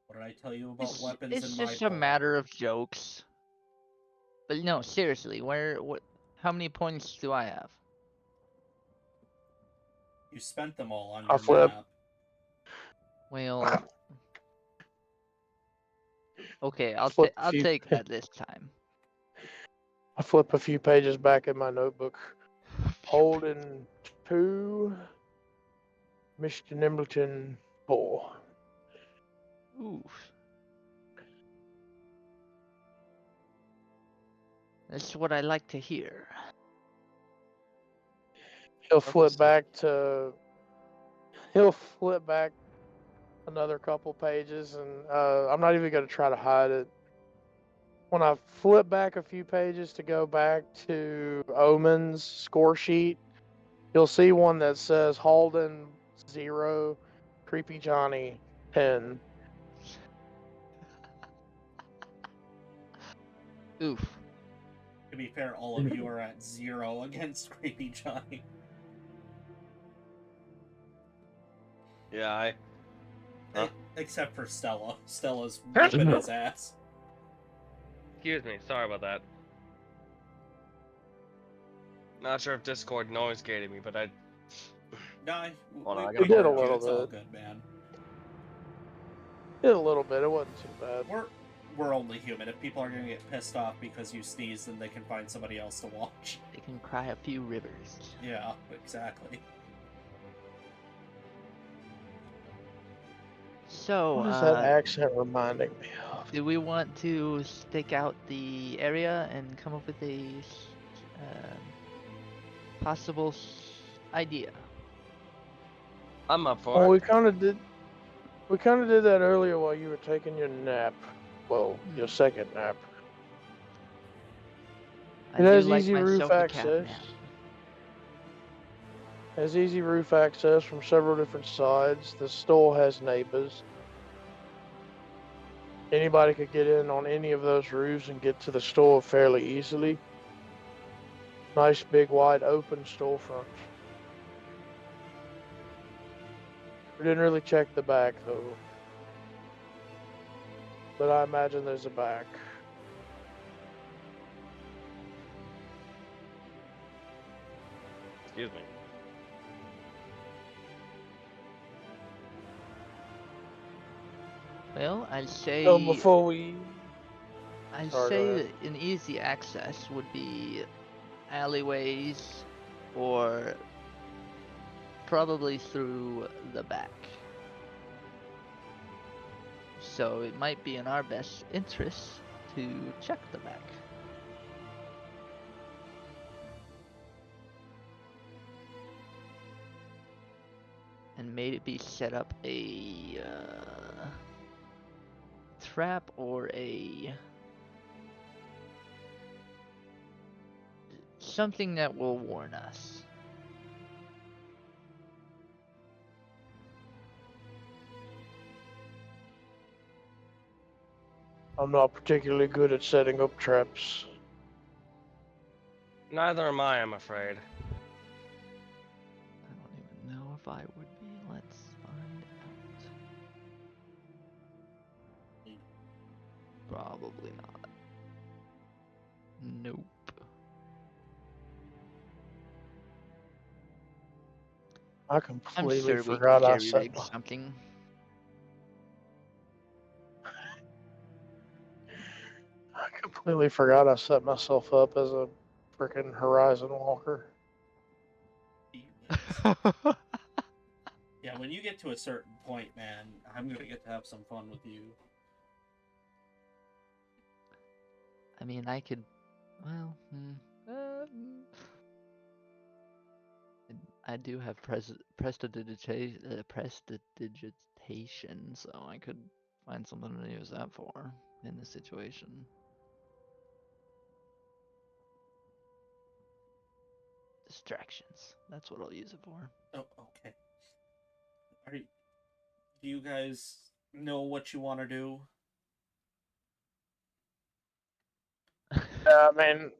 What did I tell you about weapons It's in my just a bow? matter of jokes. But no, seriously, how many points do I have? You spent them all on I your flip. map. Well, okay, I'll Flip a I'll few. take that this time. I flip a few pages back in my notebook. Holden 2, Mr. Nimbleton 4. Oof. That's what I like to hear. He'll Okay, flip so back to. He'll flip back another couple pages, and I'm not even going to try to hide it. When I flip back a few pages to go back to Omen's score sheet, you'll see one that says Halden 0, Creepy Johnny 10. Oof. To be fair, all of you are at 0 against Creepy Johnny. Yeah, Huh? Except for Stella. Stella's whooping his ass. excuse me. Sorry about that. Not sure if Discord noise gated me, but I. No, Hold on, I we gotta did a turn it off. little It's all bit. good, man. Did a little bit. It wasn't too bad. We're only human. If people are gonna get pissed off because you sneeze, then they can find somebody else to watch. They can cry a few rivers. Yeah, exactly. So, What is that accent reminding me of? do we want to stake out the area and come up with a possible idea? I'm up for Well, it. we kind of did. We kind of did that earlier while you were taking your nap. Well, your second nap. I It do has like easy roof myself a cat access. nap. Has easy roof access from several different sides. The store has neighbors. Anybody could get in on any of those roofs and get to the store fairly easily. Nice big wide open storefront. We didn't really check the back though. But I imagine there's a back. Excuse me. Well, I'd say So before we I'd Sorry, go say ahead. that an easy access would be alleyways or probably through the back. So it might be in our best interest to check the back. And maybe set up a trap or a something that will warn us. I'm not particularly good at setting up traps. Neither am I, I'm afraid. I don't even know if I would be. Let's find out. Probably not. Nope. I I'm completely sure we can forgot I jerry set rig my something. I completely forgot I set myself up as a freaking Horizon Walker. Yeah, when you get to a certain point, man, I'm gonna get to have some fun with you. I mean, I could. Well, I do have prestidigitation, so I could find something to use that for in this situation. Distractions. That's what I'll use it for. Oh, okay. Do you guys know what you want to do? Yeah, I mean,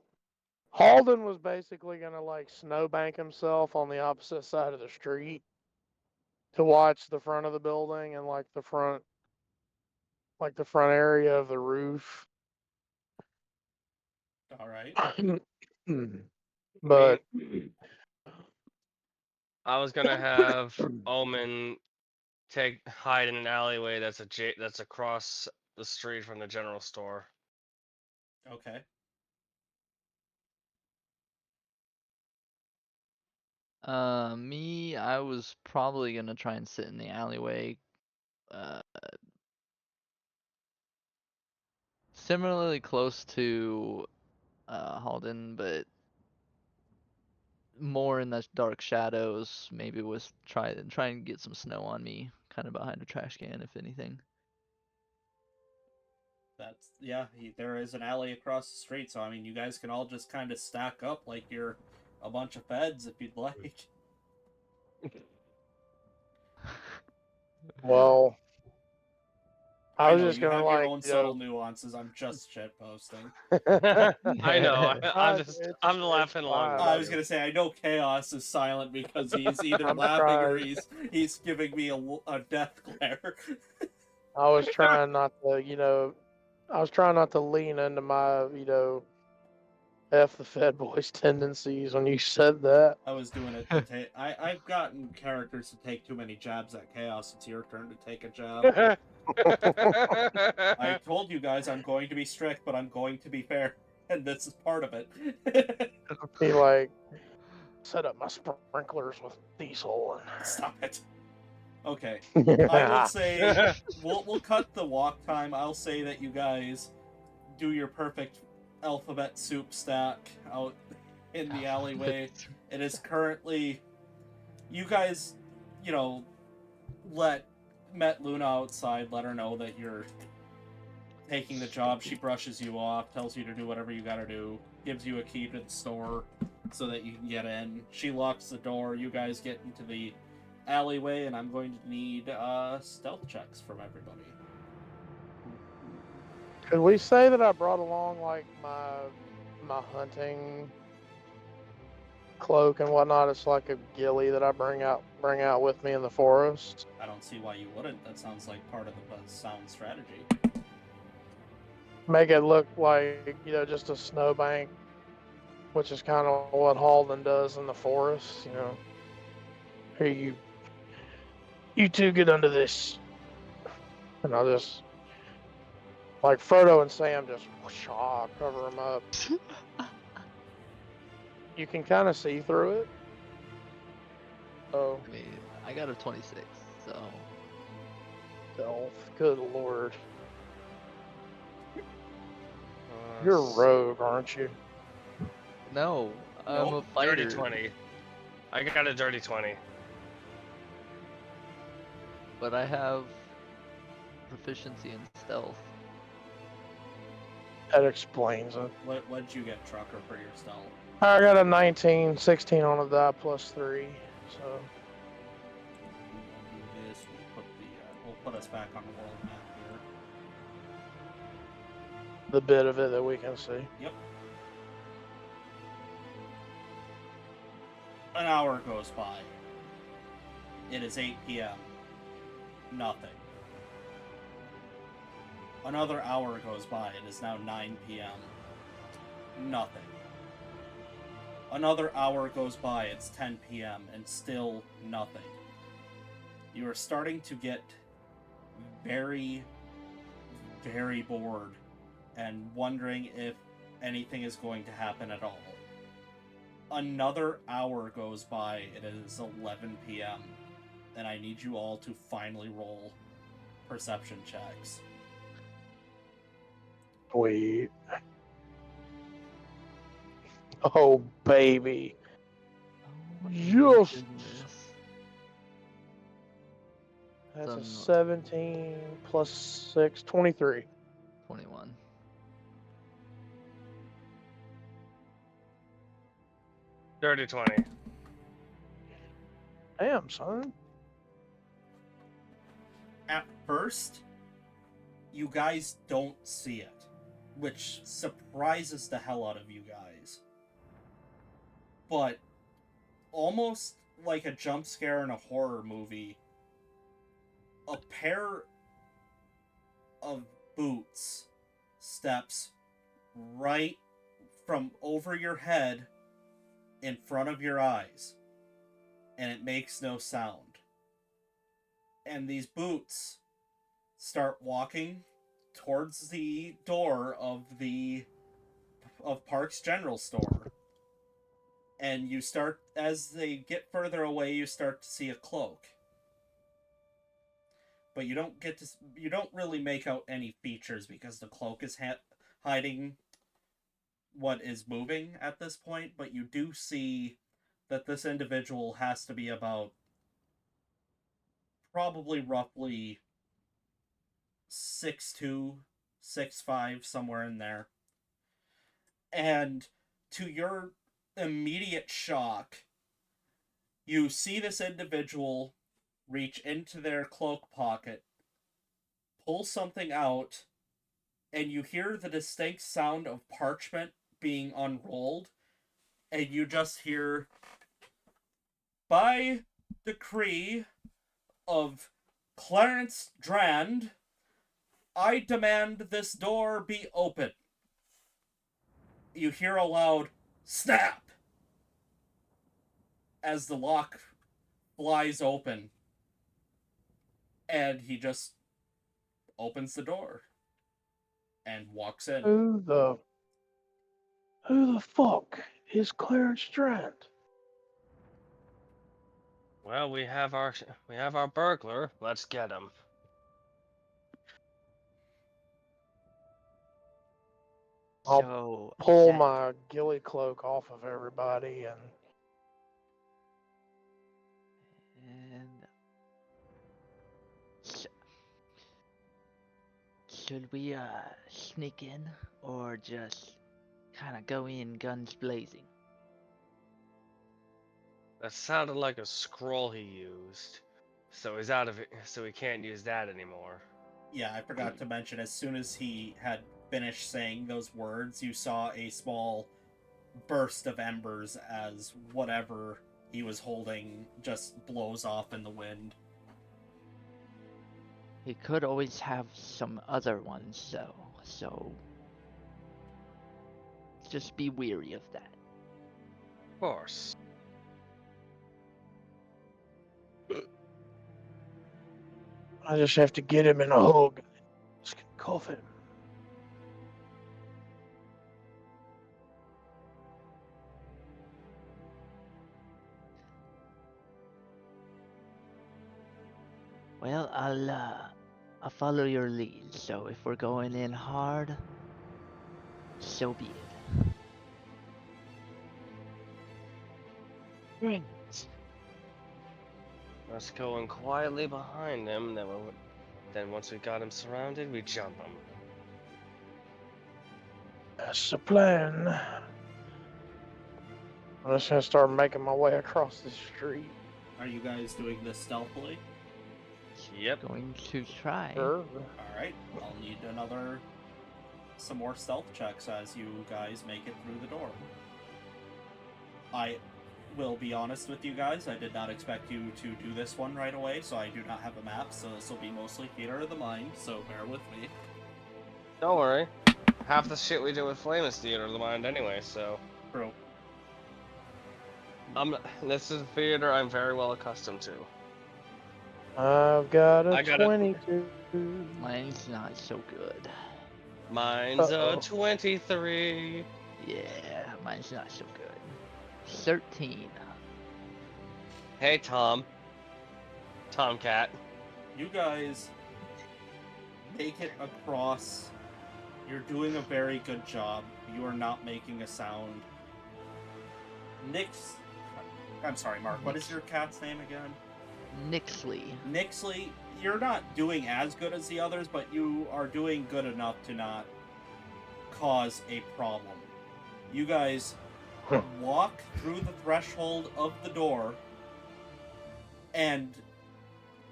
Halden was basically gonna like snowbank himself on the opposite side of the street to watch the front of the building and like the front area of the roof. All right. But I was gonna have Omen hide in an alleyway that's across the street from the general store. Okay. Me, I was probably gonna try and sit in the alleyway. Similarly close to Halden, but more in the dark shadows. Maybe was try and get some snow on me, kind of behind a trash can, if anything. There is an alley across the street, so I mean, you guys can all just kind of stack up like you're a bunch of feds if you'd like. well, I was know just you gonna have your like, own you subtle know, nuances. I'm just shit posting. I know. I'm it's laughing along fine. with I was you. gonna say I know Chaos is silent because he's either I'm laughing or trying. he's giving me a death glare. I was trying not to, I was trying not to lean into my, F the Fed boys tendencies when you said that. I was doing it to take. I've gotten characters to take too many jabs at Chaos. It's your turn to take a jab. I told you guys I'm going to be strict, but I'm going to be fair, and this is part of it. Be like, set up my sprinklers with diesel. Stop it. Okay. And... I will say we'll cut the walk time. I'll say that you guys do your perfect alphabet soup stack out in the alleyway. It is currently you guys, you know, met Luna outside, let her know that you're taking the job. She brushes you off, tells you to do whatever you gotta do, gives you a key to the store so that you can get in. She locks the door. You guys get into the alleyway, and I'm going to need stealth checks from everybody. Could we say that I brought along like my hunting cloak and whatnot? It's like a ghillie that I bring out with me in the forest. I don't see why you wouldn't. That sounds like part of the sound strategy. Make it look like, just a snowbank, which is kind of what Halden does in the forest, Here, you two get under this. And I'll just, like Frodo and Sam, just whoosh, cover them up. You can kind of see through it. Oh, I mean, I got a 26, so stealth. Good lord. You're a rogue, aren't you? no, I'm a Nope, fighter. Dirty 20. I got a dirty 20. But I have proficiency in stealth. That explains it. What did you get, Trucker, for your stealth? I got a 19, 16 on the die plus 3. So We'll do this. We'll put us back on the world map here. the bit of it that we can see. Yep. An hour goes by. It is 8 p.m. Nothing. Another hour goes by. It is now 9 p.m. Nothing. Another hour goes by. It's 10 p.m. and still nothing. You are starting to get very, very bored and wondering if anything is going to happen at all. Another hour goes by. It is 11 p.m. and I need you all to finally roll perception checks. Sweet. Oh, baby. Oh my Yes. goodness. That's a Done. 17 plus 6, 23. 21. Dirty 20. Damn, son. At first, you guys don't see it, which surprises the hell out of you guys. But almost like a jump scare in a horror movie, a pair of boots steps right from over your head in front of your eyes, and it makes no sound. And these boots start walking towards the door of Park's General Store. And you start, as they get further away, you start to see a cloak. But you don't really make out any features because the cloak is hiding what is moving at this point, but you do see that this individual has to be about probably roughly 6'2", 6'5", somewhere in there. And to your immediate shock, you see this individual reach into their cloak pocket, pulls something out, and you hear the distinct sound of parchment being unrolled, and you just hear, by decree of Clarence Drand, I demand this door be open. You hear a loud snap as the lock flies open, and he just opens the door and walks in. Who the fuck is Clarence Strand? Well, we have our burglar. Let's get him. I'll So pull that my ghillie cloak off of everybody and and should we sneak in or just kind of go in guns blazing? That sounded like a scroll he used. So he's out of it. So he can't use that anymore. Yeah, I forgot to mention, as soon as he had finished saying those words, you saw a small burst of embers as whatever he was holding just blows off in the wind. He could always have some other ones though, so just be weary of that. Of course. I just have to get him in a hug. Just cuff him. Well, I'll follow your lead. So if we're going in hard, so be it. Right. Let's go in quietly behind him. Then once we got him surrounded, we jump him. That's the plan. I'm just gonna start making my way across the street. Are you guys doing this stealthily? Yep. Going to try. Sure. Alright, I'll need some more stealth checks as you guys make it through the door. I will be honest with you guys, I did not expect you to do this one right away, so I do not have a map, so this will be mostly theater of the mind, so bear with me. Don't worry. Half the shit we do with Flame is theater of the mind anyway, so. True. This is a theater I'm very well accustomed to. I've got a I got a- 22. Mine's not so good. Mine's Uh-oh. a 23. Yeah, mine's not so good. 13. Hey, Tom. Tomcat. You guys make it across. You're doing a very good job. You are not making a sound. I'm sorry, Mark, what is your cat's name again? Nixley. Nixley, you're not doing as good as the others, but you are doing good enough to not cause a problem. You guys walk through the threshold of the door, and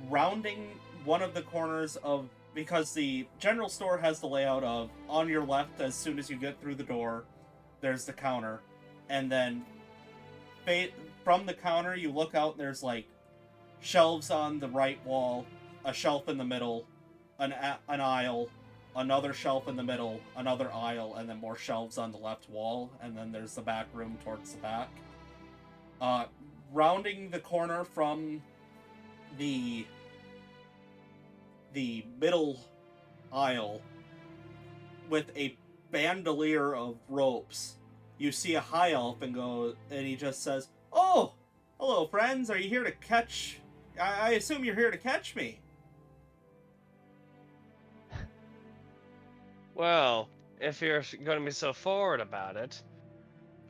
rounding one of the corners of, because the general store has the layout of, on your left as soon as you get through the door, there's the counter, and then from the counter you look out and there's like shelves on the right wall, a shelf in the middle, an aisle, another shelf in the middle, another aisle, and then more shelves on the left wall, and then there's the back room towards the back. Rounding the corner from the middle aisle with a bandolier of ropes, you see a high elf and he just says, "Oh, hello friends, are you here to catch? I assume you're here to catch me." Well, if you're going to be so forward about it,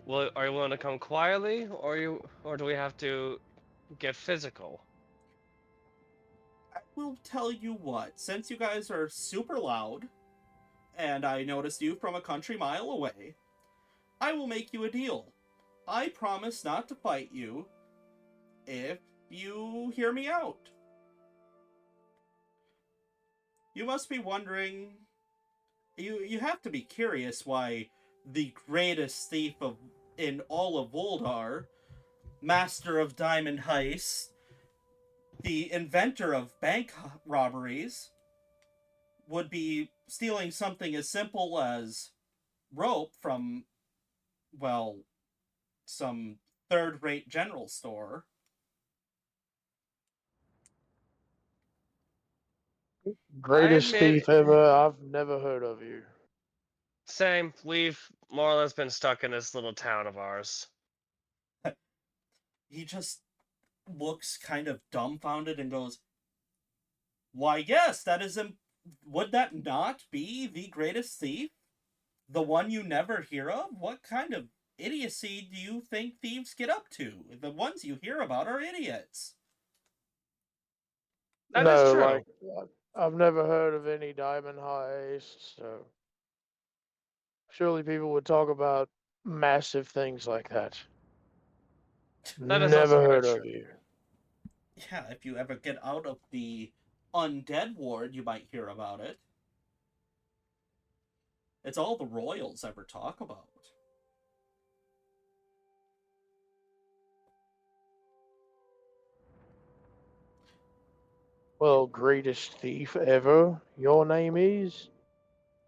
are you willing to come quietly, or do we have to get physical? I will tell you what, since you guys are super loud, and I noticed you from a country mile away, I will make you a deal. I promise not to fight you if you hear me out. You must be wondering. You have to be curious why the greatest thief in all of Voldar, master of diamond heists, the inventor of bank robberies, would be stealing something as simple as rope from, well, some third-rate general store. I Greatest admit, thief ever. I've never heard of you. same. We've more or less been stuck in this little town of ours. He just looks kind of dumbfounded and goes, "Why, yes, that is would that not be the greatest thief? The one you never hear of? What kind of idiocy do you think thieves get up to? The ones you hear about are idiots." That is No, true. like I've never heard of any diamond heists. So surely people would talk about massive things like that. That is also Never very heard true. of you. Yeah, if you ever get out of the undead ward, you might hear about it. It's all the royals ever talk about. Well, greatest thief ever. Your name is?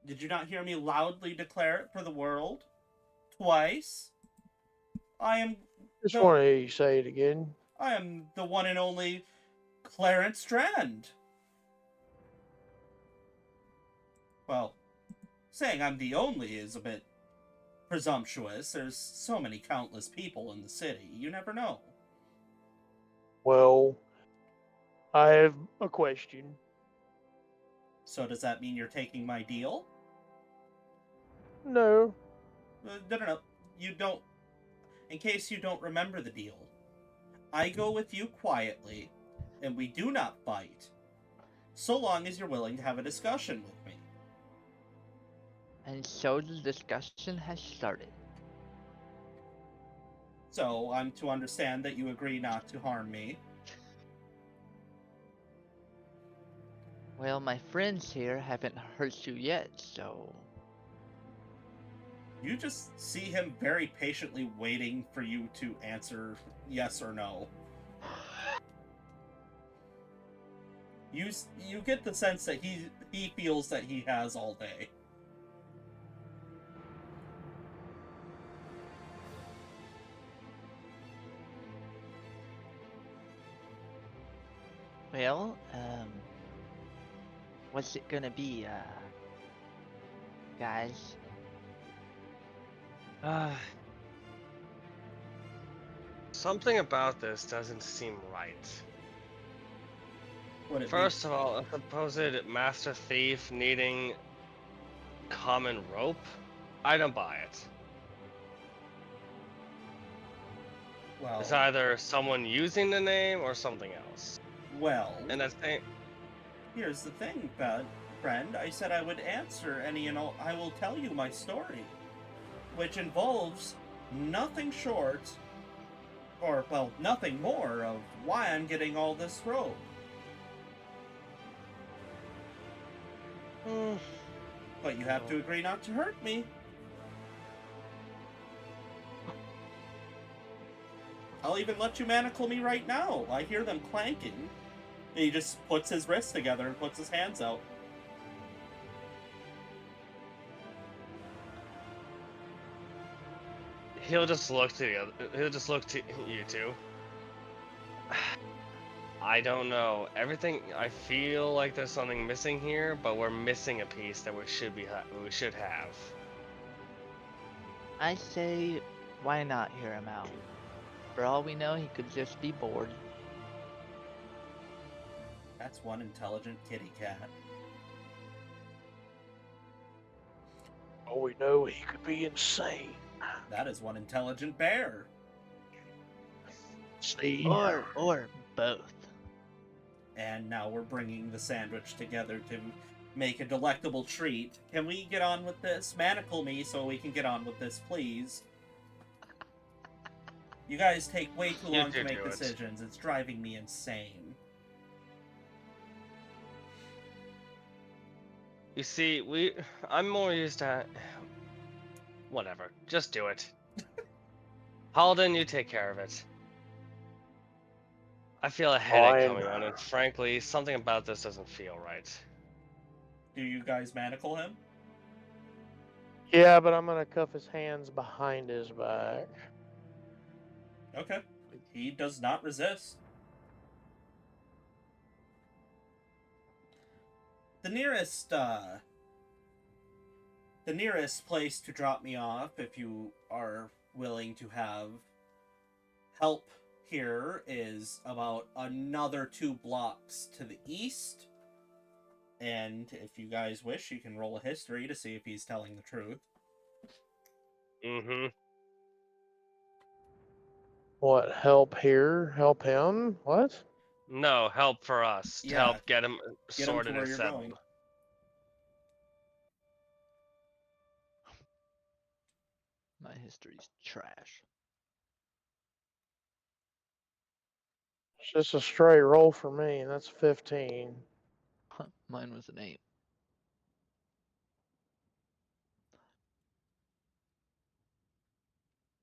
Did you not hear me loudly declare it for the world? Twice? I am Just the want to hear you say it again. I am the one and only Clarence Strand. Well, saying I'm the only is a bit presumptuous. There's so many countless people in the city. You never know. Well, I have a question. So does that mean you're taking my deal? No. No. You don't. In case you don't remember the deal, I go with you quietly, and we do not fight, so long as you're willing to have a discussion with me. And so the discussion has started. So I'm to understand that you agree not to harm me. Well, my friends here haven't hurt you yet, so... You just see him very patiently waiting for you to answer yes or no. You get the sense that he feels that he has all day. Well, what's it gonna be, guys? Something about this doesn't seem right. Would it First of all, a supposed master thief needing common rope? I don't buy it. be well? It's either someone using the name or something else. Well, And that's here's the thing, friend. I said I would answer any and all. I will tell you my story, which involves nothing short, or well, nothing more of why I'm getting all this rope. But you have to agree not to hurt me. I'll even let you manacle me right now. I hear them clanking. And he just puts his wrists together and puts his hands out. He'll just look to the other. He'll just look to you two. I don't know. Everything. I feel like there's something missing here, but we're missing a piece that we should have. I say, why not hear him out? For all we know, he could just be bored. That's one intelligent kitty cat. Oh, we know he could be insane. That is one intelligent bear. See? Or both. And now we're bringing the sandwich together to make a delectable treat. Can we get on with this? Manacle me so we can get on with this, please. You guys take way too long to make decisions. It's driving me insane. You see, I'm more used to. Whatever. Just do it. Halden, you take care of it. I feel a headache Fine. coming on, and frankly, something about this doesn't feel right. Do you guys manacle him? Yeah, but I'm gonna cuff his hands behind his back. Okay. He does not resist. The nearest place to drop me off, if you are willing to have help here, is about another 2 blocks to the east. And if you guys wish, you can roll a history to see if he's telling the truth. Mm-hmm. What? Help here? Help him? What? No, help for us to Yeah, help get him get him to sorted where and you're settled. going. My history's trash. It's just a straight roll for me, and that's 15. Mine was an 8.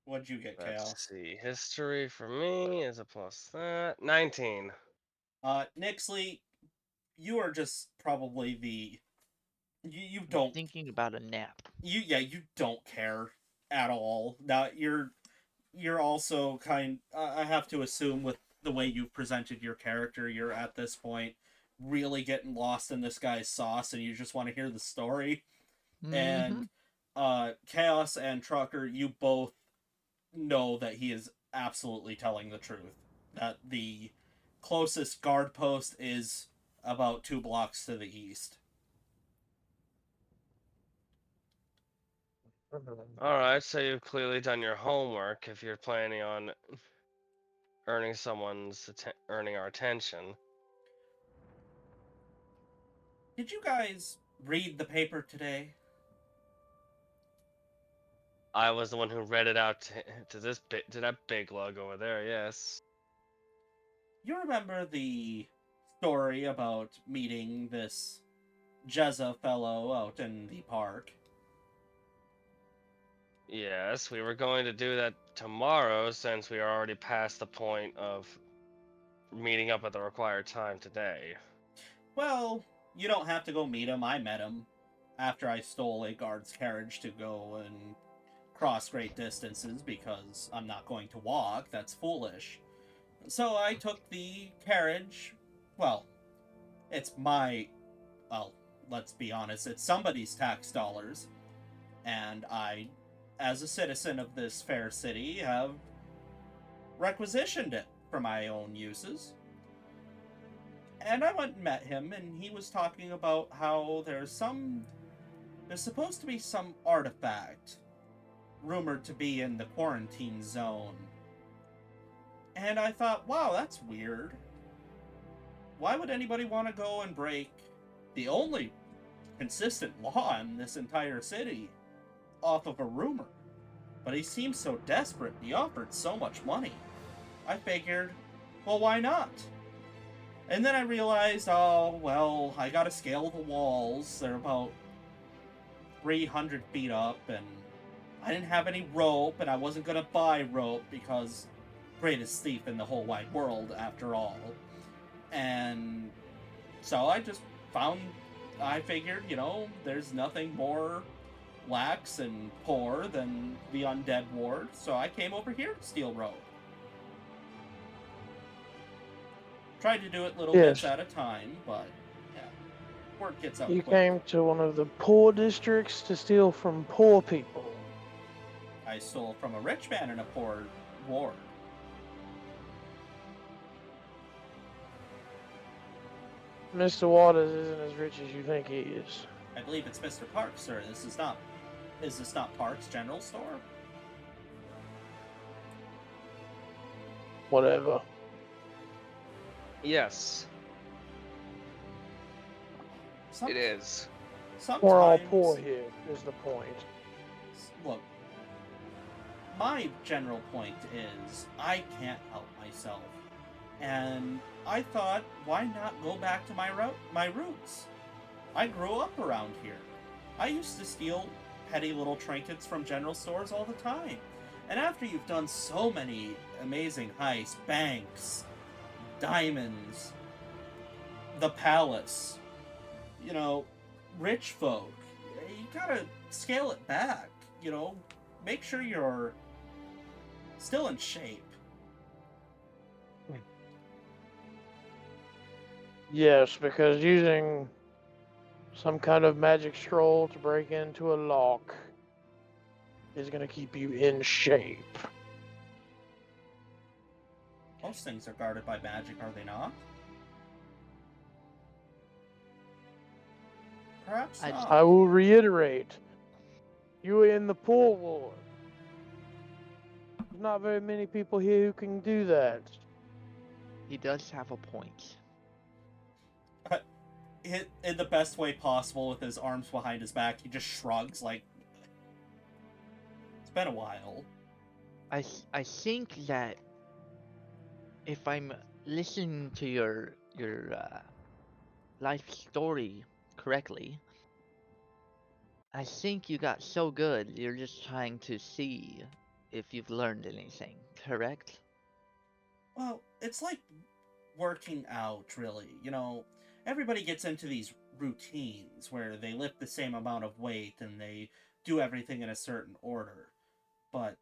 What'd you get, Let's Chaos? see. History for me is a plus that. 19. Nixley, you are just probably the you I'm don't thinking about a nap. you don't care at all. Now you're also I have to assume with the way you've presented your character, you're at this point really getting lost in this guy's sauce and you just want to hear the story. Mm-hmm. And Chaos and Trucker, you both know that he is absolutely telling the truth. That the closest guard post is about 2 blocks to the east. Alright, so you've clearly done your homework if you're planning on earning our attention. Did you guys read the paper today? I was the one who read it out to to that big lug over there, yes. You remember the story about meeting this Jezza fellow out in the park? Yes, we were going to do that tomorrow since we are already past the point of meeting up at the required time today. Well, you don't have to go meet him. I met him after I stole a guard's carriage to go and cross great distances because I'm not going to walk. That's foolish. So I took the carriage. Well, it's my. Well, let's be honest, it's somebody's tax dollars. And I, as a citizen of this fair city, have requisitioned it for my own uses. And I went and met him, and he was talking about how there's supposed to be some artifact rumored to be in the quarantine zone. And I thought, wow, that's weird. Why would anybody want to go and break the only consistent law in this entire city off of a rumor? But he seemed so desperate, he offered so much money. I figured, well, why not? And then I realized, oh, well, I gotta scale the walls. They're about 300 feet up, and I didn't have any rope, and I wasn't gonna buy rope because greatest thief in the whole wide world, after all. And so I figured, there's nothing more lax and poor than the undead ward, so I came over here to steal rope. Tried to do it little Yes. bits at a time, but yeah, word gets out You quick. came to one of the poor districts to steal from poor people. I stole from a rich man in a poor ward. Mr. Waters isn't as rich as you think he is. I believe it's Mr. Parks, sir. Is this not Parks General Store? Whatever. Yes, Some- it is. Sometimes, We're all poor here, is the point. Look, my general point is I can't help myself. And I thought, why not go back to my roots? I grew up around here. I used to steal petty little trinkets from general stores all the time. And after you've done so many amazing heists, banks, diamonds, the palace, you know, rich folk, you gotta scale it back, you know, make sure you're still in shape. Yes, because using some kind of magic scroll to break into a lock is going to keep you in shape. Most things are guarded by magic, are they not? Perhaps I- not. I will reiterate, you are in the poor ward. There's not very many people here who can do that. He does have a point. Hit in the best way possible with his arms behind his back, he just shrugs like, it's been a while. I think that if I'm listening to your life story correctly, I think you got so good you're just trying to see if you've learned anything, correct? Well, it's like working out, really. You know, everybody gets into these routines where they lift the same amount of weight and they do everything in a certain order. But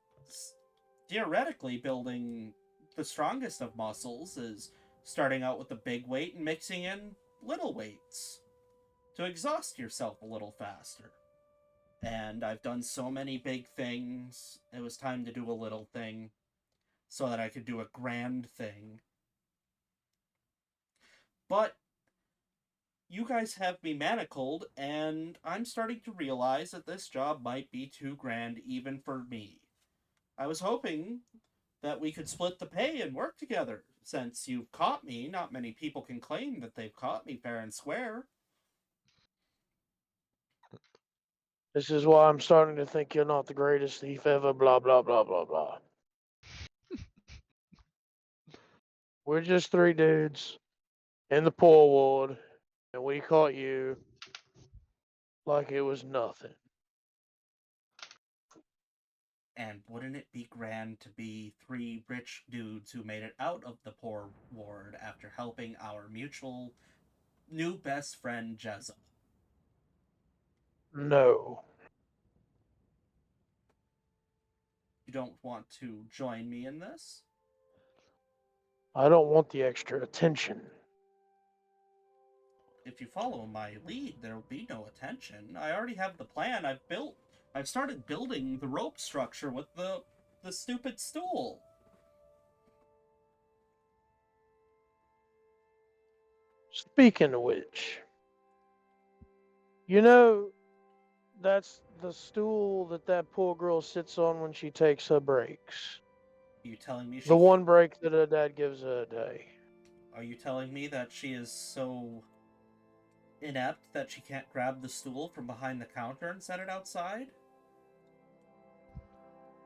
theoretically, building the strongest of muscles is starting out with a big weight and mixing in little weights to exhaust yourself a little faster. And I've done so many big things, it was time to do a little thing so that I could do a grand thing. But you guys have me manacled, and I'm starting to realize that this job might be too grand even for me. I was hoping that we could split the pay and work together. Since you've caught me, not many people can claim that they've caught me fair and square. This is why I'm starting to think you're not the greatest thief ever, blah, blah, blah, blah, blah. We're just three dudes in the poor ward, and we caught you like it was nothing. And wouldn't it be grand to be three rich dudes who made it out of the poor ward after helping our mutual new best friend Jezza? No. You don't want to join me in this? I don't want the extra attention. If you follow my lead, there will be no attention. I already have the plan. I've started building the rope structure with the stupid stool. Speaking of which, you know, that's the stool that poor girl sits on when she takes her breaks. Are you telling me The one break that her dad gives her a day. Are you telling me that she is so inept that she can't grab the stool from behind the counter and set it outside?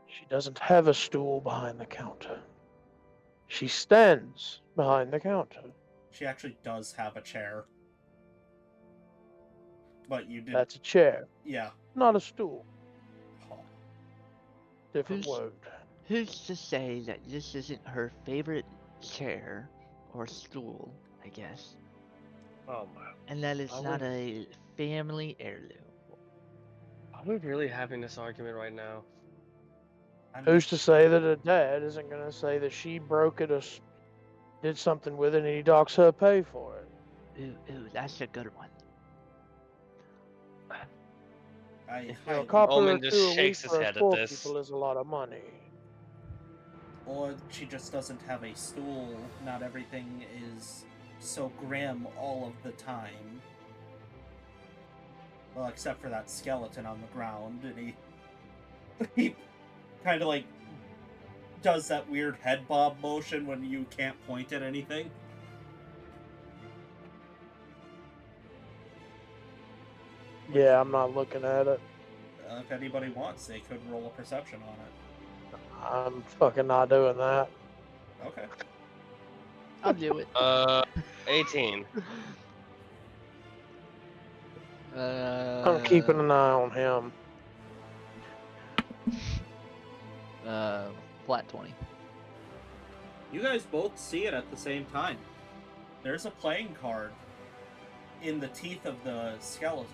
She doesn't have a stool behind the counter. She stands behind the counter. She actually does have a chair. But you did. That's a chair, Yeah. not a stool. Huh. Different Who's- word. Who's to say that this isn't her favorite chair or stool, I guess, Oh my. and that it's Are not we- a family heirloom? Are we really having this argument right now? I'm Who's to say that her dad isn't going to say that she broke it or did something with it and he docks her pay for it? Ooh, that's a good one. I You know, a highly, copper or Omen just two a week shakes his for us head at poor this. people is a lot of money. or she just doesn't have a stool. Not everything is so grim all of the time. Well, except for that skeleton on the ground, and he kind of like does that weird head bob motion when you can't point at anything. Yeah, I'm not looking at it. If anybody wants, they could roll a perception on it. I'm fucking not doing that. Okay. I'll do it. 18. I'm keeping an eye on him. Flat 20. You guys both see it at the same time. There's a playing card in the teeth of the skeleton.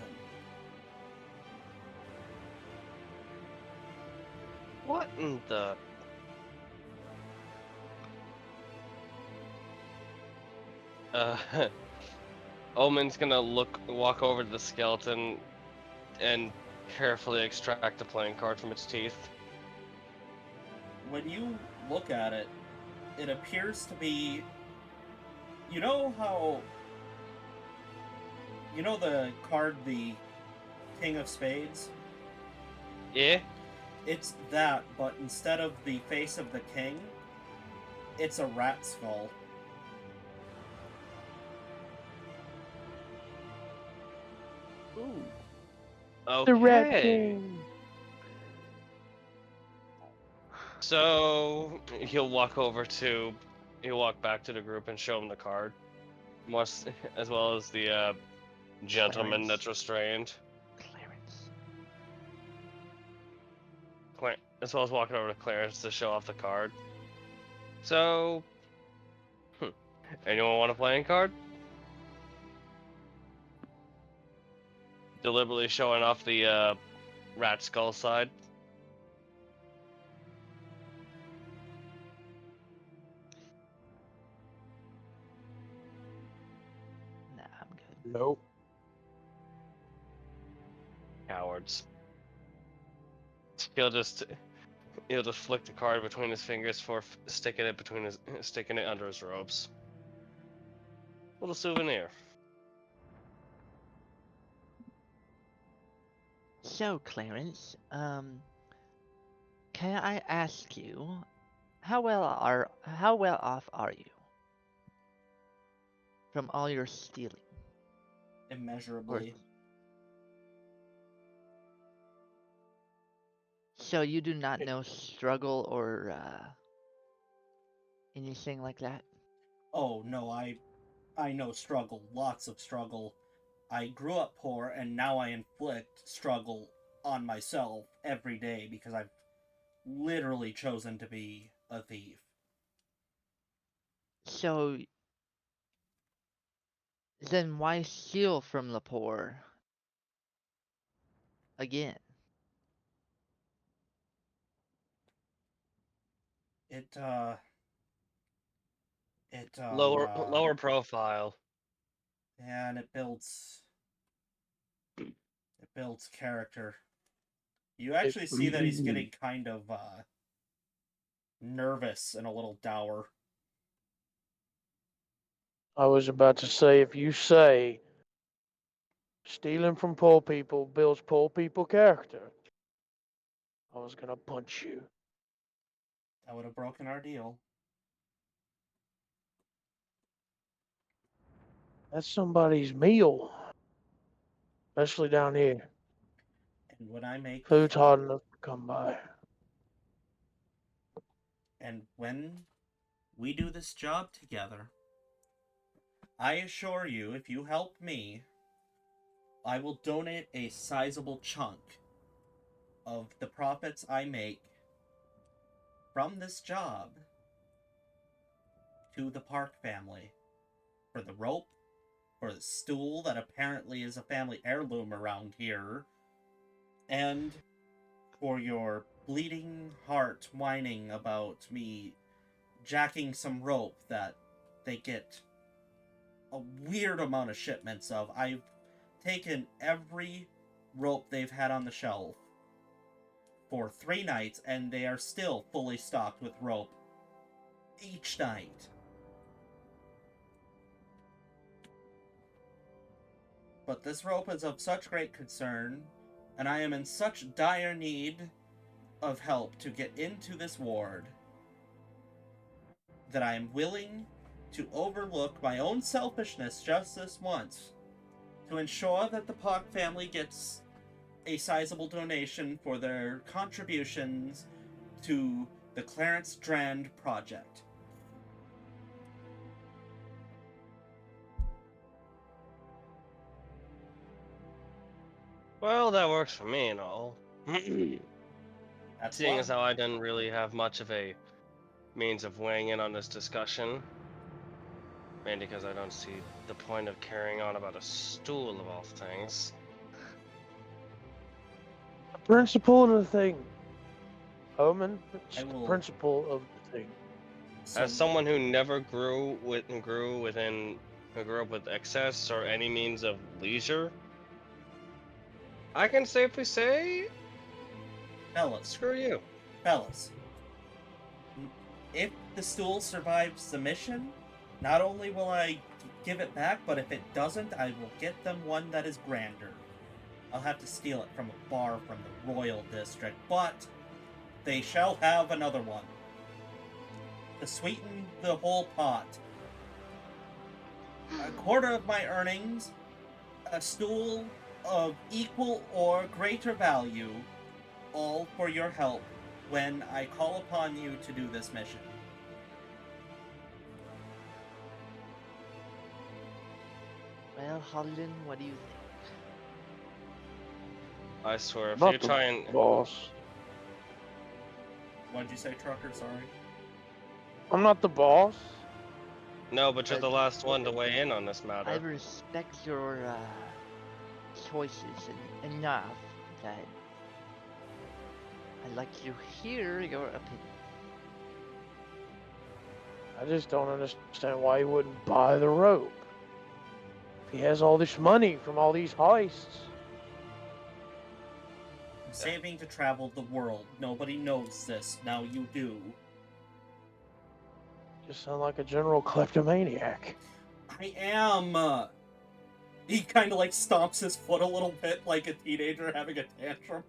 What in the? Omen's gonna walk over to the skeleton and carefully extract the playing card from its teeth. When you look at it, it appears to be... You know how... You know the card, the King of Spades? Yeah? It's that, but instead of the face of the king, it's a rat skull. Ooh. Okay. The Rat King. So he'll walk back to the group and show him the card, as well as the gentleman Clarence. that's restrained. Clarence. As well as walking over to Clarence to show off the card. So, anyone want a playing card? Deliberately showing off the rat skull side. Nah, I'm good. Nope. Cowards. He'll just flick the card between his fingers for sticking it under his robes. Little souvenir. So, Clarence, can I ask you, how well off are you from all your stealing? Immeasurably. So you do not know struggle or anything like that? Oh, no, I know struggle. Lots of struggle. I grew up poor, and now I inflict struggle on myself every day because I've literally chosen to be a thief. So then why steal from the poor again? It, Lower profile. yeah, and it builds character. You actually see that he's getting kind of, nervous and a little dour. I was about to say, if you say stealing from poor people builds poor people character, I was gonna punch you. That would have broken our deal. That's somebody's meal, especially down here. And when I make... Food's hard enough to come by. And when we do this job together, I assure you, if you help me, I will donate a sizable chunk of the profits I make from this job to the Park family. For the rope, for the stool that apparently is a family heirloom around here, and for your bleeding heart whining about me jacking some rope that they get a weird amount of shipments of. I've taken every rope they've had on the shelf for 3 nights, and they are still fully stocked with rope each night. But this rope is of such great concern, and I am in such dire need of help to get into this ward, that I am willing to overlook my own selfishness just this once to ensure that the Park family gets a sizable donation for their contributions to the Clarence Strand project. Well, that works for me and all. That's Seeing why. as how I didn't really have much of a means of weighing in on this discussion, mainly because I don't see the point of carrying on about a stool of all things. The principle of the thing. Omen, it's I the will. principle of the thing. So As someone who never grew who grew up with excess or any means of leisure, I can safely say, fellas, screw you. fellas, if the stool survives the mission, not only will I give it back, but if it doesn't, I will get them one that is grander. I'll have to steal it from a bar from the Royal District, but they shall have another one. To sweeten the whole pot. A quarter of my earnings, a stool of equal or greater value, all for your help when I call upon you to do this mission. Well, Holden, what do you think? I swear, if Not you the try and boss. What'd you say, Trucker? Sorry. I'm not the boss. no, but you're I, the last one to weigh in on this I matter. respect your choices enough that I'd like to hear your opinion. I just don't understand why he wouldn't buy the rope. If he has all this money from all these heists. I'm saving to travel the world. Nobody knows this. Now you do. Just sound like a general kleptomaniac. I am. He kind of like stomps his foot a little bit like a teenager having a tantrum.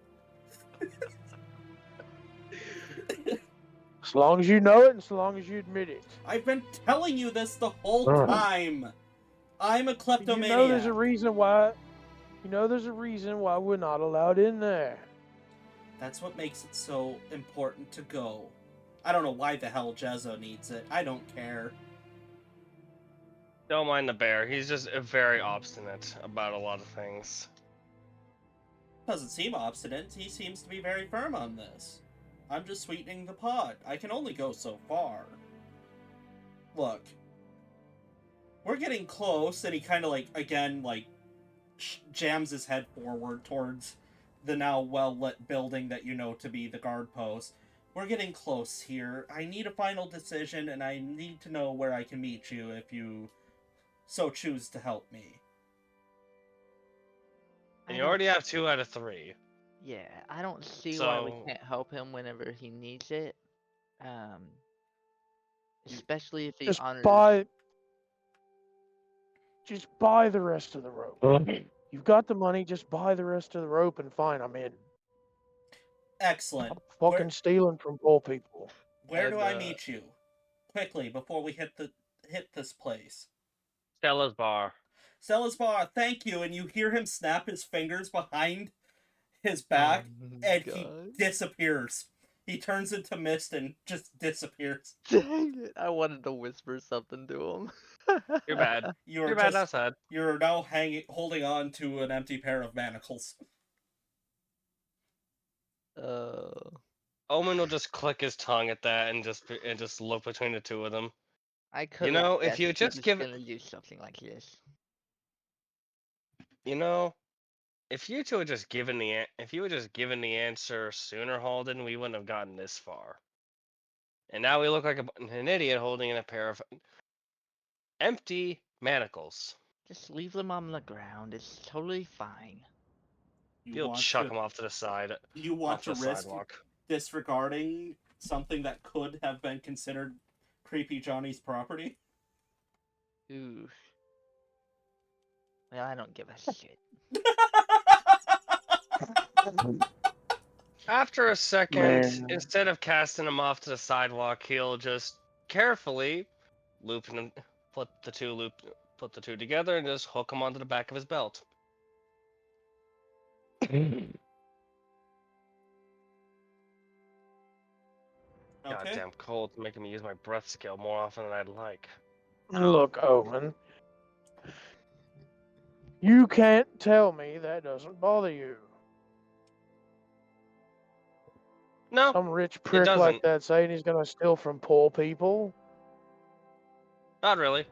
As long as you know it and as long as you admit it. I've been telling you this the whole time. I'm a You kleptomaniac. know there's a reason why. You know there's a reason why we're not allowed in there. That's what makes it so important to go. I don't know why the hell Jezzo needs it. I don't care. Don't mind the bear. He's just very obstinate about a lot of things. Doesn't seem obstinate. He seems to be very firm on this. I'm just sweetening the pot. I can only go so far. Look. We're getting close, and he kind of like, again, like, jams his head forward towards the now well-lit building that you know to be the guard post. We're getting close here. I need a final decision, and I need to know where I can meet you if you so choose to help me. And I you don't- already have 2 out of 3. Yeah, I don't see why we So- can't help him whenever he needs it. Especially if he Just honors. buy the rest of the rope. You've got the money, just buy the rest of the rope and fine, I'm in. Excellent. I'm fucking stealing from poor people. Where do I And, meet you? Quickly, before we hit this place. Stella's bar. Stella's bar, thank you, and you hear him snap his fingers behind his back, and he God. disappears. He turns into mist and just disappears. Dang it! I wanted to whisper something to him. You're bad. You're You're bad just outside. you're now holding on to an empty pair of manacles. Omen will just click his tongue at that and just look between the two of them. I could. know, if you just give it- gonna do something like this. You know, if you two had just given if you had just given the answer sooner, Halden, we wouldn't have gotten this far. And now we look like an idiot holding in a pair of empty manacles. Just leave them on the ground. It's totally fine. You'll chuck them off to the side. You want off to the risk sidewalk. disregarding something that could have been considered Creepy Johnny's property? Ooh. Well, I don't give a shit. After a second, Man. instead of casting him off to the sidewalk, he'll just carefully put the two together and just hook them onto the back of his belt. Okay. Goddamn cold, making me use my breath skill more often than I'd like. Look, Omen. You can't tell me that doesn't bother you. No, Some rich prick like doesn't. that saying he's gonna steal from poor people. not really.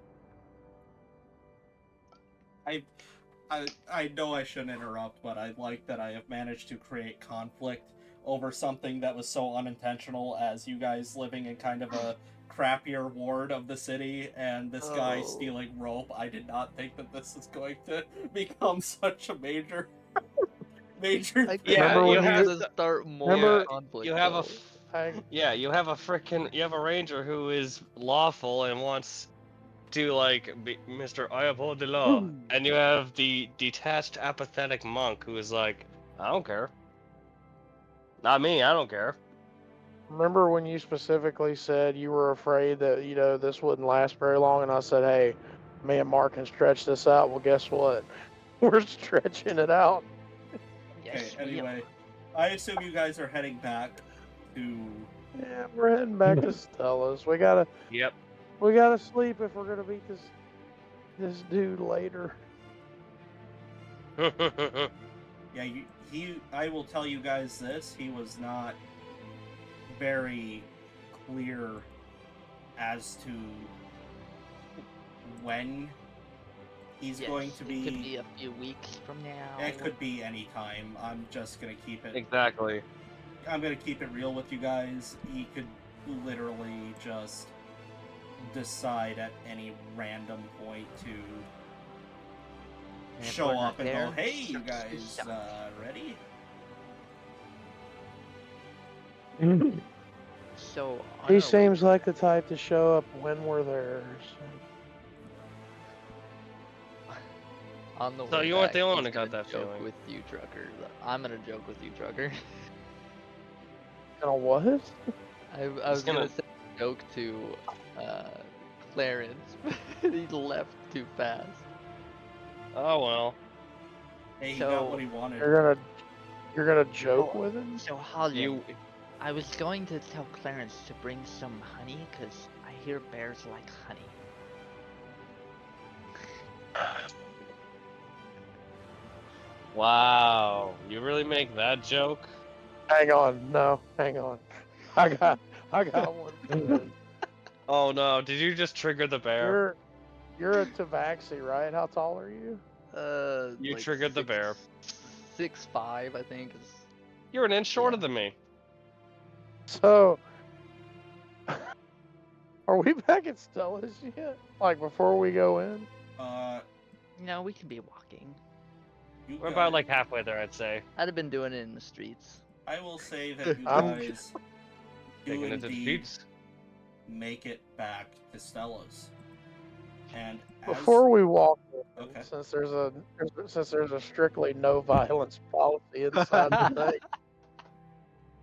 I know I shouldn't interrupt, but I like that I have managed to create conflict over something that was so unintentional as you guys living in kind of a crappier ward of the city and this guy Oh. stealing rope. I did not think that this is going to become such a major I thing. Yeah, Remember you when have you to. start more remember conflict. You have a. though. hang, Yeah, you have a ranger who is lawful and wants to like be Mr. I uphold the law, and you have the detached, apathetic monk who is like, I don't care. Not me, I don't care. remember when you specifically said you were afraid that this wouldn't last very long, and I said, "Hey, me and Mark can stretch this out." Well, guess what? We're stretching it out. Okay, Yes, we anyway, I assume you guys are heading back to. Yeah, we're heading back to Stella's. We gotta Yep. sleep if we're gonna beat this dude later. Yeah, I will tell you guys this. He was not very clear as to when he's Yes, going to it could be a few weeks from now. It could be any time. I'm just gonna keep it. exactly. I'm gonna keep it real with you guys. He could literally just decide at any random point to And if show we're not up and there, go, "Hey, you shucks, guys, shucks." ready?" So on He our way seems like the type to show up when we're there. on the So way you weren't back, the only he's one who got gonna that joke feeling. with you, trucker. I'm gonna joke with you, trucker. And a what? I He's was gonna gonna- say a joke to Clarence, but he left too fast. Oh well. Hey, he So- got what he wanted. You're gonna joke Oh, with him? So Holland, You I was going to tell Clarence to bring some honey, cause I hear bears like honey. Wow. You really make that joke? Hang on, no, hang on. I got one. for this. Oh no, did you just trigger the bear? You're a Tabaxi, right? How tall are you? You Like triggered the bear. 6'5", I think is. You're an inch shorter Yeah. than me. So, are we back at Stella's yet? Like before we go in? No, we can be walking. You We're guys, about like halfway there, I'd say. I'd have been doing it in the streets. I will say that you I'm- guys do Taking it to the indeed streets. make it back to Stella's. And as Before we walk in, Okay. since there's a strictly no violence policy inside the thing,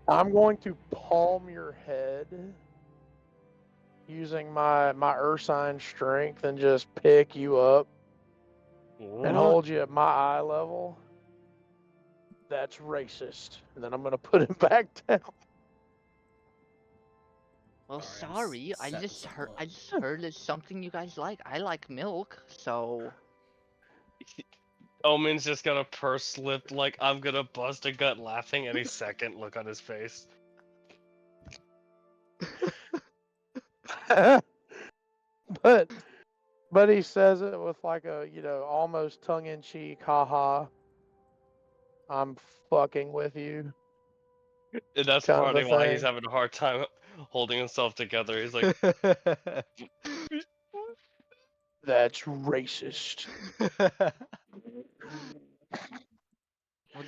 I'm going to palm your head using my Ursine strength and just pick you up and hold you at my eye level. That's racist. And then I'm gonna put him back down. Well, Sorry, I'm sorry, I setting just some heard. up. I just heard it's something you guys like. I like milk, so Omen's just got a purse lipped like I'm gonna bust a gut laughing any second look on his face. but he says it with like a almost tongue in cheek, haha. I'm fucking with you. And that's Kind of a partly why he's thing. having a hard time holding himself together. He's like, That's racist. well,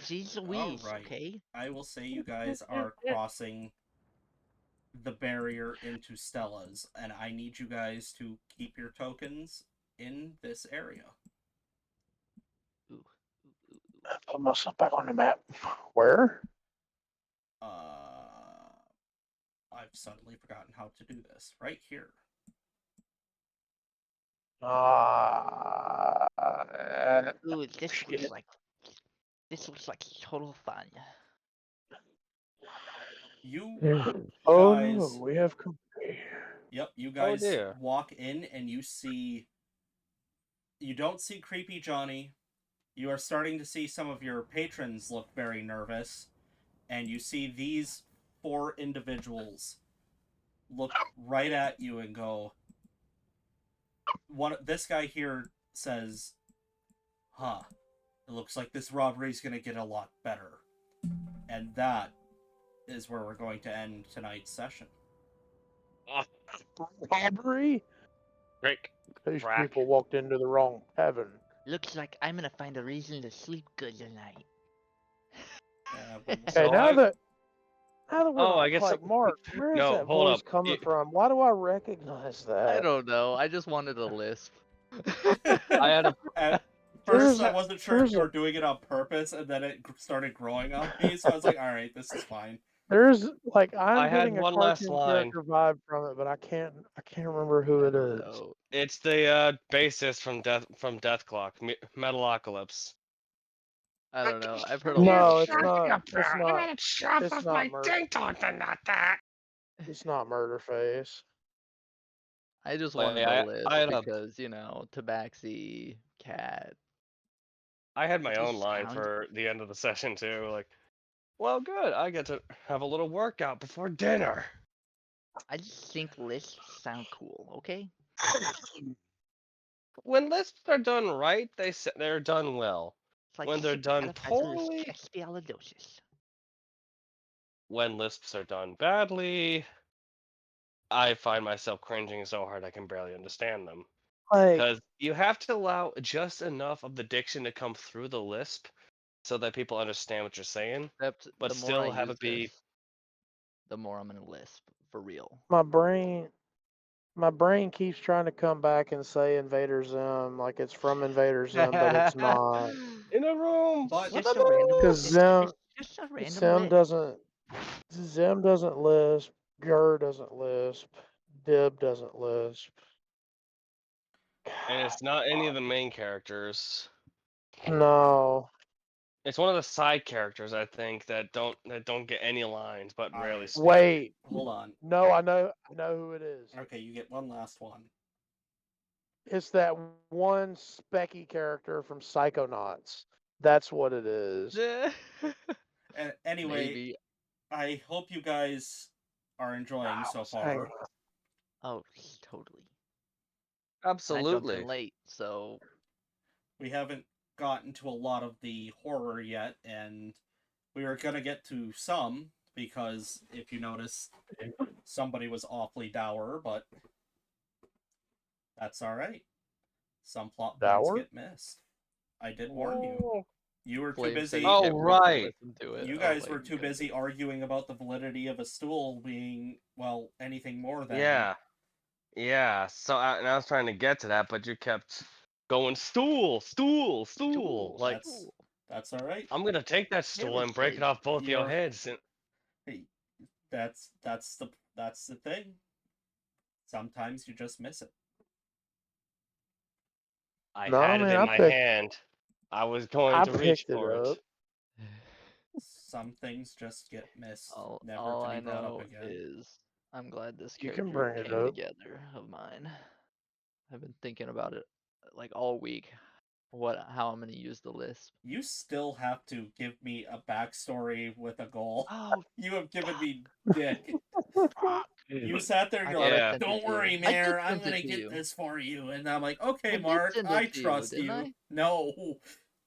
geez All Louise, right. okay? I will say you guys are crossing the barrier into Stella's, and I need you guys to keep your tokens in this area. Put myself back on the map. Where? I've suddenly forgotten how to do this. Right here. Ooh, this Shit. looks like total fun. You Oh guys, no, we have company. yep, you guys dear. walk in and you don't see creepy Johnny, you are starting to see some of your patrons look very nervous, and you see these 4 individuals look right at you and go, this guy here says, huh, it looks like this robbery's gonna get a lot better. And that is where we're going to end tonight's session. Robbery? Rick. These Crack. people walked into the wrong heaven. Looks like I'm gonna find a reason to sleep good tonight. We'll Okay, So now I- that we're Oh, I guess like, so- Mark, where is No, that hold voice up. coming from? Why do I recognize that? I don't know. I just wanted a lisp. I had a At first, There's I a- wasn't sure if you there's were doing it on purpose, and then it started growing on me, so I was like, alright, this is fine. There's like I'm I had getting a one last cartoon line. character vibe from it, but I can't remember who it is. So, It's the bassist from Death Clock, Metalocalypse. I don't know. I've heard a No, lot of it's voices. not. It's not. It's not It's not Murderface. I just But wanted yeah, a lisp I had a- because, you know, Tabaxi, Cat. I had my It own just line sounds- for the end of the session too. Like, well, good. I get to have a little workout before dinner. I just think lisps sound cool, okay? When lisps are done right, they're done well. It's like When they're done poorly, supercalifragilisticexpialidocious. when lisps are done badly, I find myself cringing so hard I can barely understand them. Like, Because you have to allow just enough of the diction to come through the lisp so that people understand what you're saying, Except but the more still I have use it be. this, the more I'm gonna lisp for real. my brain keeps trying to come back and say Invader Zim, like it's from Invader Zim, but it's not. In a room But- It's with just a a random. Because It's just a random Zim lisp. doesn't lisp. Gur doesn't lisp. Dib doesn't lisp. And it's not any of the main characters. No. It's one of the side characters, I think, that don't get any lines, but rarely Alright. speak. Wait. Hold on. No, I know who it is. Okay, you get one last one. It's that one specky character from Psychonauts. That's what it is. Anyway, Maybe. I hope you guys are enjoying so far. Oh, totally. I jumped Absolutely. in late, so We haven't gotten to a lot of the horror yet, and we were gonna get to some, because if you notice, somebody was awfully dour, but that's alright. Some plot points Dour? get missed. I did warn you. You were too Flame said busy. you Oh, can't wait to right. listen to it. You Oh guys my were too busy goodness. arguing about the validity of a stool being, well, anything more than. Yeah. So and I was trying to get to that, but you kept going stool. Like, Stool. That's alright. I'm gonna take that stool and break it Seriously. off both your You're- heads. And Hey, that's the thing. Sometimes you just miss it. I No, had it man, in I my picked- hand. I was going I to reach picked it for up. it. Some things just get missed, All never to be I brought up know again. is I'm glad this You character can bring it came up. together of mine. I've been thinking about it like all week. How I'm gonna use the lisp. You still have to give me a backstory with a goal. Oh, You have given me dick. fuck. You sat there and I you're thought I like, Yeah. sent it don't to worry, you. I did Mayor, I'm send it gonna to get you. this for you. And I'm like, okay, I did Mark, send it I to you, trust didn't you. I? No.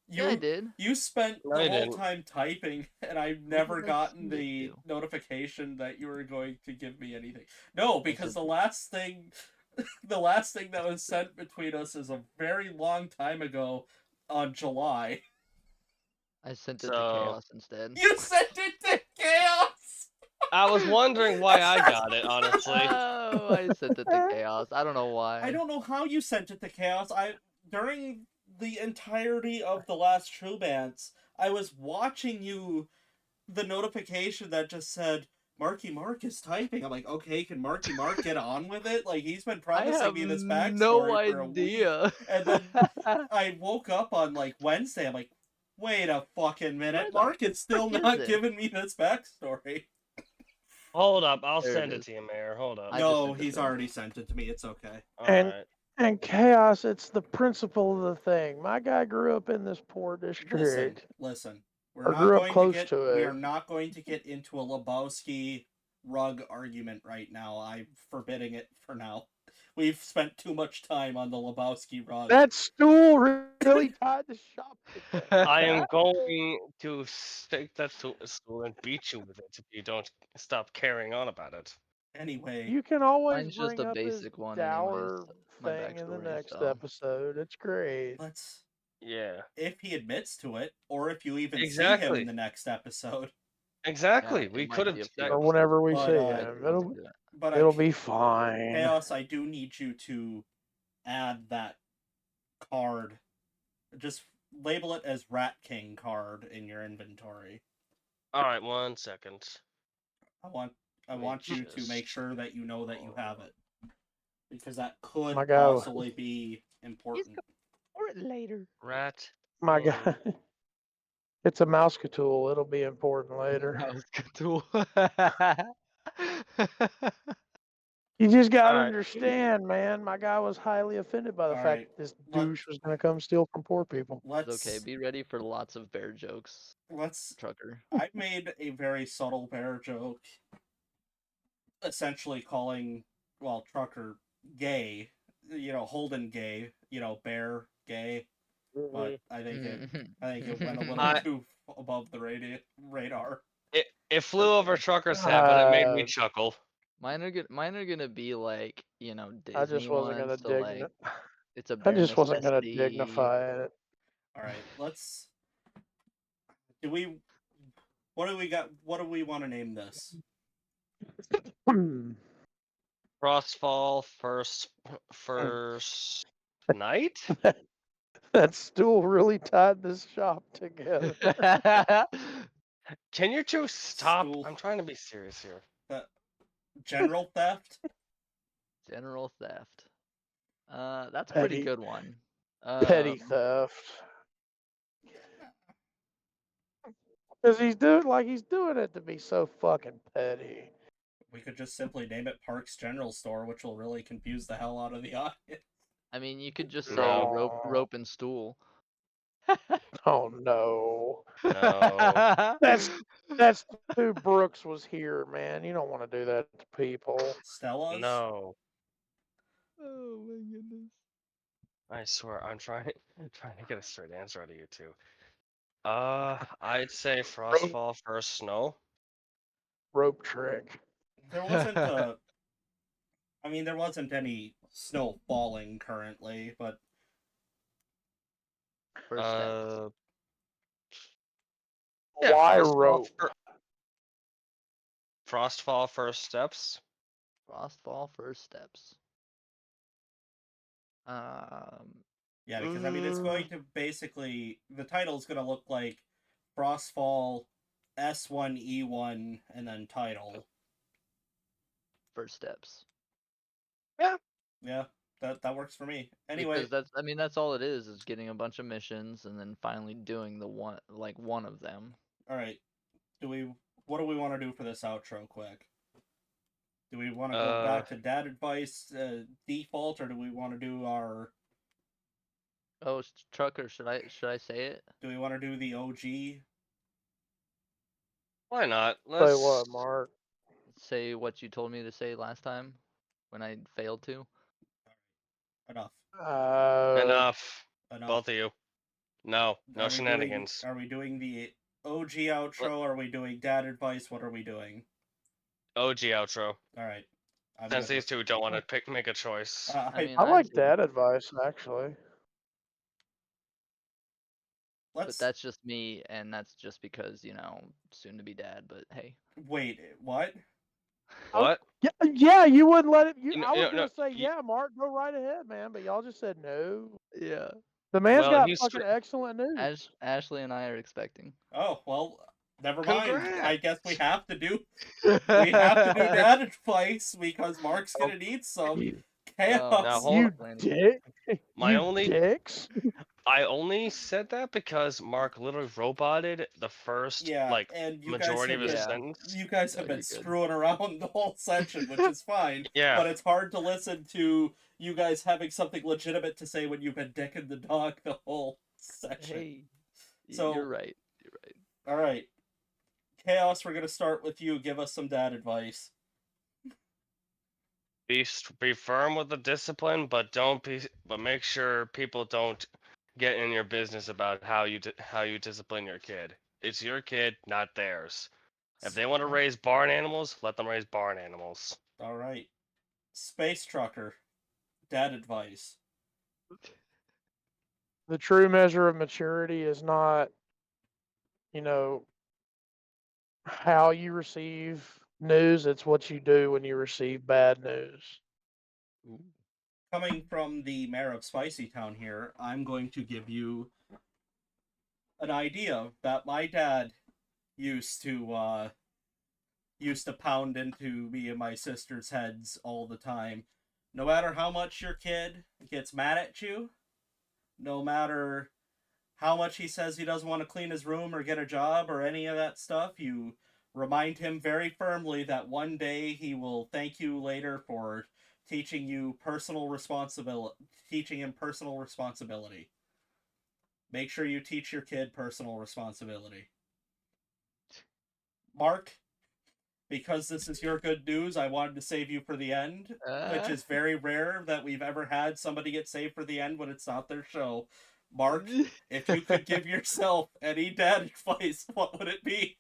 Yeah, I did. You spent No, the you whole didn't. time typing, and I've Who never did I gotten send it the to? notification that you were going to give me anything. No, because sent the last thing, the last thing that was sent between us is a very long time ago, on July. I sent it to So- Chaos instead. You sent it to Chaos. I was wondering why I got it, honestly. Oh, I sent it to Chaos. I don't know why. I don't know how you sent it to Chaos. During the entirety of the last True Bands, I was watching the notification that just said Marky Mark is typing. I'm like, okay, can Marky Mark get on with it? Like, he's been I promising have me this backstory no for a week. idea. And then I woke up on like Wednesday. I'm like, wait a fucking minute. Where the Mark is still frick is not it? giving me this backstory. Hold up, I'll There it send it is. to you, Mayor. Hold up. I just No, sent it he's to him. already sent it to me. It's okay. And- Alright. And chaos, it's the principle of the thing. My guy grew up in this poor Listen, district. listen. Or grew up close to We it. are not going to get into a Lebowski rug argument right now. I'm forbidding it for now. We've spent too much time on the Lebowski rug. That stool really tied the shop together. I am going to take that stool and beat you with it if you don't stop carrying on about it. Anyway, You can always Mine's just bring a up his basic one, anyways. dour My thing in the backstory. next So episode. It's great. let's. Yeah. If he admits to it, or if you even see him Exactly. in the next episode. Exactly. it we might could be a have. few Or episodes whenever we But, see uh, him. once we do it. But It'll be fine. Chaos, I do need you to add that card. Just label it as Rat King card in your inventory. All right, 1 second. I want Wait, you to make just- sure that you know that you have it. Because that could My guy- possibly be important. Or it later. Rat. My King. God. It's a mouse tool. It'll be important later. That was a good tool. You just gotta Alright. understand, man. My guy was highly offended by the fact Alright, that this let- douche was gonna come steal from poor people. Let's It's okay. Be ready for lots of bear jokes, let's trucker. I made a very subtle bear joke, essentially calling, well, Trucker gay, Holden gay, bear gay, but I think it went a little I- too above the radar. It flew over Trucker's head, but it made me Uh, chuckle. Mine are gonna be like, Disney I just wasn't ones, gonna so like it's a I bare just wasn't gonna necessity. dignify it. All right, let's. What do we got? What do we want to name this? Frostfall first night? That stool really tied this shop together. Can you two stop? Stool. I'm trying to be serious here. General theft. General theft. That's a pretty Petty. good one. Petty theft. Because he's doing it to be so fucking petty. We could just simply name it Parks General Store, which will really confuse the hell out of the audience. I mean, you could just say No. rope and stool. Oh no. No. That's who Brooks was here, man. You don't want to do that to people. Stella's. No. Oh my goodness. I swear, I'm trying to get a straight answer out of you two. I'd say Frostfall first snow. Rope trick. There wasn't there wasn't any snow falling currently, but First steps. Yeah, Why Frostfall rope? Frostfall first steps. Frostfall first steps. yeah, because it's going to basically, the title is going to look like Frostfall S1E1 and then title. First steps. Yeah, that works for me. Anyway, Because that's all it is getting a bunch of missions and then finally doing the one of them. all right. What do we want to do for this outro quick? Do we want to go back to dad advice default, or do we want to do our? Oh, trucker, should I say it? Do we want to do the OG? Why not? Say what, Mark? Say what you told me to say last time when I failed to. Enough. Enough. Enough. Both of you. No Are we shenanigans. are we doing the OG outro? Are we doing dad advice? What are we doing? OG outro. All right. Since these two don't want to make a choice. I mean, I like I'd- that advice actually. But let's that's just me, and that's just because soon to be dad. But hey. wait. What? What? Yeah, you wouldn't let it. You know- I was you know- gonna say, you- yeah, Mark, go right ahead, man. But y'all just said no. Yeah. The man's Well, got he's fucking excellent news. Ashley and I are expecting. Oh well. Never mind. I Congrats. guess we have to do dad advice because Mark's gonna need some chaos. Now hold You on. dick. My You only dicks. I only said that because Mark literally roboted the first Yeah, and you guys majority have of his been Yeah. sentence. you guys No, have been you're good. screwing around the whole session, which is fine. Yeah. But it's hard to listen to you guys having something legitimate to say when you've been dicking the dog the whole session. Hey, So- you're right. You're right. All right, Chaos. We're gonna start with you. Give us some dad advice. Be firm with the discipline, but make sure people don't get in your business about how you discipline your kid. It's your kid, not theirs. If they want to raise barn animals, let them raise barn animals. All right, Space Trucker. Dad advice. The true measure of maturity is not, how you receive news, it's what you do when you receive bad news. Ooh. Coming from the mayor of Spicy Town here, I'm going to give you an idea that my dad used to pound into me and my sister's heads all the time. No matter how much your kid gets mad at you, no matter how much he says he doesn't want to clean his room or get a job or any of that stuff, you remind him very firmly that one day he will thank you later for teaching him personal responsibility. Make sure you teach your kid personal responsibility. Mark, because this is your good news, I wanted to save you for the end, which is very rare that we've ever had somebody get saved for the end when it's not their show. Mark, if you could give yourself any dad advice, what would it be?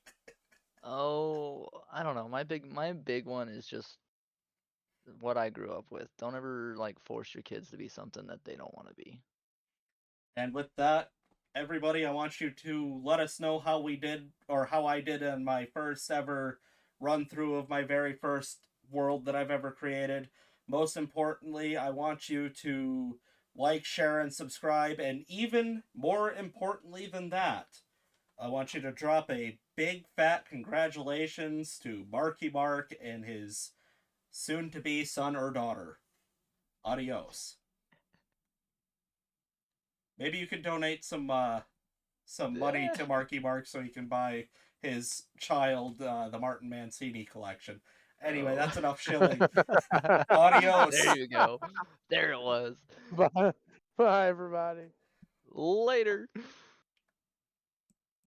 Oh, I don't know. My big one is just what I grew up with. Don't ever like force your kids to be something that they don't want to be. And with that, everybody, I want you to let us know how we did, or how I did in my first ever run through of my very first world that I've ever created. Most importantly, I want you to like, share, and subscribe. And even more importantly than that, I want you to drop a big fat congratulations to Marky Mark and his soon to be son or daughter. Adios. Maybe you could donate some money to Marky Mark so he can buy his child the Martin Mancini collection. Anyway, Oh. that's enough shilling. Adios. There you go. There it was. Bye, bye, everybody. Later.